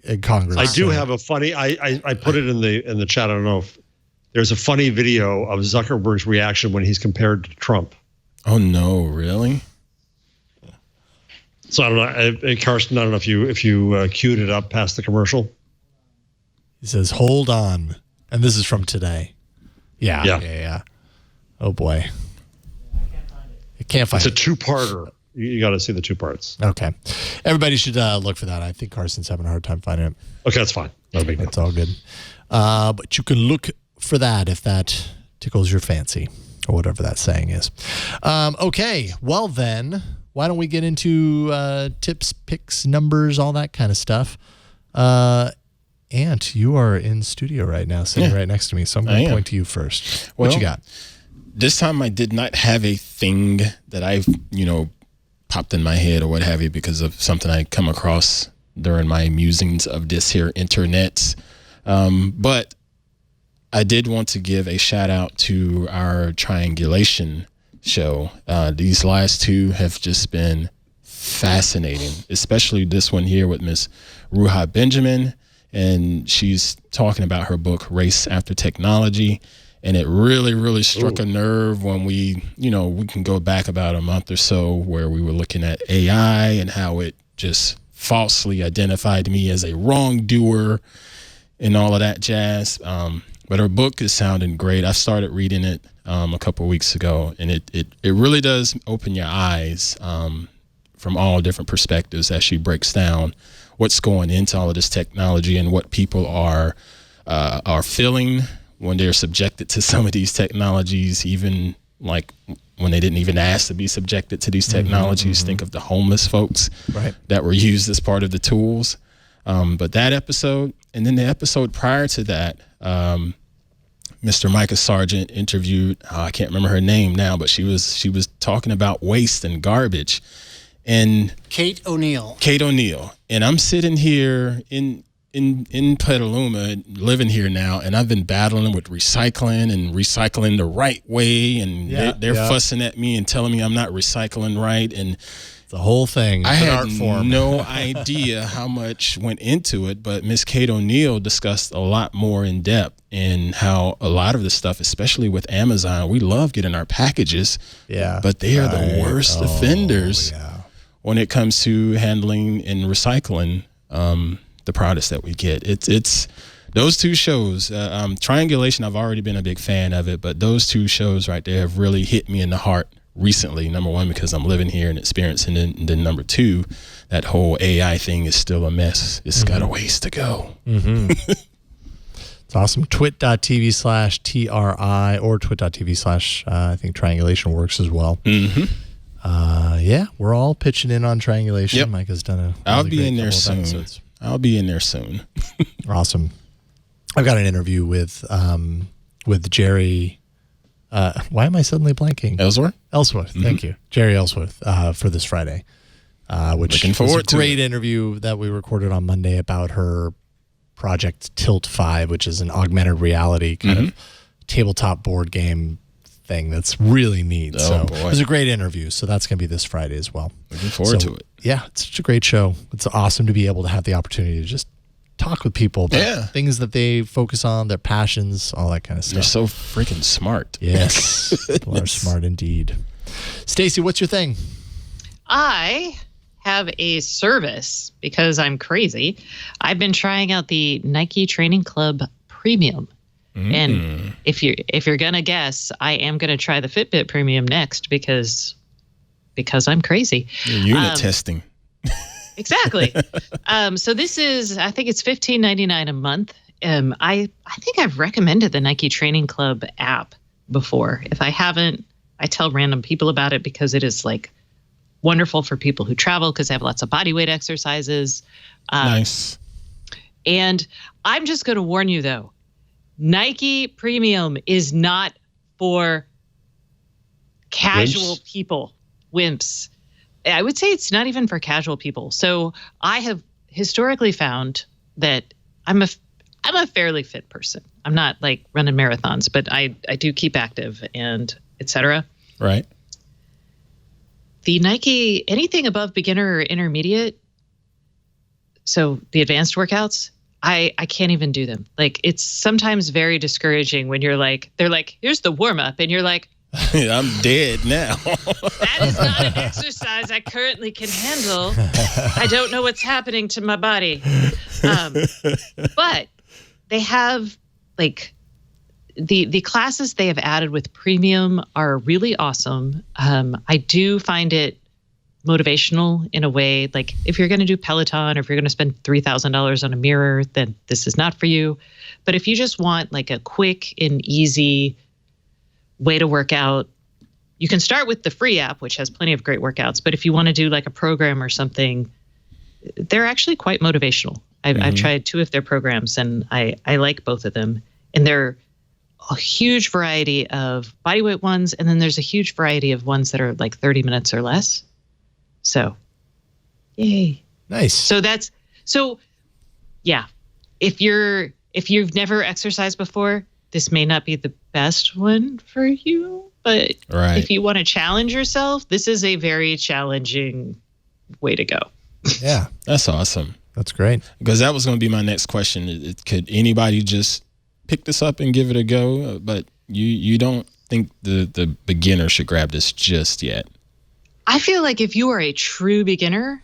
in Congress. I do have a funny. I put it in the chat. I don't know if there's a funny video of Zuckerberg's reaction when he's compared to Trump. Oh no, really? So I don't know, Carson. I don't know if you queued it up past the commercial. He says, "Hold on," and this is from today. Yeah. Oh boy, I can't find it. It's a two-parter. You got to see the 2 parts. Okay. Everybody should look for that. I think Carson's having a hard time finding it. Okay, that's fine. No big deal. That's all good. But you can look for that if that tickles your fancy, or whatever that saying is. Okay. Well, then, why don't we get into tips, picks, numbers, all that kind of stuff. Ant, you are in studio right now, sitting right next to me, so I'm going to point to you first. What you got? This time I did not have a thing that I've, popped in my head or what have you because of something I come across during my musings of this here internet. But I did want to give a shout out to our Triangulation show. These last 2 have just been fascinating, especially this one here with Miss Ruha Benjamin. And she's talking about her book, Race After Technology. And it really, really struck a nerve when we can go back about a month or so where we were looking at AI and how it just falsely identified me as a wrongdoer and all of that jazz. But her book is sounding great. I started reading it a couple of weeks ago, and it really does open your eyes from all different perspectives as she breaks down what's going into all of this technology and what people are feeling when they're subjected to some of these technologies, even like when they didn't even ask to be subjected to these technologies. Think of the homeless folks that were used as part of the tools. But that episode, and then the episode prior to that, Mr. Micah Sargent interviewed, I can't remember her name now, but she was talking about waste and garbage. And Kate O'Neill. And I'm sitting here in Petaluma, living here now, and I've been battling with recycling the right way, and they're fussing at me and telling me I'm not recycling right, and the whole thing. I had no idea how much went into it, but Miss Kate O'Neill discussed a lot more in depth in how a lot of the stuff, especially with Amazon, we love getting our packages, but they are the worst offenders when it comes to handling and recycling the products that we get. It's those 2 shows. Triangulation, I've already been a big fan of it, but those 2 shows right there have really hit me in the heart recently. Number 1, because I'm living here and experiencing it, and then number 2, that whole AI thing is still a mess. It's got a ways to go. It's awesome. twit.tv/TRI or twit.tv/ I think Triangulation works as well. We're all pitching in on Triangulation. Yep. Mike has done a I'll be in there soon. Awesome. I've got an interview with Jerry. Why am I suddenly blanking? Ellsworth. Thank you. Jerry Ellsworth for this Friday, which Looking forward was a great interview that we recorded on Monday about her project Tilt 5, which is an augmented reality kind of tabletop board game thing that's really neat. It was a great interview. So that's going to be this Friday as well. Looking forward to it. Yeah, it's such a great show. It's awesome to be able to have the opportunity to just talk with people about things that they focus on, their passions, all that kind of stuff. They're so freaking smart. Yes, people are smart indeed. Stacey, what's your thing? I have a service because I'm crazy. I've been trying out the Nike Training Club Premium. And if you're gonna guess, I am gonna try the Fitbit Premium next because I'm crazy. Unit testing. Exactly. So this is, I think it's $15.99 a month. I think I've recommended the Nike Training Club app before. If I haven't, I tell random people about it because it is like wonderful for people who travel because they have lots of body weight exercises. Nice. And I'm just going to warn you though, Nike Premium is not for casual people, wimps. I would say it's not even for casual people. So I have historically found that I'm a fairly fit person. I'm not like running marathons, but I do keep active and etc. Right. The Nike, anything above beginner or intermediate, so the advanced workouts, I can't even do them. Like, it's sometimes very discouraging when you're like, they're like, here's the warm up. And you're like, I'm dead now. that is not an exercise I currently can handle. I don't know what's happening to my body. But they have like the classes they have added with Premium are really awesome. I do find it motivational in a way. Like if you're going to do Peloton or if you're going to spend $3,000 on a mirror, then this is not for you. But if you just want like a quick and easy way to work out, you can start with the free app, which has plenty of great workouts. But if you want to do like a program or something, they're actually quite motivational. I've tried 2 of their programs and I like both of them. And they're a huge variety of bodyweight ones. And then there's a huge variety of ones that are like 30 minutes or less. So, yay. Nice. So yeah, if you've never exercised before, this may not be the best one for you, but if you want to challenge yourself, this is a very challenging way to go. Yeah. That's awesome. That's great. Because that was going to be my next question. Could anybody just pick this up and give it a go? But you don't think the beginner should grab this just yet? I feel like if you are a true beginner,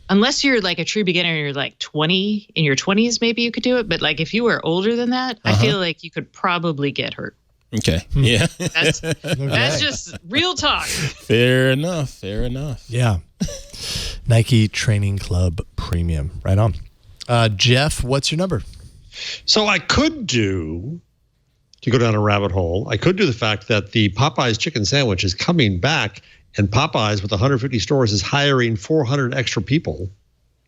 unless you're like a true beginner and you're like 20, in your 20s, maybe you could do it. But like if you were older than that, I feel like you could probably get hurt. Okay. Yeah. That's just real talk. Fair enough. Yeah. Nike Training Club Premium. Right on. Jeff, what's your number? So I could do, to go down a rabbit hole, I could do the fact that the Popeyes chicken sandwich is coming back, and Popeyes with 150 stores is hiring 400 extra people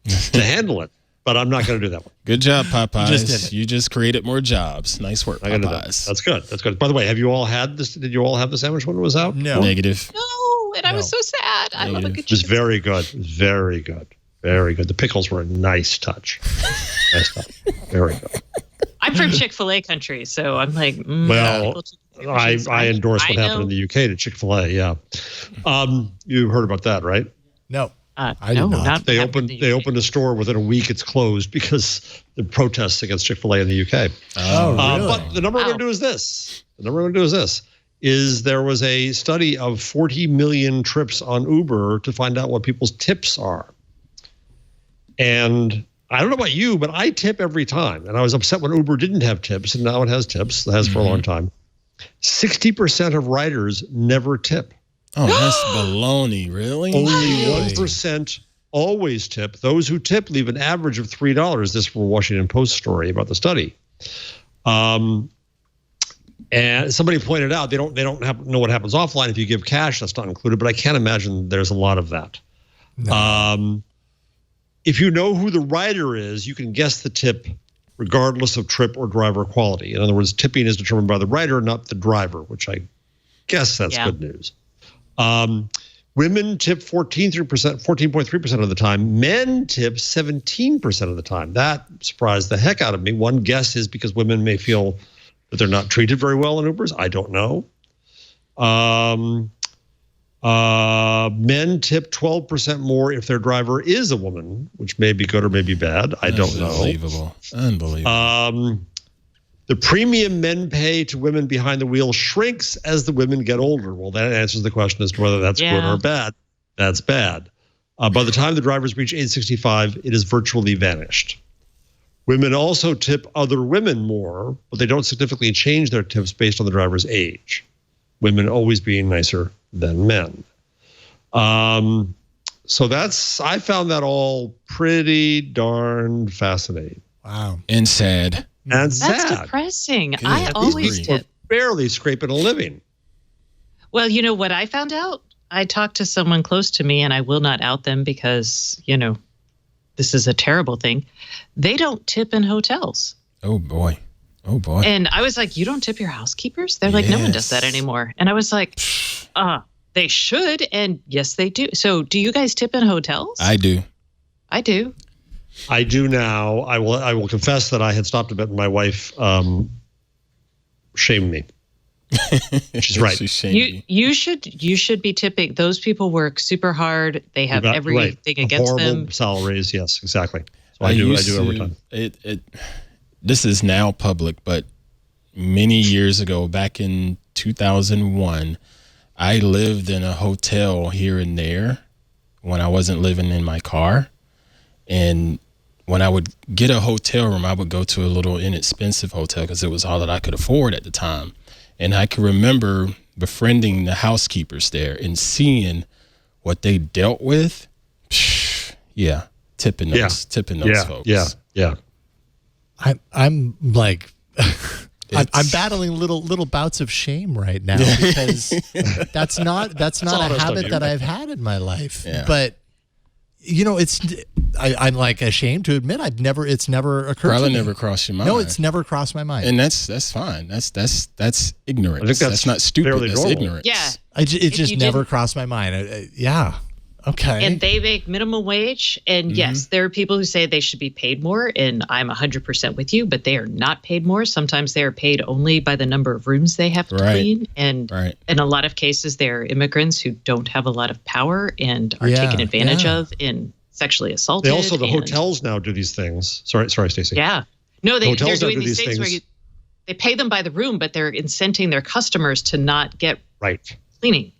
to handle it. But I'm not going to do that one. Good job, Popeyes. You just created more jobs. Nice work, Popeyes. That's good. That's good. By the way, have you all had this? Did you all have the sandwich when it was out? No. Negative. No, and I was so sad. I love a good It was chicken very good. Very good. Very good. The pickles were a nice touch. Nice touch. Very good. I'm from Chick-fil-A country, so I'm like, well, I endorse what happened in the UK to Chick-fil-A. Yeah. You heard about that, right? No. I did not. They opened a store within a week. It's closed because the protests against Chick-fil-A in the UK. Oh, really? But the number we're going to do is this. There was a study of 40 million trips on Uber to find out what people's tips are. And I don't know about you, but I tip every time. And I was upset when Uber didn't have tips, and now it has tips. It has for a long time. 60% of riders never tip. Oh, that's baloney, really? Only 1% always tip. Those who tip leave an average of $3. This is a Washington Post story about the study. And somebody pointed out they don't know what happens offline if you give cash. That's not included, but I can't imagine there's a lot of that. No. If you know who the rider is, you can guess the tip regardless of trip or driver quality. In other words, tipping is determined by the rider, not the driver, which I guess that's good news. Women tip 14.3% of the time. Men tip 17% of the time. That surprised the heck out of me. One guess is because women may feel that they're not treated very well in Ubers. I don't know. Men tip 12% more if their driver is a woman, which may be good or may be bad. I don't know. Unbelievable. The premium men pay to women behind the wheel shrinks as the women get older. Well, that answers the question as to whether that's good or bad. That's bad. By the time the drivers reach age 65, it has virtually vanished. Women also tip other women more, but they don't significantly change their tips based on the driver's age. Women always being nicer than men. So I found that all pretty darn fascinating. Wow. And sad. And That's sad. depressing. Good. I always These people tip. are barely scraping a living. Well, you know what I found out? I talked to someone close to me, and I will not out them because, this is a terrible thing. They don't tip in hotels. Oh, boy. And I was like, you don't tip your housekeepers? They're like, no one does that anymore. And I was like, they should. And yes, they do. So do you guys tip in hotels? I do. I do. I do now. I will confess that I had stopped a bit, and my wife shamed me. She's right. You should be tipping. Those people work super hard. They have everything against them. Horrible salaries. Yes, exactly. So I do every time. This is now public, but many years ago, back in 2001, I lived in a hotel here and there when I wasn't living in my car. And when I would get a hotel room, I would go to a little inexpensive hotel because it was all that I could afford at the time. And I can remember befriending the housekeepers there and seeing what they dealt with, tipping those folks. Yeah. I'm like, I'm battling little bouts of shame right now because that's not a habit that I've had in my life. Yeah. But I'm like ashamed to admit it's never occurred. Probably to me. never crossed your mind. No, it's never crossed my mind. And that's fine. That's ignorance. I think that's not stupid. fairly That's normal. ignorance. Yeah. It just never crossed my mind. Yeah. Okay. And they make minimum wage. And yes, there are people who say they should be paid more. And I'm 100% with you, but they are not paid more. Sometimes they are paid only by the number of rooms they have to clean. And in a lot of cases, they're immigrants who don't have a lot of power and are taken advantage of and sexually assaulted. The hotels now do these things. Sorry, Stacey. Yeah. No, they're hotels doing do these things where they pay them by the room, but they're incenting their customers to not get cleaning.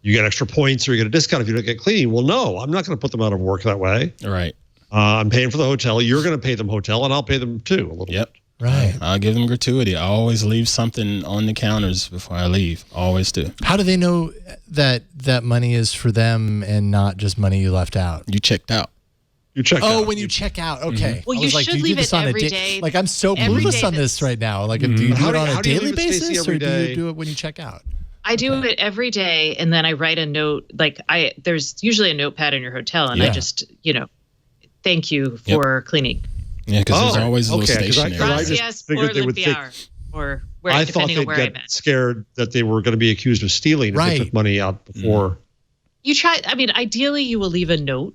You get extra points or you get a discount if you don't get cleaning. Well, no, I'm not going to put them out of work that way. Right. I'm paying for the hotel. You're going to pay them hotel, and I'll pay them too a little bit. Right. I'll give them gratuity. I always leave something on the counters before I leave. Always do. How do they know that money is for them and not just money you left out? You checked out. You check out. Oh, when you check out. Okay. Well, you should leave it every day. Like, I'm so clueless on this right now. Like, do you do it on a daily basis or do you do it when you check out? I do it every day, and then I write a note. Like there's usually a notepad in your hotel, and I just, thank you for cleaning. Yeah, because there's always a little stationery. Gracias por limpiar, or I thought they'd get scared that they were going to be accused of stealing if they took money out before. You try. I mean, ideally, you will leave a note.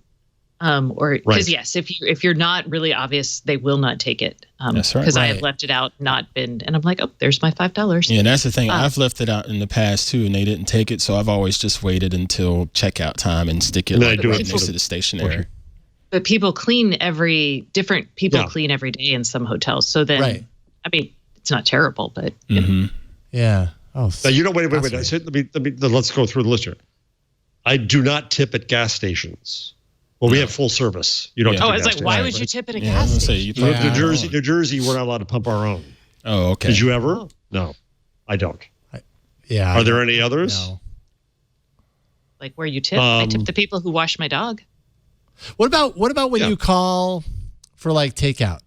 Because yes, if you're not really obvious, they will not take it. That's right. Because I have left it out, not been, and I'm like, oh, there's my $5. Yeah, and that's the thing. I've left it out in the past too, and they didn't take it, so I've always just waited until checkout time and stick it right next to the stationery. But people clean different people clean every day in some hotels. So then, I mean, it's not terrible, but yeah. Oh, now, wait. Let's go through the list here. I do not tip at gas stations. Well, we have full service. You don't. Oh, it's like, why would you tip at a gas station? New Jersey, we're not allowed to pump our own. Oh, okay. Did you ever? No, I don't. Are there any others? No. Like where you tip? I tip the people who wash my dog. What about when you call for like takeout?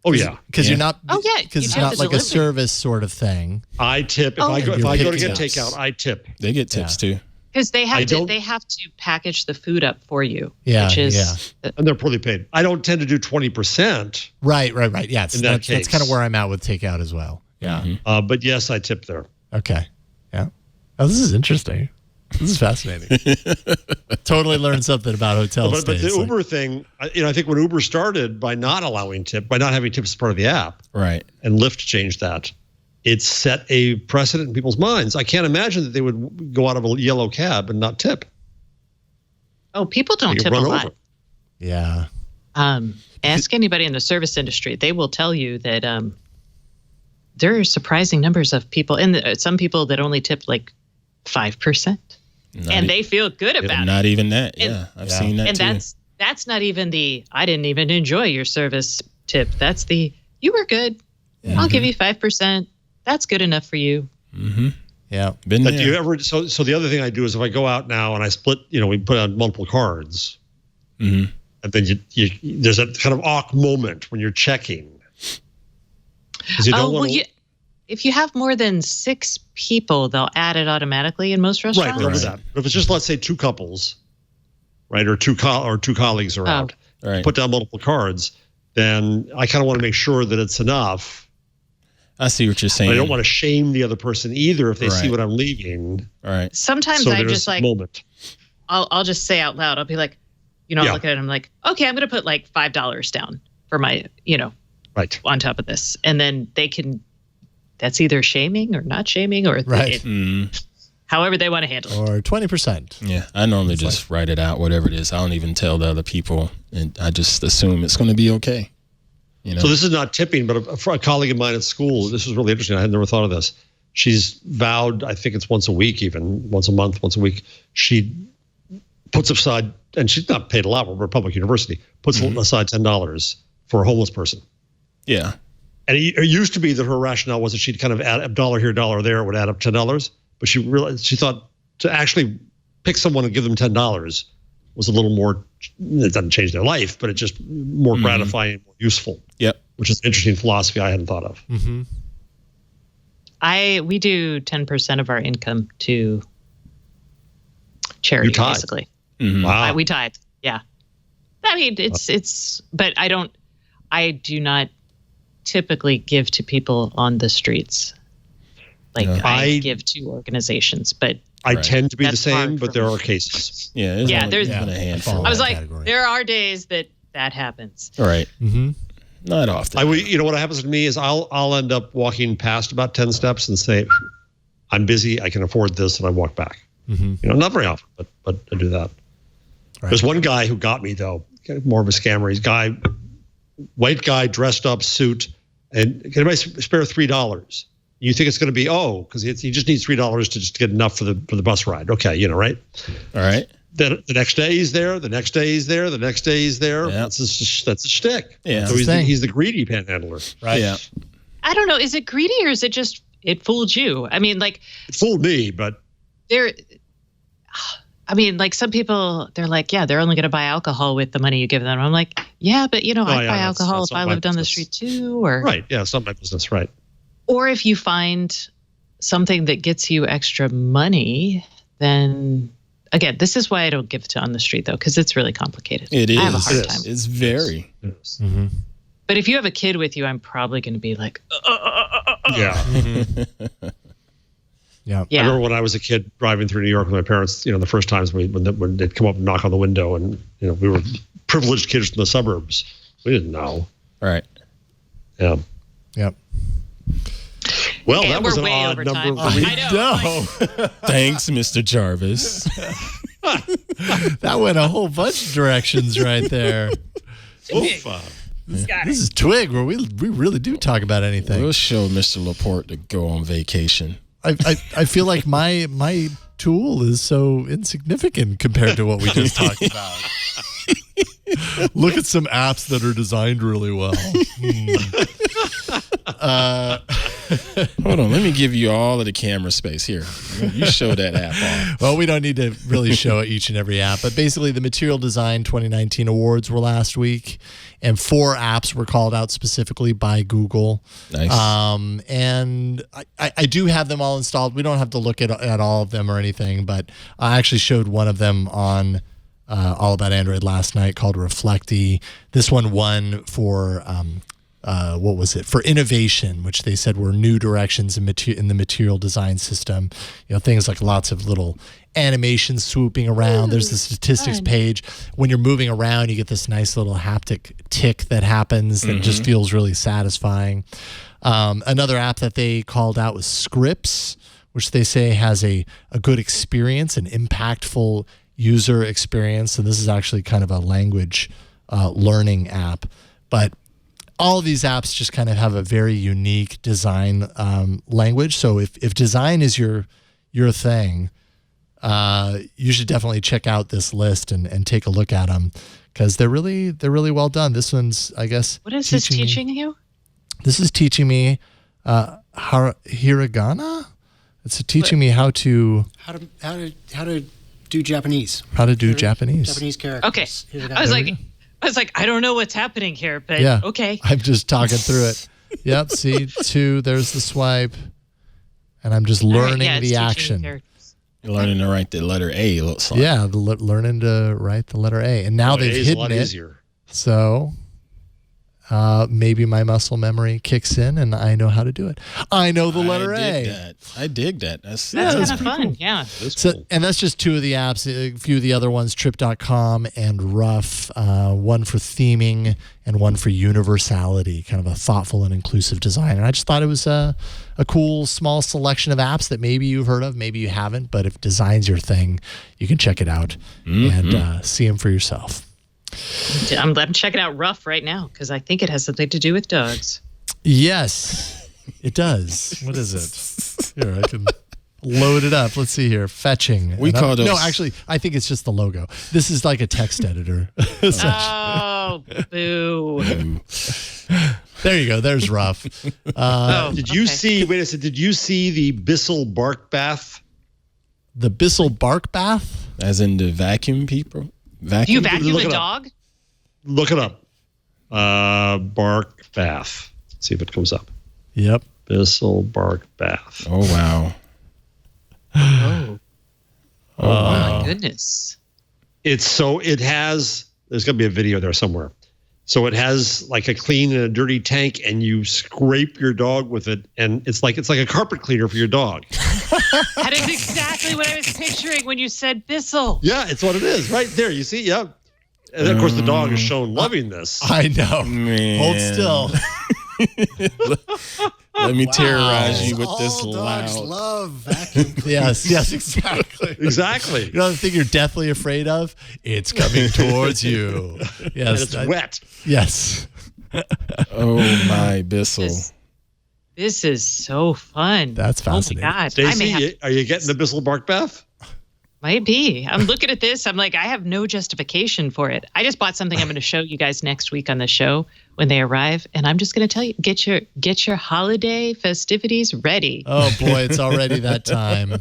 Oh yeah, because you're not. Oh yeah, because it's not like a service sort of thing. I tip if I go to get takeout. I tip. They get tips too. Because they have to package the food up for you. Yeah, which is and they're poorly paid. I don't tend to do 20%. Right. Yeah, that's kind of where I'm at with takeout as well. Yeah. But yes, I tip there. Okay. Yeah. Oh, this is interesting. This is fascinating. Totally learned something about hotel stays. But the Uber thing, I think when Uber started by not having tips as part of the app, right, and Lyft changed that. It set a precedent in people's minds. I can't imagine that they would go out of a yellow cab and not tip. Oh, people don't tip a lot. Over. Yeah. Ask anybody in the service industry. They will tell you that there are surprising numbers of people, and some people that only tip like 5%. And they feel good about it. Not even that. Yeah, I've seen that too. And that's not even I didn't even enjoy your service tip. That's you were good. Yeah. I'll give you 5%. That's good enough for you. Mm-hmm. Yeah. Do you ever? So the other thing I do is if I go out now and I split, we put on multiple cards, and then there's a kind of awk moment when you're checking. If you have more than 6 people, they'll add it automatically in most restaurants. Right, remember that. But if it's just, let's say, 2 couples, right, or two colleagues are out, put down multiple cards, then I kind of want to make sure that it's enough. I see what you're saying. But I don't want to shame the other person either if they see what I'm leaving. Right. Sometimes I just moment. I'll just say out loud. I'll be like, I'll look at it and I'm like, okay, I'm going to put like $5 down for my, on top of this. And then they can, that's either shaming or not shaming or however they want to handle it. Or 20%. Yeah. I normally just write it out, whatever it is. I don't even tell the other people. And I just assume it's going to be okay. So this is not tipping, but a colleague of mine at school, this was really interesting. I had never thought of this. She's vowed, I think it's once a week, even once a month, once a week. She puts aside, and she's not paid a lot. We're a public university. Puts aside $10 for a homeless person. Yeah. And it used to be that her rationale was that she'd kind of add $1 here, $1 there, it would add up $10. But she thought to actually pick someone and give them $10 was a little more, it doesn't change their life, but it's just more gratifying, more useful. Yep. Which is an interesting philosophy I hadn't thought of. Mm-hmm. We do 10% of our income to charity, basically. Mm-hmm. Wow. We tithe. Yeah. I mean, but I do not typically give to people on the streets. Like I give to organizations, but I tend to be the same, hard but for there me. are cases. Yeah, there's been a handful. I was like, category. there are days that happens. All right. Mm-hmm. Not often. You know what happens to me is I'll end up walking past about 10 steps and say, I'm busy, I can afford this, and I walk back. Mm-hmm. You know, not very often, but I do that. Right. There's one guy who got me though, more of a scammer. He's white guy, dressed up, suit, and can anybody spare $3? You think it's going to be because he just needs $3 to just get enough for the bus ride. Okay, you know, right? All right. Then the next day he's there. The next day he's there. The next day he's there. Yeah. That's a shtick. Yeah. So he's the greedy panhandler. Right. Yeah. I don't know. Is it greedy or is it just it fooled you? I mean, like It fooled me, but like some people, they're like, yeah, they're only going to buy alcohol with the money you give them. I'm like, yeah, but I'd buy alcohol if I lived on the street too, or right. Yeah, it's not my business, right? Or if you find something that gets you extra money, then again, this is why I don't give to on the street though, because it's really complicated. It is. I have a hard time. It's very. Yes. Mm-hmm. But if you have a kid with you, I'm probably going to be like, Yeah. Yeah. I remember when I was a kid driving through New York with my parents, you know, the first times when they'd come up and knock on the window, and, you know, we were privileged kids from the suburbs. We didn't know. All right. Yeah. Yep. Well, and that was we're an way odd over number. time. I know. Thanks, Mr. Jarvis. That went a whole bunch of directions right there. Oof. This is Twig, where we really do talk about anything. We'll show Mr. Laporte to go on vacation. I feel like my tool is so insignificant compared to what we just talked about. Look at some apps that are designed really well. Hold on, let me give you all of the camera space here. You show that app off. Well, we don't need to really show each and every app, but basically the Material Design 2019 awards were last week, and 4 apps were called out specifically by Google. Nice. And I do have them all installed. We don't have to look at all of them or anything, but I actually showed one of them on All About Android last night called Reflecty. This one won for what was it, for innovation, which they said were new directions in the material design system. You know, things like lots of little animations swooping around. There's the statistics page. When you're moving around, you get this nice little haptic tick that happens that just feels really satisfying. Another app that they called out was Scripts, which they say has a good experience, an impactful user experience. And this is actually kind of a language learning app. But all of these apps just kind of have a very unique design language. So if design is your thing, you should definitely check out this list and take a look at them, because they're really well done. This one's, I guess, what is this teaching you? This is teaching me hiragana. It's teaching me how to do Japanese. How to do Japanese. Japanese characters. Okay. Hiragana. I was like, I don't know what's happening here, but Yeah. okay. I'm just talking through it. Yep. See, 2. There's the swipe, and I'm just learning it's the teaching action. characters. You're learning to write the letter A, it looks like. Yeah, learning to write the letter A, and now they've A is a hidden lot it. easier. So maybe my muscle memory kicks in, and I know how to do it. I know the letter A. I dig that. That's That's that's kind of pretty fun. cool. Yeah. That's So, cool. and that's just 2 of the apps. A few of the other ones, Trip.com and Rough, one for theming and one for universality, kind of a thoughtful and inclusive design. And I just thought it was a cool, small selection of apps that maybe you've heard of, maybe you haven't, but if design's your thing, you can check it out and see them for yourself. I'm checking out Rough right now because I think it has something to do with dogs. Yes, it does. What is it? Here, I can load it up. Let's see here. Fetching. We call those- No, actually, I think it's just the logo. This is like a text editor. Oh, boo. There you go. There's Rough. Did you see? Wait a second. Did you see the Bissell Bark Bath? The Bissell Bark Bath? As in the vacuum people? Do Vacuum? you vacuum Look a it up. dog? Look it up. Bark bath. See if it comes up. Yep. Bissell bark bath. Oh, wow. Oh, Oh, wow. my goodness. It has, there's going to be a video there somewhere. So it has like a clean and a dirty tank, and you scrape your dog with it, and it's like a carpet cleaner for your dog. That is exactly what I was picturing when you said Bissell. Yeah, it's what it is. Right there. You see? Yeah. And of course, the dog is shown loving this. I know. Man. Hold still. Let me terrorize you with All this dogs loud. love vacuum. Yes, exactly. Exactly. You know the thing you're deathly afraid of? It's coming towards you. Yes. And it's wet. Yes. Oh, my Bissell. This is so fun. That's fascinating. Oh my God. I may have Stacey, are you getting the Bissell bark bath? Might be. I'm looking at this. I'm like, I have no justification for it. I just bought something I'm going to show you guys next week on the show when they arrive, and I'm just going to tell you, get your holiday festivities ready. Oh boy, it's already that time.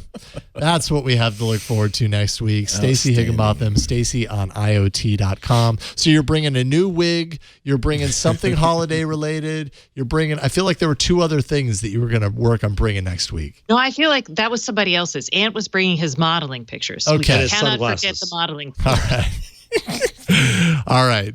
That's what we have to look forward to next week. Stacey Higginbotham, Stacey on IoT.com. So you're bringing a new wig. You're bringing something holiday related. I feel like there were two other things that you were going to work on bringing next week. No, I feel like that was somebody else's. Ant was bringing his modeling pictures. So Okay. we His cannot forget sunglasses. the modeling. All right. All right.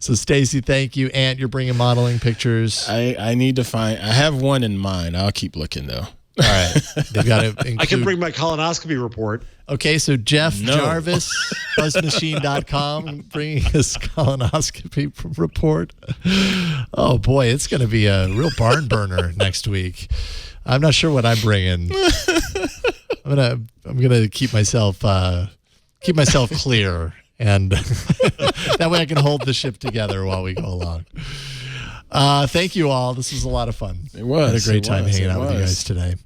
So Stacey, thank you. Ant, you're bringing modeling pictures. I need to find. I have one in mind. I'll keep looking though. All right. They've got to include. I can bring my colonoscopy report. Okay, so Jeff No. Jarvis, buzzmachine.com, bringing his colonoscopy report. Oh boy, it's going to be a real barn burner next week. I'm not sure what I'm bringing. I'm gonna keep myself clear, and that way I can hold the ship together while we go along. Thank you all. This was a lot of fun. It was. I had a great time hanging out with you was. guys today.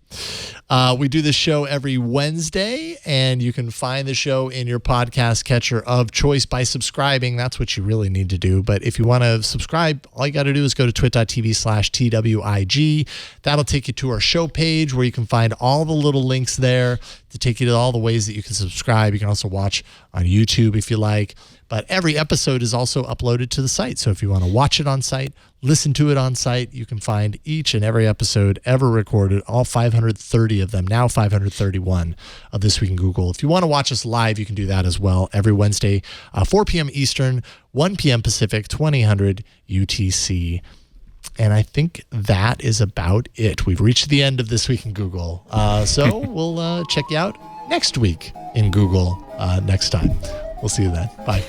We do this show every Wednesday, and you can find the show in your podcast catcher of choice by subscribing. That's what you really need to do. But if you want to subscribe, all you got to do is go to twit.tv/TWIG. That'll take you to our show page where you can find all the little links there to take you to all the ways that you can subscribe. You can also watch on YouTube if you like. But every episode is also uploaded to the site. So if you want to watch it on site, listen to it on site, you can find each and every episode ever recorded, all 530 of them, now 531 of This Week in Google. If you want to watch us live, you can do that as well every Wednesday, 4 p.m. Eastern, 1 p.m. Pacific, 2000 UTC. And I think that is about it. We've reached the end of This Week in Google. So we'll check you out next week in Google next time. We'll see you then. Bye.